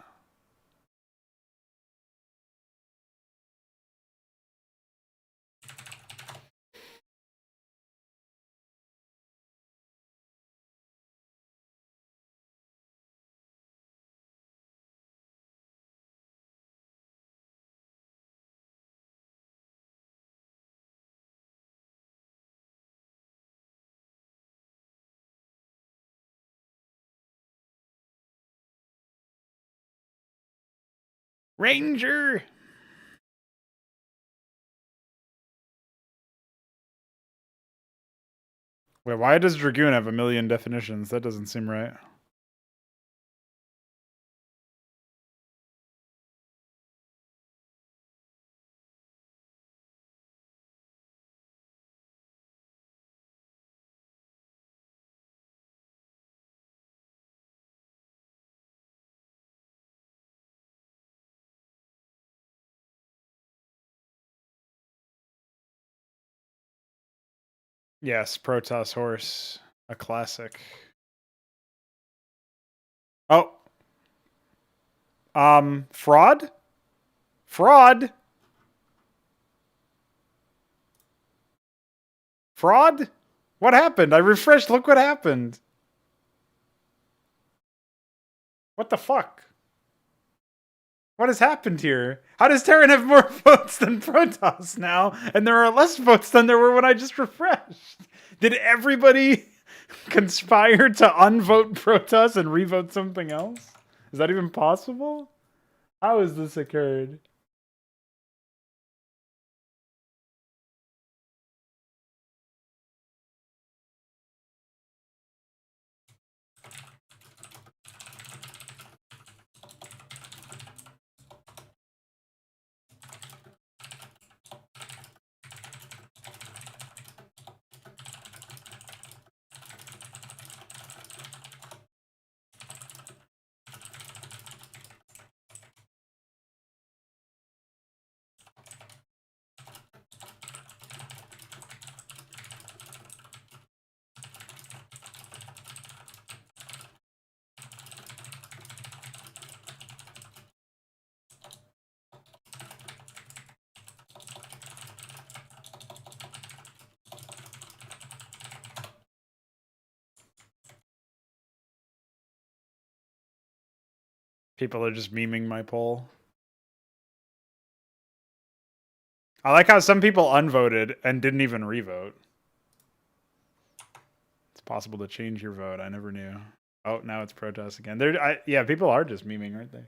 Ranger. Wait, why does Dragoon have a million definitions? That doesn't seem right. Yes, Protoss horse, a classic. Oh, fraud, fraud, fraud. What happened? I refreshed. Look what happened. What the fuck? What has happened here? How does Terran have more votes than Protoss now? And there are less votes than there were when I just refreshed. Did everybody conspire to unvote Protoss and revote something else? Is that even possible? How has this occurred? People are just memeing my poll. I like how some people unvoted and didn't even revote. It's possible to change your vote. I never knew. Oh, now it's Protoss again. Yeah, people are just memeing, aren't they?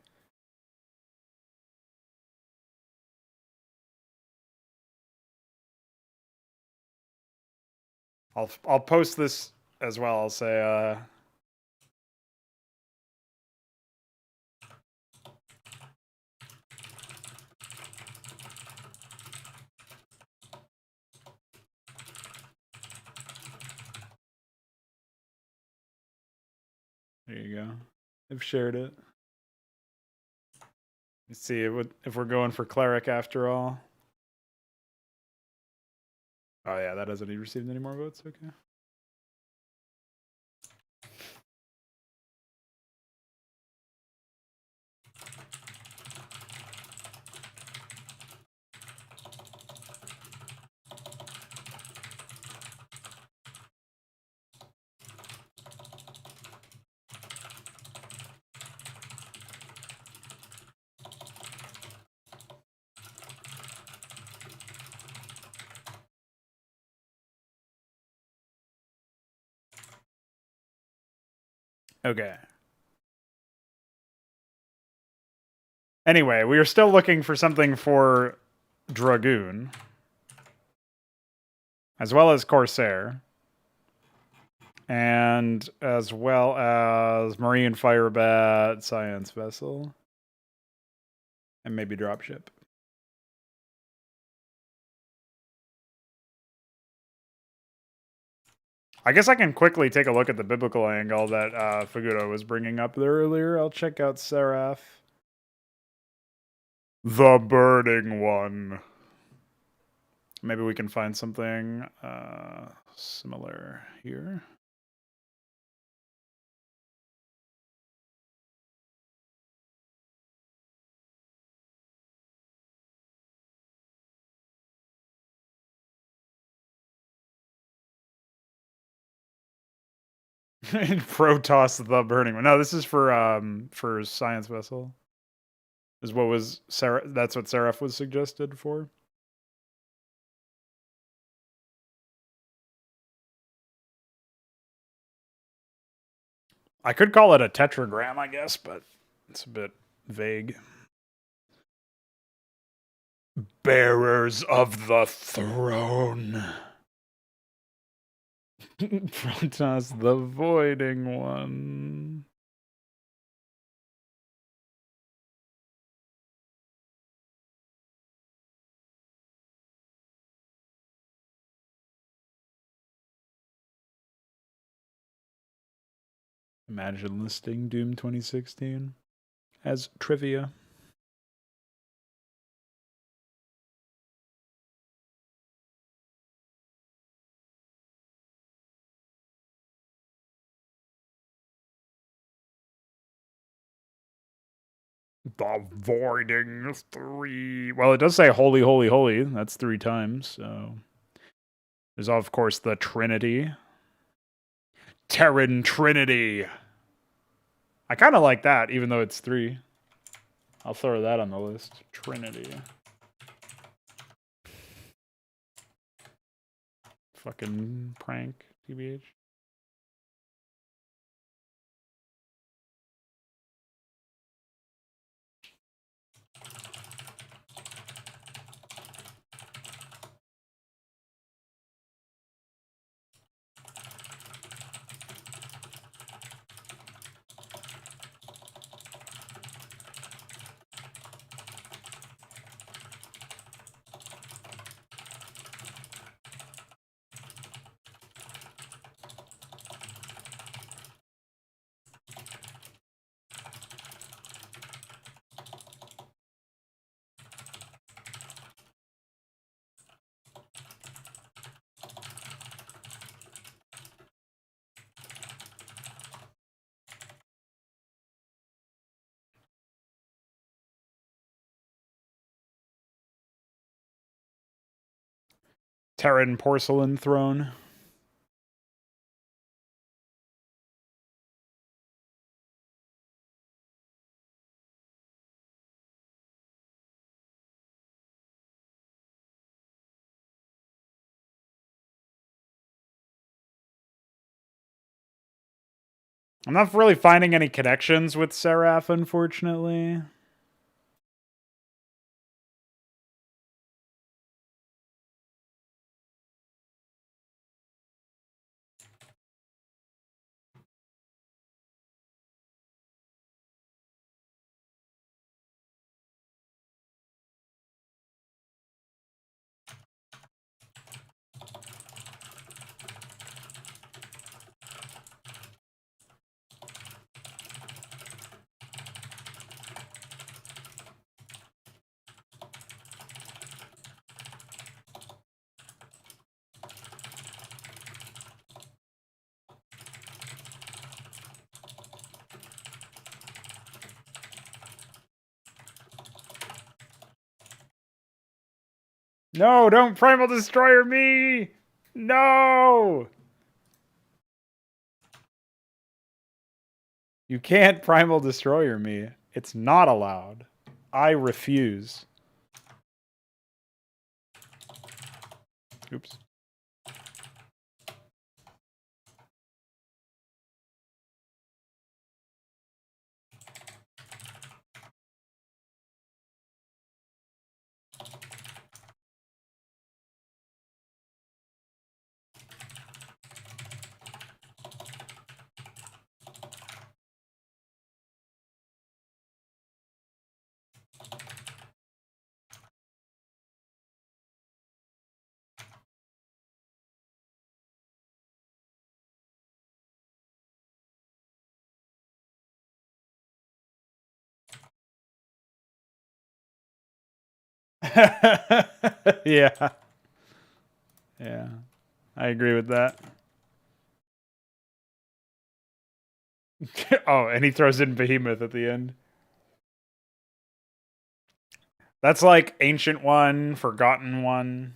I'll post this as well. I'll say there you go. I've shared it. Let's see if we're going for cleric after all. Oh yeah, that hasn't received any more votes. Okay. Okay. Anyway, we are still looking for something for Dragoon, as well as Corsair, and as well as Marine Firebat, Science Vessel, and maybe Dropship. I guess I can quickly take a look at the biblical angle that Fagudo was bringing up there earlier. I'll check out Seraph. The Burning One. Maybe we can find something similar here. Protoss the Burning One. No, this is for Science Vessel. Is what was that's what Seraph was suggested for. I could call it a tetragram, I guess, but it's a bit vague. Bearers of the Throne. Protoss the Voiding One. Imagine listing Doom 2016 as trivia. The Voiding 3. Well, it does say holy, holy, holy. That's 3 times, so. There's, of course, the Trinity. Terran Trinity. I kind of like that, even though it's 3. I'll throw that on the list. Trinity. Fucking prank, TBH. Terran Porcelain Throne. I'm not really finding any connections with Seraph, unfortunately. No, don't Primal Destroyer me! No! You can't Primal Destroyer me. It's not allowed. I refuse. Oops. Yeah. Yeah. I agree with that. Oh, and he throws in Behemoth at the end. That's like Ancient One, Forgotten One.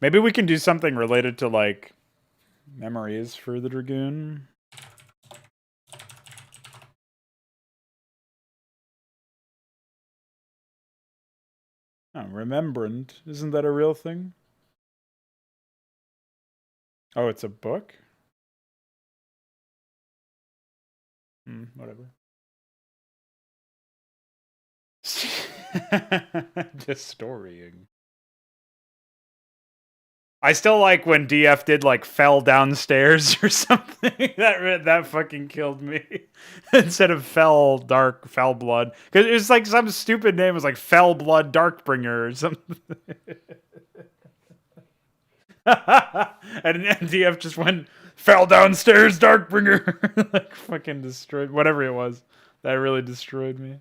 Maybe we can do something related to like memories for the Dragoon. Oh, Remembrant. Isn't that a real thing? Oh, it's a book? Whatever. Just storying. I still like when DF did like fell downstairs or something. That fucking killed me. Instead of fell dark fell blood, because it was like some stupid name. It was like fell blood darkbringer or something. And DF just went fell downstairs darkbringer. Like fucking destroyed whatever it was. That really destroyed me.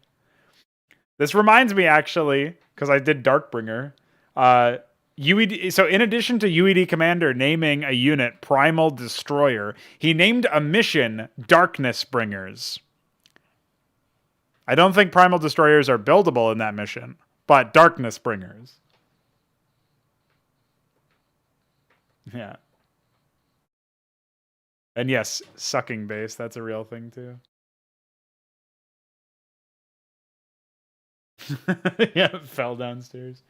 This reminds me actually, because I did Darkbringer. UED. So in addition to UED Commander naming a unit Primal Destroyer, he named a mission Darkness Bringers. I don't think Primal Destroyers are buildable in that mission, but Darkness Bringers. Yeah. And yes, sucking base. That's a real thing too. Yeah, fell downstairs.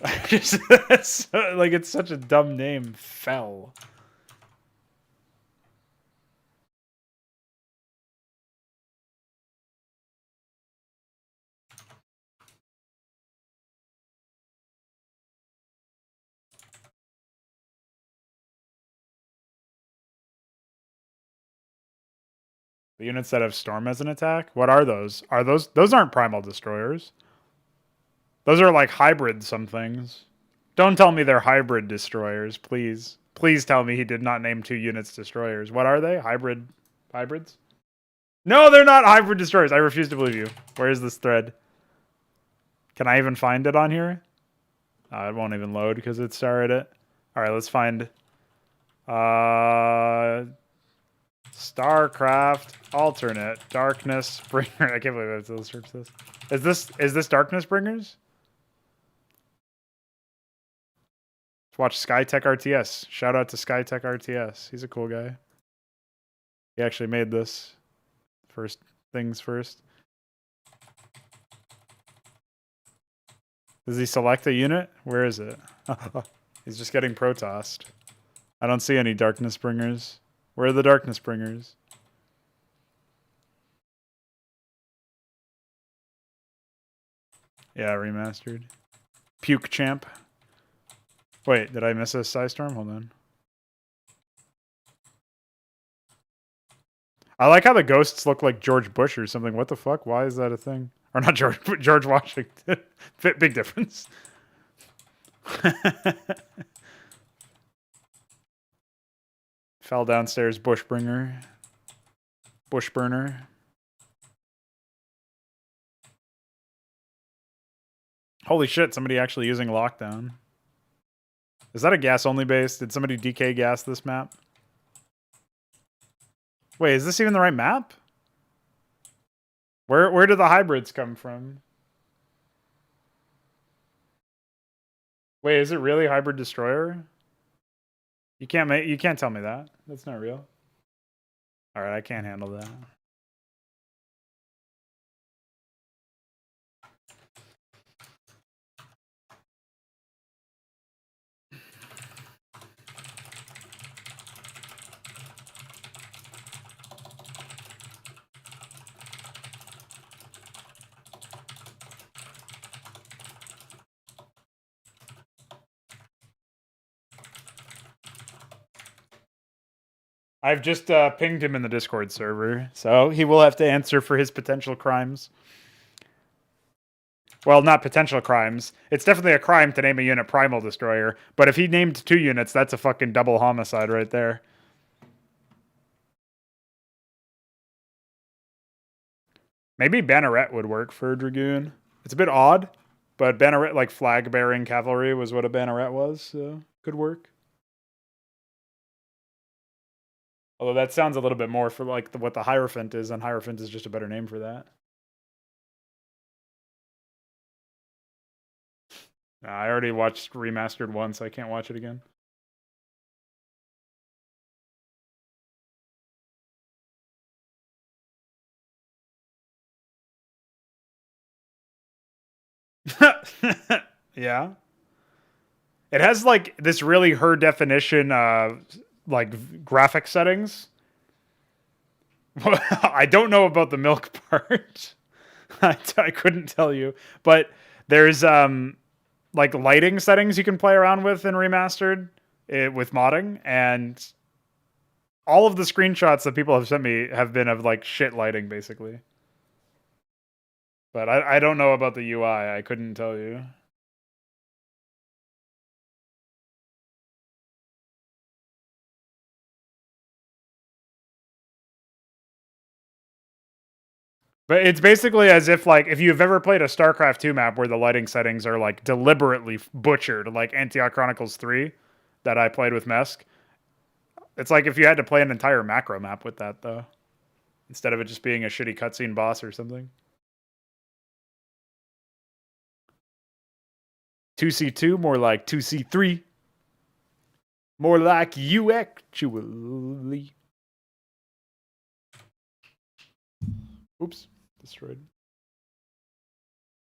Like it's such a dumb name. Fell. The units that have Storm as an attack? What are those? Are those aren't Primal Destroyers. Those are like hybrid some things. Don't tell me they're hybrid destroyers, please. Please tell me he did not name 2 units destroyers. What are they? Hybrids? No, they're not hybrid destroyers. I refuse to believe you. Where is this thread? Can I even find it on here? It won't even load because it started it. All right, let's find Starcraft alternate Darkness Bringer. I can't believe I have to search this. Is this Darkness Bringers? Let's watch SkyTech RTS. Shout out to SkyTech RTS. He's a cool guy. He actually made this. First things first. Does he select a unit? Where is it? He's just getting Protossed. I don't see any Darkness Bringers. Where are the Darkness Bringers? Yeah, remastered. Puke Champ. Wait, did I miss a Psystorm? Hold on. I like how the ghosts look like George Bush or something. What the fuck? Why is that a thing? Or not George Washington. Big difference. Fell downstairs, Bushburner. Holy shit, somebody actually using lockdown. Is that a gas only base? Did somebody DK gas this map? Wait, is this even the right map? Where do the hybrids come from? Wait, is it really Hybrid Destroyer? You can't tell me that. That's not real. All right, I can't handle that. I've just pinged him in the Discord server, so he will have to answer for his potential crimes. Well, not potential crimes. It's definitely a crime to name a unit Primal Destroyer, but if he named 2 units, that's a fucking double homicide right there. Maybe Banneret would work for a Dragoon. It's a bit odd, but Banneret, like flag-bearing cavalry, was what a Banneret was, so could work. Although that sounds a little bit more for like what the Hierophant is, and Hierophant is just a better name for that. I already watched Remastered once. I can't watch it again. Yeah. It has like this really her definition like graphic settings. I don't know about the milk part. I couldn't tell you, but there's like lighting settings you can play around with in Remastered with modding, and all of the screenshots that people have sent me have been of like shit lighting basically. But I don't know about the UI. I couldn't tell you. But it's basically as if like if you've ever played a Starcraft 2 map where the lighting settings are like deliberately butchered, like Antioch Chronicles 3 that I played with Mesk. It's like if you had to play an entire macro map with that though, instead of it just being a shitty cutscene boss or something. 2C2, more like 2C3. More like you actually. Oops, destroyed.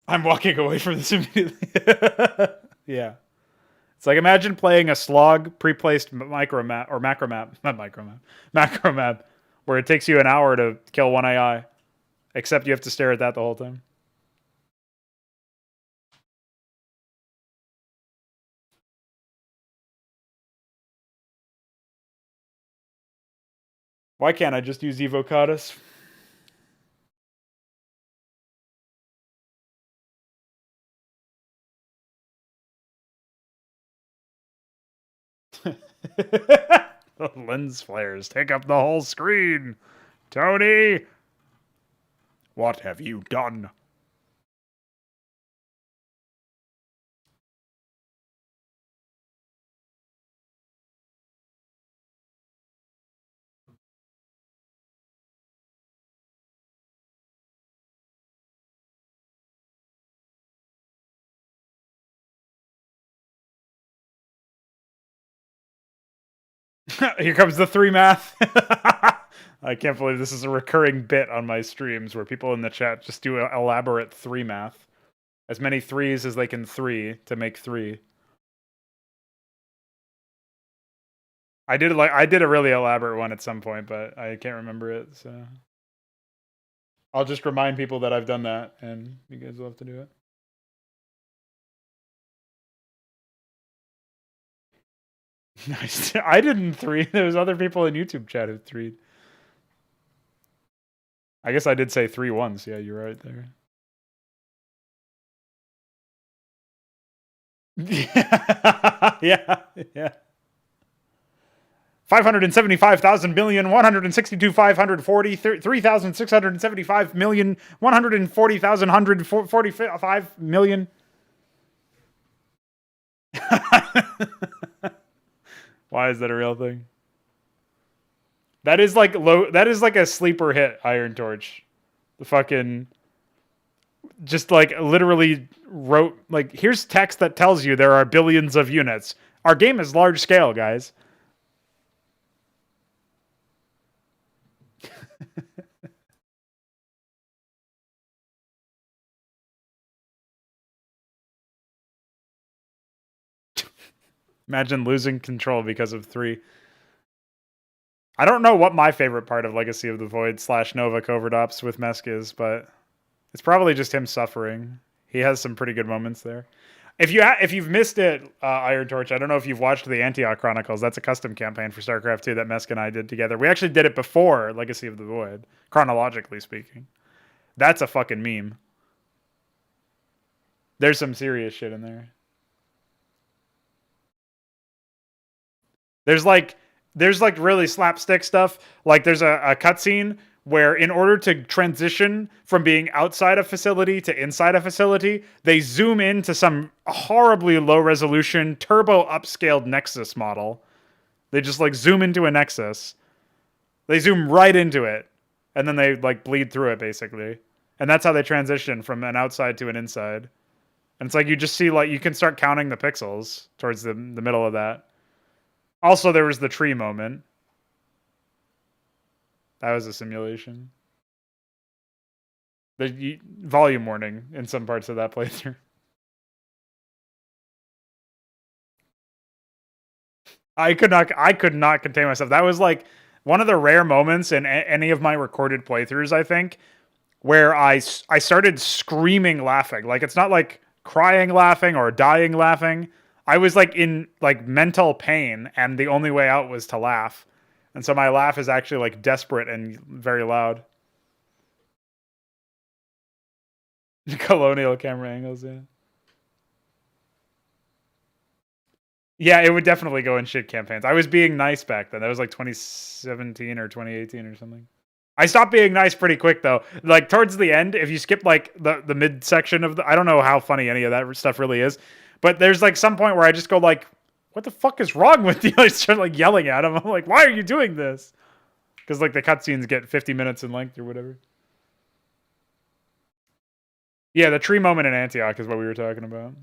I'm walking away from this immediately. Yeah. It's like imagine playing a slog pre-placed micro map or macro map, not micro map, macro map, where it takes you an hour to kill one AI, except you have to stare at that the whole time. Why can't I just use Evocatus? Lens flares take up the whole screen. Tony, what have you done? Here comes the 3 math. I can't believe this is a recurring bit on my streams where people in the chat just do elaborate 3 math. As many 3s as they can 3 to make 3. I did a really elaborate one at some point, but I can't remember it, so I'll just remind people that I've done that, and you guys will have to do it. Nice. I didn't 3. There was other people in YouTube chat who 3'd. I guess I did say 3 once. Yeah, you're right there. Yeah, yeah. 575,000,162,545,000,140,375,000,000. Why is that a real thing? That is like low. That is like a sleeper hit. Iron Torch, the fucking, just like literally wrote like here's text that tells you there are billions of units. Our game is large scale, guys. Imagine losing control because of 3. I don't know what my favorite part of Legacy of the Void / Nova Covert Ops with Mesk is, but it's probably just him suffering. He has some pretty good moments there. If you've missed it, Iron Torch, I don't know if you've watched the Antioch Chronicles. That's a custom campaign for StarCraft 2 that Mesk and I did together. We actually did it before Legacy of the Void, chronologically speaking. That's a fucking meme. There's some serious shit in there. There's like there's like really slapstick stuff. Like there's a cutscene where in order to transition from being outside a facility to inside a facility, they zoom into some horribly low resolution turbo upscaled Nexus model. They just like zoom into a Nexus. They zoom right into it, and then they like bleed through it basically. And that's how they transition from an outside to an inside. And it's like you just see like you can start counting the pixels towards the middle of that. Also, there was the tree moment. That was a simulation. The volume warning in some parts of that playthrough. I could not contain myself. That was like one of the rare moments in any of my recorded playthroughs, I think, where I started screaming laughing. Like it's not like crying laughing or dying laughing. I was like in like mental pain and the only way out was to laugh. And so my laugh is actually like desperate and very loud. Colonial camera angles, yeah. Yeah, it would definitely go in shit campaigns. I was being nice back then. That was like 2017 or 2018 or something. I stopped being nice pretty quick though. Like towards the end, if you skip like the mid section of the, I don't know how funny any of that stuff really is, but there's like some point where I just go like, "What the fuck is wrong with you?" I start like yelling at him. I'm like, "Why are you doing this?" Because like the cutscenes get 50 minutes in length or whatever. Yeah, the tree moment in Antioch is what we were talking about.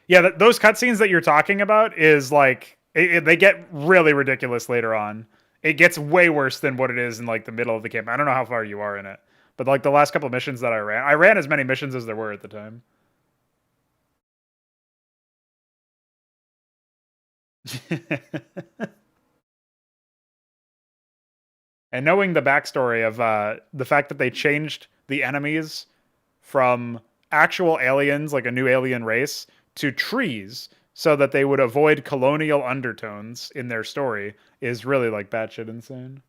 Yeah, those cutscenes that you're talking about is like they get really ridiculous later on. It gets way worse than what it is in like the middle of the game. I don't know how far you are in it, but like the last couple of missions that I ran as many missions as there were at the time. And knowing the backstory of the fact that they changed the enemies from actual aliens, like a new alien race, to trees so that they would avoid colonial undertones in their story is really like batshit insane.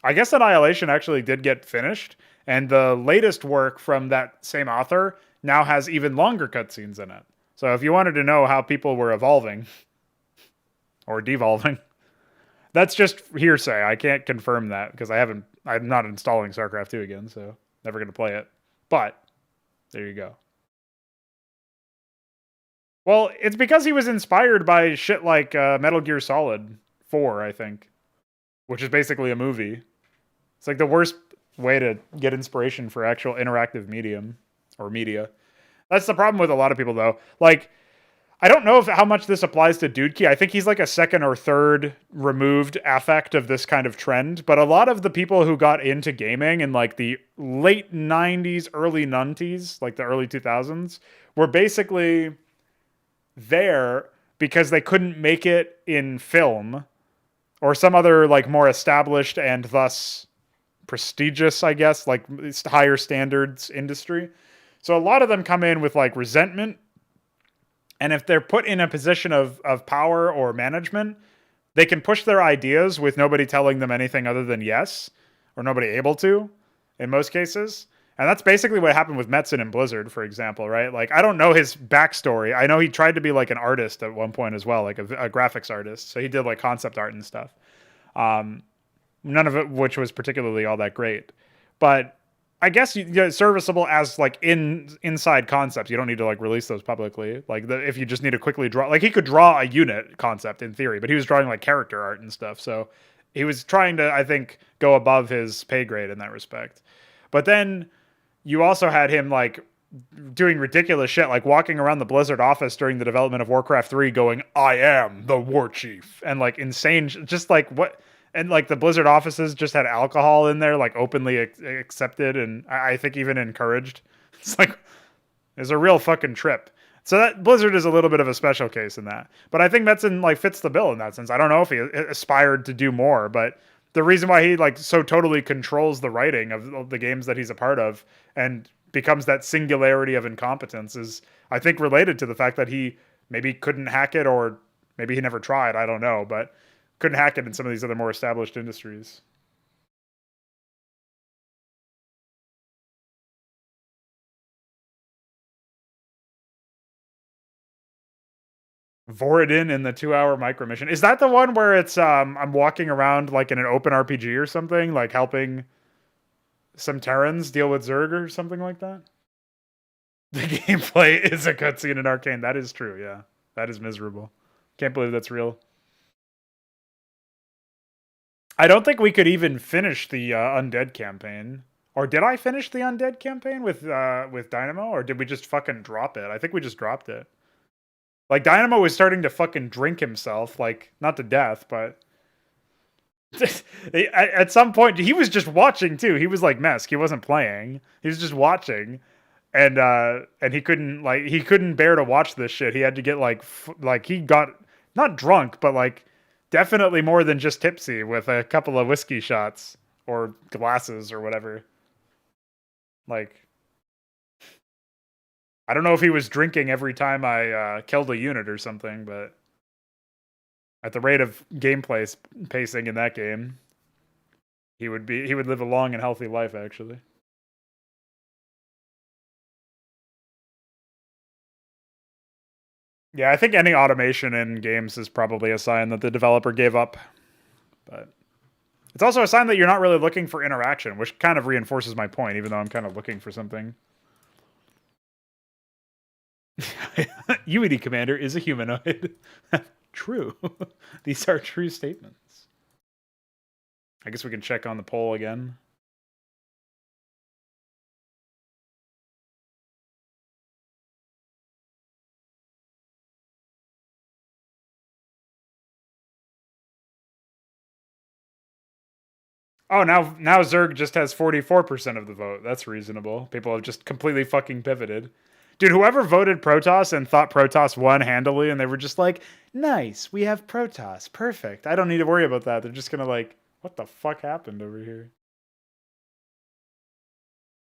I guess Annihilation actually did get finished, and the latest work from that same author now has even longer cutscenes in it. So if you wanted to know how people were evolving or devolving, that's just hearsay. I can't confirm that because I'm not installing StarCraft 2 again, so never going to play it. But there you go. Well, it's because he was inspired by shit like Metal Gear Solid 4, I think, which is basically a movie. It's like the worst way to get inspiration for actual interactive medium or media. That's the problem with a lot of people, though. Like, I don't know if how much this applies to Dude Key. I think he's like a second or third removed affect of this kind of trend. But a lot of the people who got into gaming in like the late 90s, early 90s, like the early 2000s, were basically there because they couldn't make it in film or some other like more established and thus prestigious, I guess, like higher standards industry. So a lot of them come in with like resentment. And if they're put in a position of power or management, they can push their ideas with nobody telling them anything other than yes, or nobody able to in most cases. And that's basically what happened with Metzen and Blizzard, for example, right? Like, I don't know his backstory. I know he tried to be like an artist at one point as well, like a graphics artist. So he did like concept art and stuff. Um, None of it which was particularly all that great. But I guess you get serviceable as like inside concepts. You don't need to like release those publicly. Like if you just need to quickly draw, like he could draw a unit concept in theory, but he was drawing like character art and stuff. So he was trying to, I think, go above his pay grade in that respect. But then you also had him like doing ridiculous shit, like walking around the Blizzard office during the development of Warcraft 3 going, "I am the war chief," and like insane, just like what, and like the Blizzard offices just had alcohol in there, like openly accepted, and I think even encouraged. It's like, it's a real fucking trip. So that Blizzard is a little bit of a special case in that. But I think Metzen like fits the bill in that sense. I don't know if he aspired to do more, but the reason why he like so totally controls the writing of the games that he's a part of and becomes that singularity of incompetence is, I think, related to the fact that he maybe couldn't hack it, or maybe he never tried, I don't know, but couldn't hack it in some of these other more established industries. Voradin in the 2-hour micro mission. Is that the one where it's I'm walking around like in an open RPG or something, like helping some Terrans deal with Zerg or something like that? The gameplay is a cutscene in Arcane. That is true, yeah. That is miserable. Can't believe that's real. I don't think we could even finish the Undead campaign. Or did I finish the Undead campaign with Dynamo? Or did we just fucking drop it? I think we just dropped it. Like, Dynamo was starting to fucking drink himself. Like, not to death, but... At some point, he was just watching, too. He was like Mesk. He wasn't playing. He was just watching. And he couldn't bear to watch this shit. He had to get, like, he got... Not drunk, but, like... Definitely more than just tipsy with a couple of whiskey shots or glasses or whatever. Like, I don't know if he was drinking every time I killed a unit or something, but at the rate of gameplay pacing in that game, he would live a long and healthy life, actually. Yeah, I think any automation in games is probably a sign that the developer gave up. But it's also a sign that you're not really looking for interaction, which kind of reinforces my point, even though I'm kind of looking for something. UED Commander is a humanoid. True. These are true statements. I guess we can check on the poll again. Oh, now Zerg just has 44% of the vote. That's reasonable. People have just completely fucking pivoted. Dude, whoever voted Protoss and thought Protoss won handily, and they were just like, nice, we have Protoss. Perfect. I don't need to worry about that. They're just going to like, what the fuck happened over here?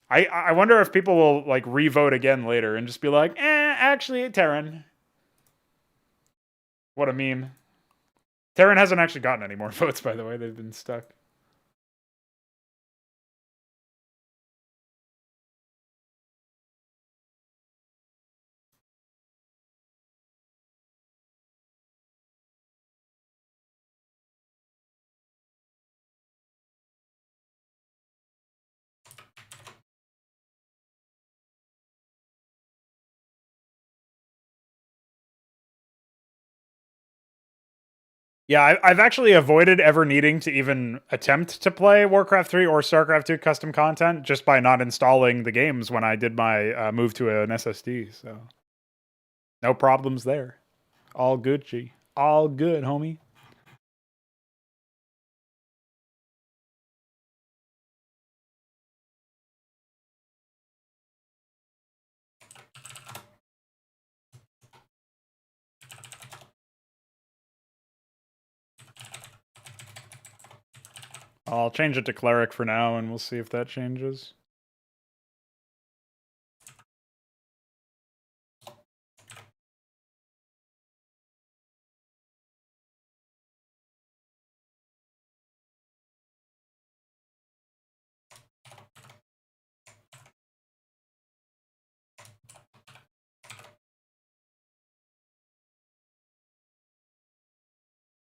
I wonder if people will like re-vote again later and just be like, actually, Terran. What a meme. Terran hasn't actually gotten any more votes, by the way. They've been stuck. Yeah, I've actually avoided ever needing to even attempt to play Warcraft 3 or Starcraft 2 custom content just by not installing the games when I did my move to an SSD. So no problems there. All Gucci. All good, homie. I'll change it to Cleric for now, and we'll see if that changes.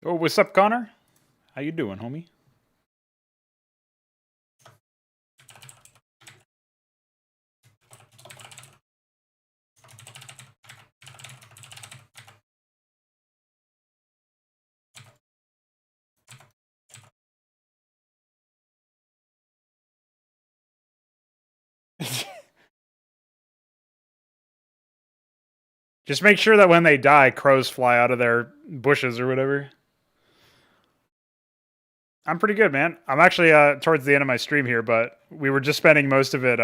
Oh, what's up, Connor? How you doing, homie? Just make sure that when they die, crows fly out of their bushes or whatever. I'm pretty good, man. I'm actually towards the end of my stream here, but we were just spending most of it.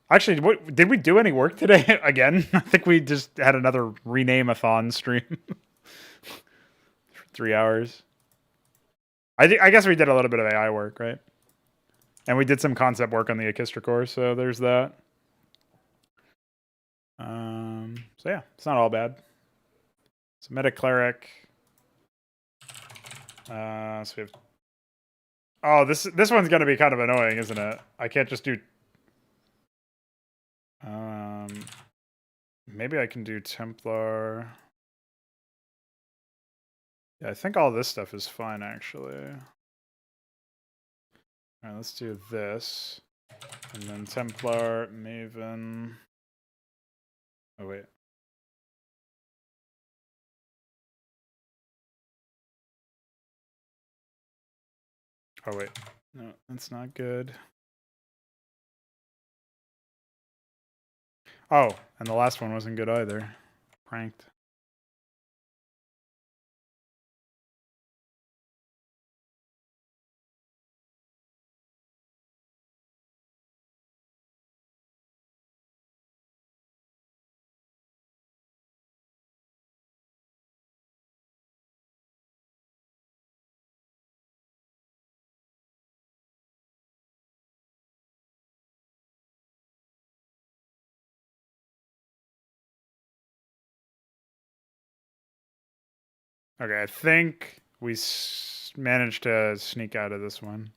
Actually, did we do any work today again? I think we just had another rename-a-thon stream. 3 hours. I guess we did a little bit of AI work, right? And we did some concept work on the Orchestra core, so there's that. So yeah, it's not all bad. So meta cleric. So we have. Oh, this one's gonna be kind of annoying, isn't it? I can't just do. Maybe I can do Templar. Yeah, I think all this stuff is fine, actually. All right, let's do this. And then Templar, Maven. Oh, wait. Oh, wait. No, that's not good. Oh, and the last one wasn't good either. Pranked. Okay, I think we managed to sneak out of this one.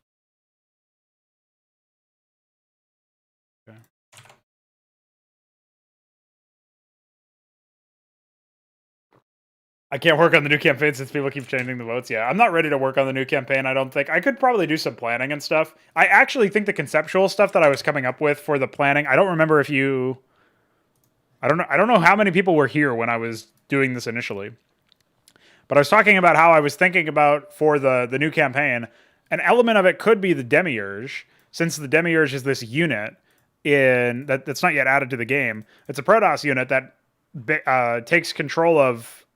Okay. I can't work on the new campaign since people keep changing the votes. Yeah, I'm not ready to work on the new campaign, I don't think. I could probably do some planning and stuff. I actually think the conceptual stuff that I was coming up with for the planning, I don't remember if you... I don't know how many people were here when I was doing this initially. But I was talking about how I was thinking about for the new campaign, an element of it could be the Demiurge, since the Demiurge is this unit that's not yet added to the game. It's a Protoss unit that takes control of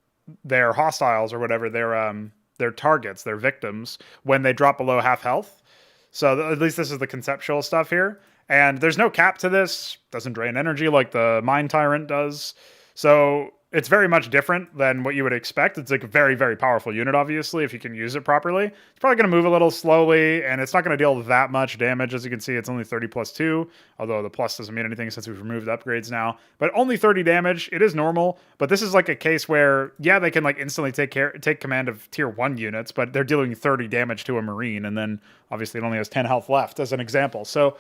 their hostiles or whatever, their targets, their victims, when they drop below half health. So at least this is the conceptual stuff here. And there's no cap to this. Doesn't drain energy like the Mind Tyrant does. So it's very much different than what you would expect. It's like a very, very powerful unit, obviously, if you can use it properly. It's probably going to move a little slowly, and it's not going to deal that much damage. As you can see, it's only 30 plus 2, although the plus doesn't mean anything since we've removed upgrades now. But only 30 damage. It is normal, but this is like a case where, yeah, they can like instantly take command of tier 1 units, but they're dealing 30 damage to a Marine, and then obviously it only has 10 health left, as an example. So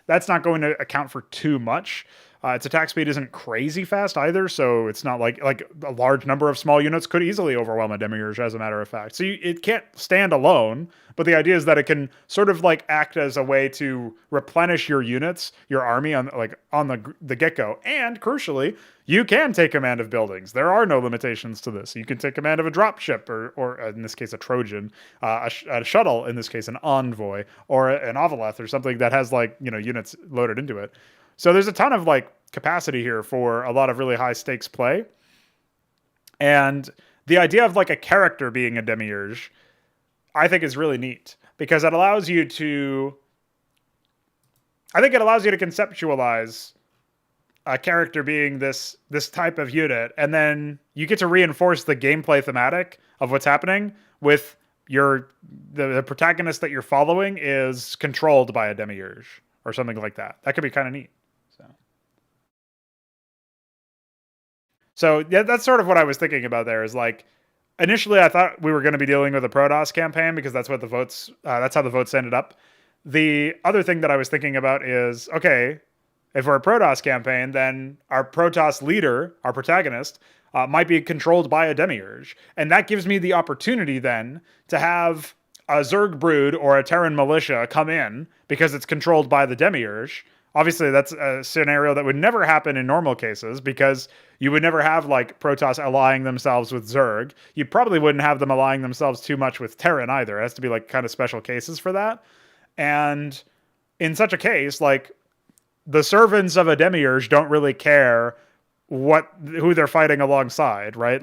that's not going to account for too much. Its attack speed isn't crazy fast either, so it's not like a large number of small units could easily overwhelm a Demiurge, as a matter of fact. So it can't stand alone, but the idea is that it can sort of like act as a way to replenish your units, your army on the get-go. And crucially, you can take command of buildings. There are no limitations to this. You can take command of a dropship, or in this case, a Trojan, a shuttle, in this case, an envoy, or an Ovaleth, or something that has units loaded into it. So there's a ton of capacity here for a lot of really high stakes play. And the idea of a character being a Demiurge, I think is really neat, because it allows you to conceptualize a character being this type of unit, and then you get to reinforce the gameplay thematic of what's happening with the protagonist that you're following is controlled by a Demiurge or something like that. That could be kind of neat. So yeah, that's sort of what I was thinking about there, is initially I thought we were going to be dealing with a Protoss campaign because that's what the votes, that's how the votes ended up. The other thing that I was thinking about is, okay, if we're a Protoss campaign, then our Protoss leader, our protagonist, might be controlled by a Demiurge. And that gives me the opportunity then to have a Zerg Brood or a Terran militia come in because it's controlled by the Demiurge. Obviously, that's a scenario that would never happen in normal cases, because you would never have Protoss allying themselves with Zerg. You probably wouldn't have them allying themselves too much with Terran either. It has to be kind of special cases for that. And in such a case, the servants of a Demiurge don't really care who they're fighting alongside, right?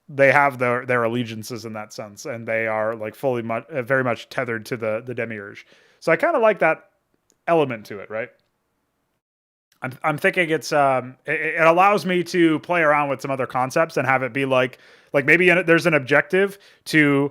They have their allegiances in that sense, and they are very much tethered to the Demiurge. So I kind of like that element to it, right? I'm thinking it allows me to play around with some other concepts and have it be maybe there's an objective to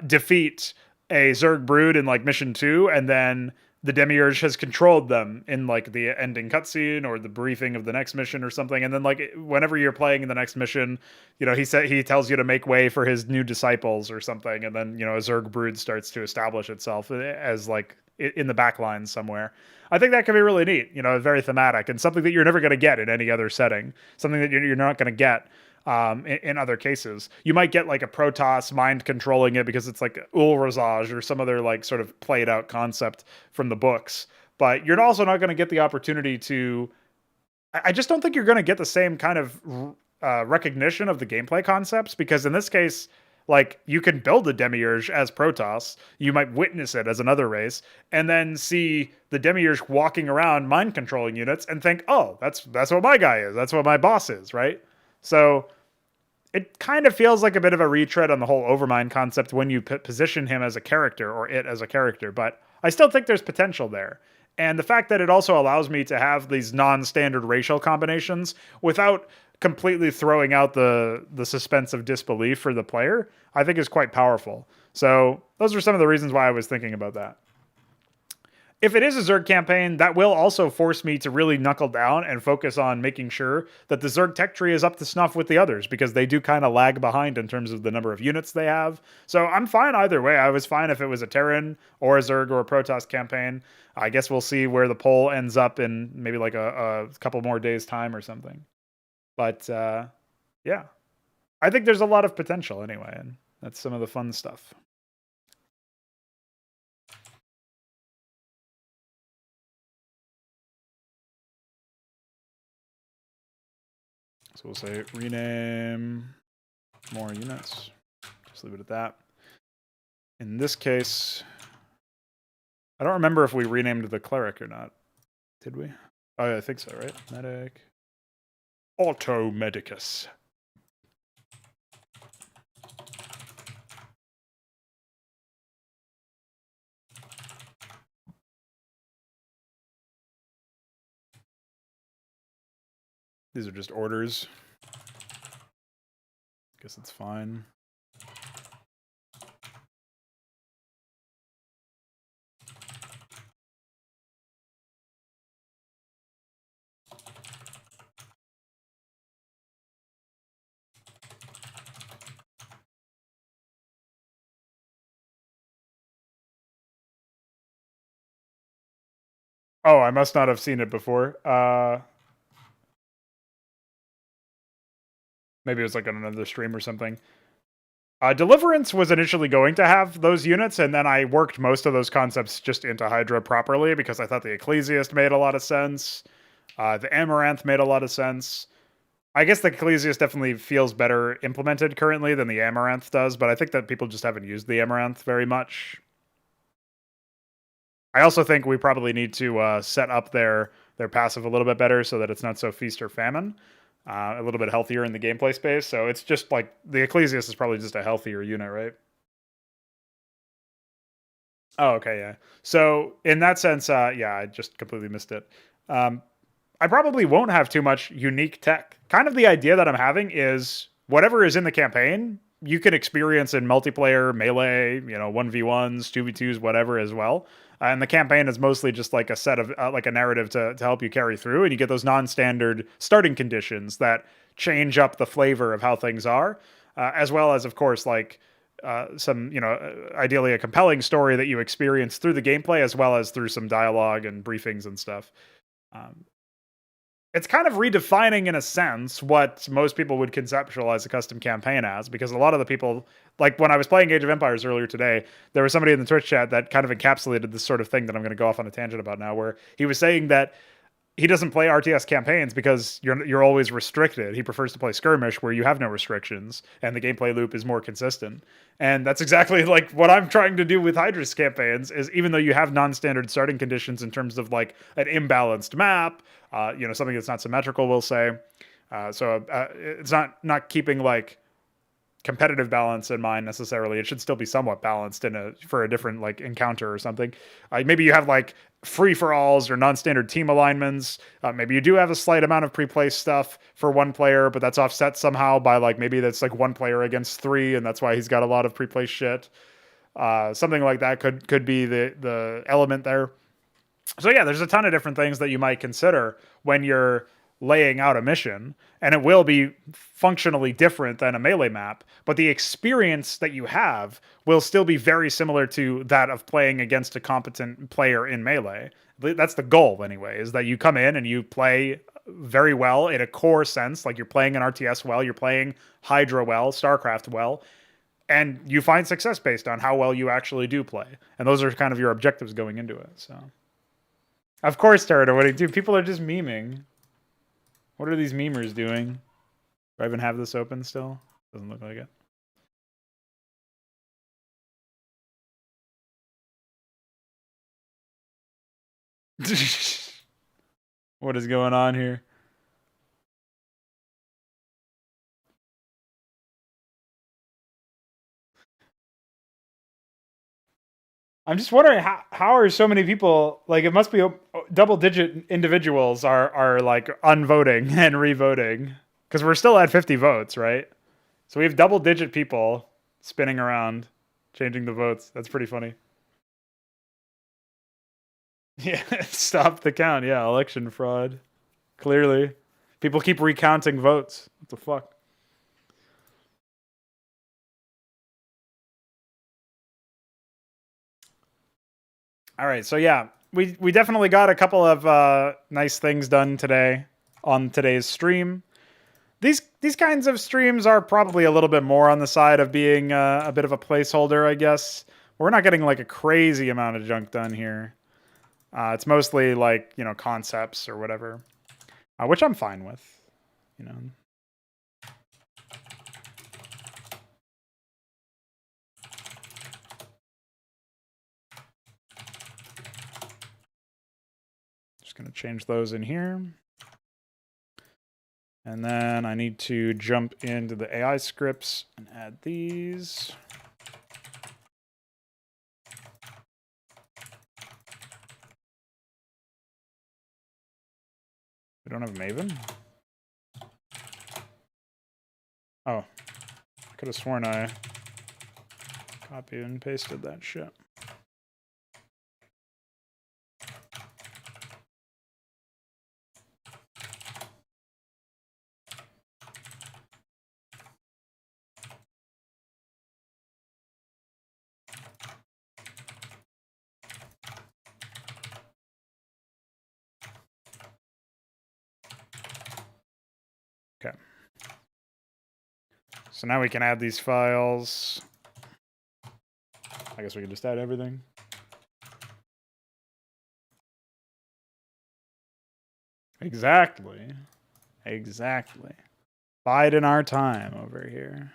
defeat a Zerg Brood in mission 2, and then the Demiurge has controlled them in the ending cutscene or the briefing of the next mission or something. And then whenever you're playing in the next mission, he tells you to make way for his new disciples or something, and then a Zerg Brood starts to establish itself as in the back lines somewhere. I think that could be really neat, very thematic, and something that you're never going to get in any other setting, something that you're not going to get in other cases. You might get like a Protoss mind controlling it because it's like Ulrazaj or some other like sort of played out concept from the books. But you're also not going to get the opportunity to. I just don't think you're going to get the same kind of recognition of the gameplay concepts because in this case, like you can build a Demiurge as Protoss, you might witness it as another race, and then see the Demiurge walking around mind controlling units and think, oh, that's what my guy is, that's what my boss is, right? So it kind of feels like a bit of a retread on the whole Overmind concept when you position him as a character or it as a character, but I still think there's potential there. And the fact that it also allows me to have these non-standard racial combinations without completely throwing out the suspense of disbelief for the player, I think is quite powerful. So those are some of the reasons why I was thinking about that. If it is a Zerg campaign, that will also force me to really knuckle down and focus on making sure that the Zerg tech tree is up to snuff with the others, because they do kind of lag behind in terms of the number of units they have. So I'm fine either way. I was fine if it was a Terran or a Zerg or a Protoss campaign. I guess we'll see where the poll ends up in maybe like a couple more days' time or something. But yeah, I think there's a lot of potential anyway, and that's some of the fun stuff. So we'll say rename more units. Just leave it at that. In this case, I don't remember if we renamed the cleric or not. Did we? Oh, yeah, I think so, right? Medic. Auto Medicus. These are just orders. Guess it's fine. Oh, I must not have seen it before. Maybe it was like on another stream or something. Deliverance was initially going to have those units, and then I worked most of those concepts just into Hydra properly because I thought the Ecclesiast made a lot of sense. The Amaranth made a lot of sense. I guess the Ecclesiast definitely feels better implemented currently than the Amaranth does, but I think that people just haven't used the Amaranth very much. I also think we probably need to set up their passive a little bit better so that it's not so feast or famine. A little bit healthier in the gameplay space. So it's just like the Ecclesiast is probably just a healthier unit, right? Oh, okay, yeah. So in that sense, yeah, I just completely missed it. I probably won't have too much unique tech. Kind of the idea that I'm having is whatever is in the campaign, you can experience in multiplayer, melee, 1v1s, 2v2s, whatever as well. And the campaign is mostly just like a set of like a narrative to help you carry through, and you get those non-standard starting conditions that change up the flavor of how things are, as well as, of course, like some, ideally a compelling story that you experience through the gameplay, as well as through some dialogue and briefings and stuff. Um, it's kind of redefining, in a sense, what most people would conceptualize a custom campaign as, because a lot of the people, like when I was playing Age of Empires earlier today, there was somebody in the Twitch chat that kind of encapsulated this sort of thing that I'm going to go off on a tangent about now, where he was saying that he doesn't play RTS campaigns because you're always restricted. He prefers to play skirmish where you have no restrictions and the gameplay loop is more consistent. And that's exactly like what I'm trying to do with Hydra's campaigns. Is even though you have non-standard starting conditions in terms of like an imbalanced map, something that's not symmetrical, we'll say. So it's not keeping like competitive balance in mind necessarily. It should still be somewhat balanced for a different like encounter or something. Maybe you have like free-for-alls or non-standard team alignments. Maybe you do have a slight amount of pre-placed stuff for one player, but that's offset somehow by like maybe that's like one player against three, and that's why he's got a lot of pre-placed shit. Something like that could be the element there. So yeah, there's a ton of different things that you might consider when you're laying out a mission, and it will be functionally different than a melee map, but the experience that you have will still be very similar to that of playing against a competent player in melee. That's the goal anyway, is that you come in and you play very well in a core sense, like you're playing an RTS well, you're playing HYDRA well, Starcraft well, and you find success based on how well you actually do play. And those are kind of your objectives going into it. So, of course, Terror, what do you do? People are just memeing. What are these memers doing? Do I even have this open still? Doesn't look like it. What is going on here? I'm just wondering how are so many people, like, it must be double digit individuals are like unvoting and revoting, because we're still at 50 votes, right? So we have double digit people spinning around changing the votes. That's pretty funny. Yeah, stop the count. Yeah, election fraud. Clearly. People keep recounting votes. What the fuck? All right, so yeah, we definitely got a couple of nice things done today on today's stream. These kinds of streams are probably a little bit more on the side of being a bit of a placeholder, I guess. We're not getting like a crazy amount of junk done here. It's mostly like, you know, concepts or whatever, which I'm fine with, you know. Just going to change those in here. And then I need to jump into the AI scripts and add these. We don't have Maven? Oh. I could have sworn I copied and pasted that shit. Okay. So now we can add these files. I guess we can just add everything. Exactly. Exactly. Biding our time over here.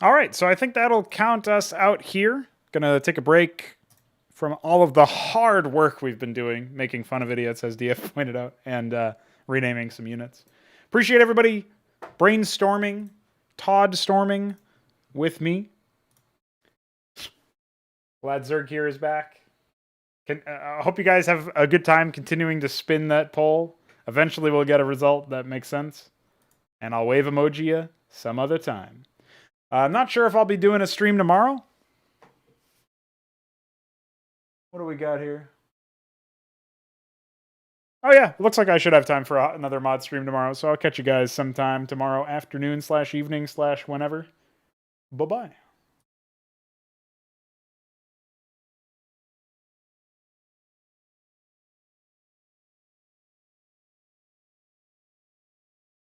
All right, so I think that'll count us out here. Gonna take a break from all of the hard work we've been doing, making fun of idiots, as DF pointed out, and renaming some units. Appreciate everybody brainstorming, Todd storming with me. Glad Zerg here is back. I hope you guys have a good time continuing to spin that poll. Eventually we'll get a result that makes sense. And I'll wave emoji you some other time. I'm not sure if I'll be doing a stream tomorrow. What do we got here? Oh yeah, it looks like I should have time for another mod stream tomorrow, so I'll catch you guys sometime tomorrow afternoon /evening /whenever. Bye-bye.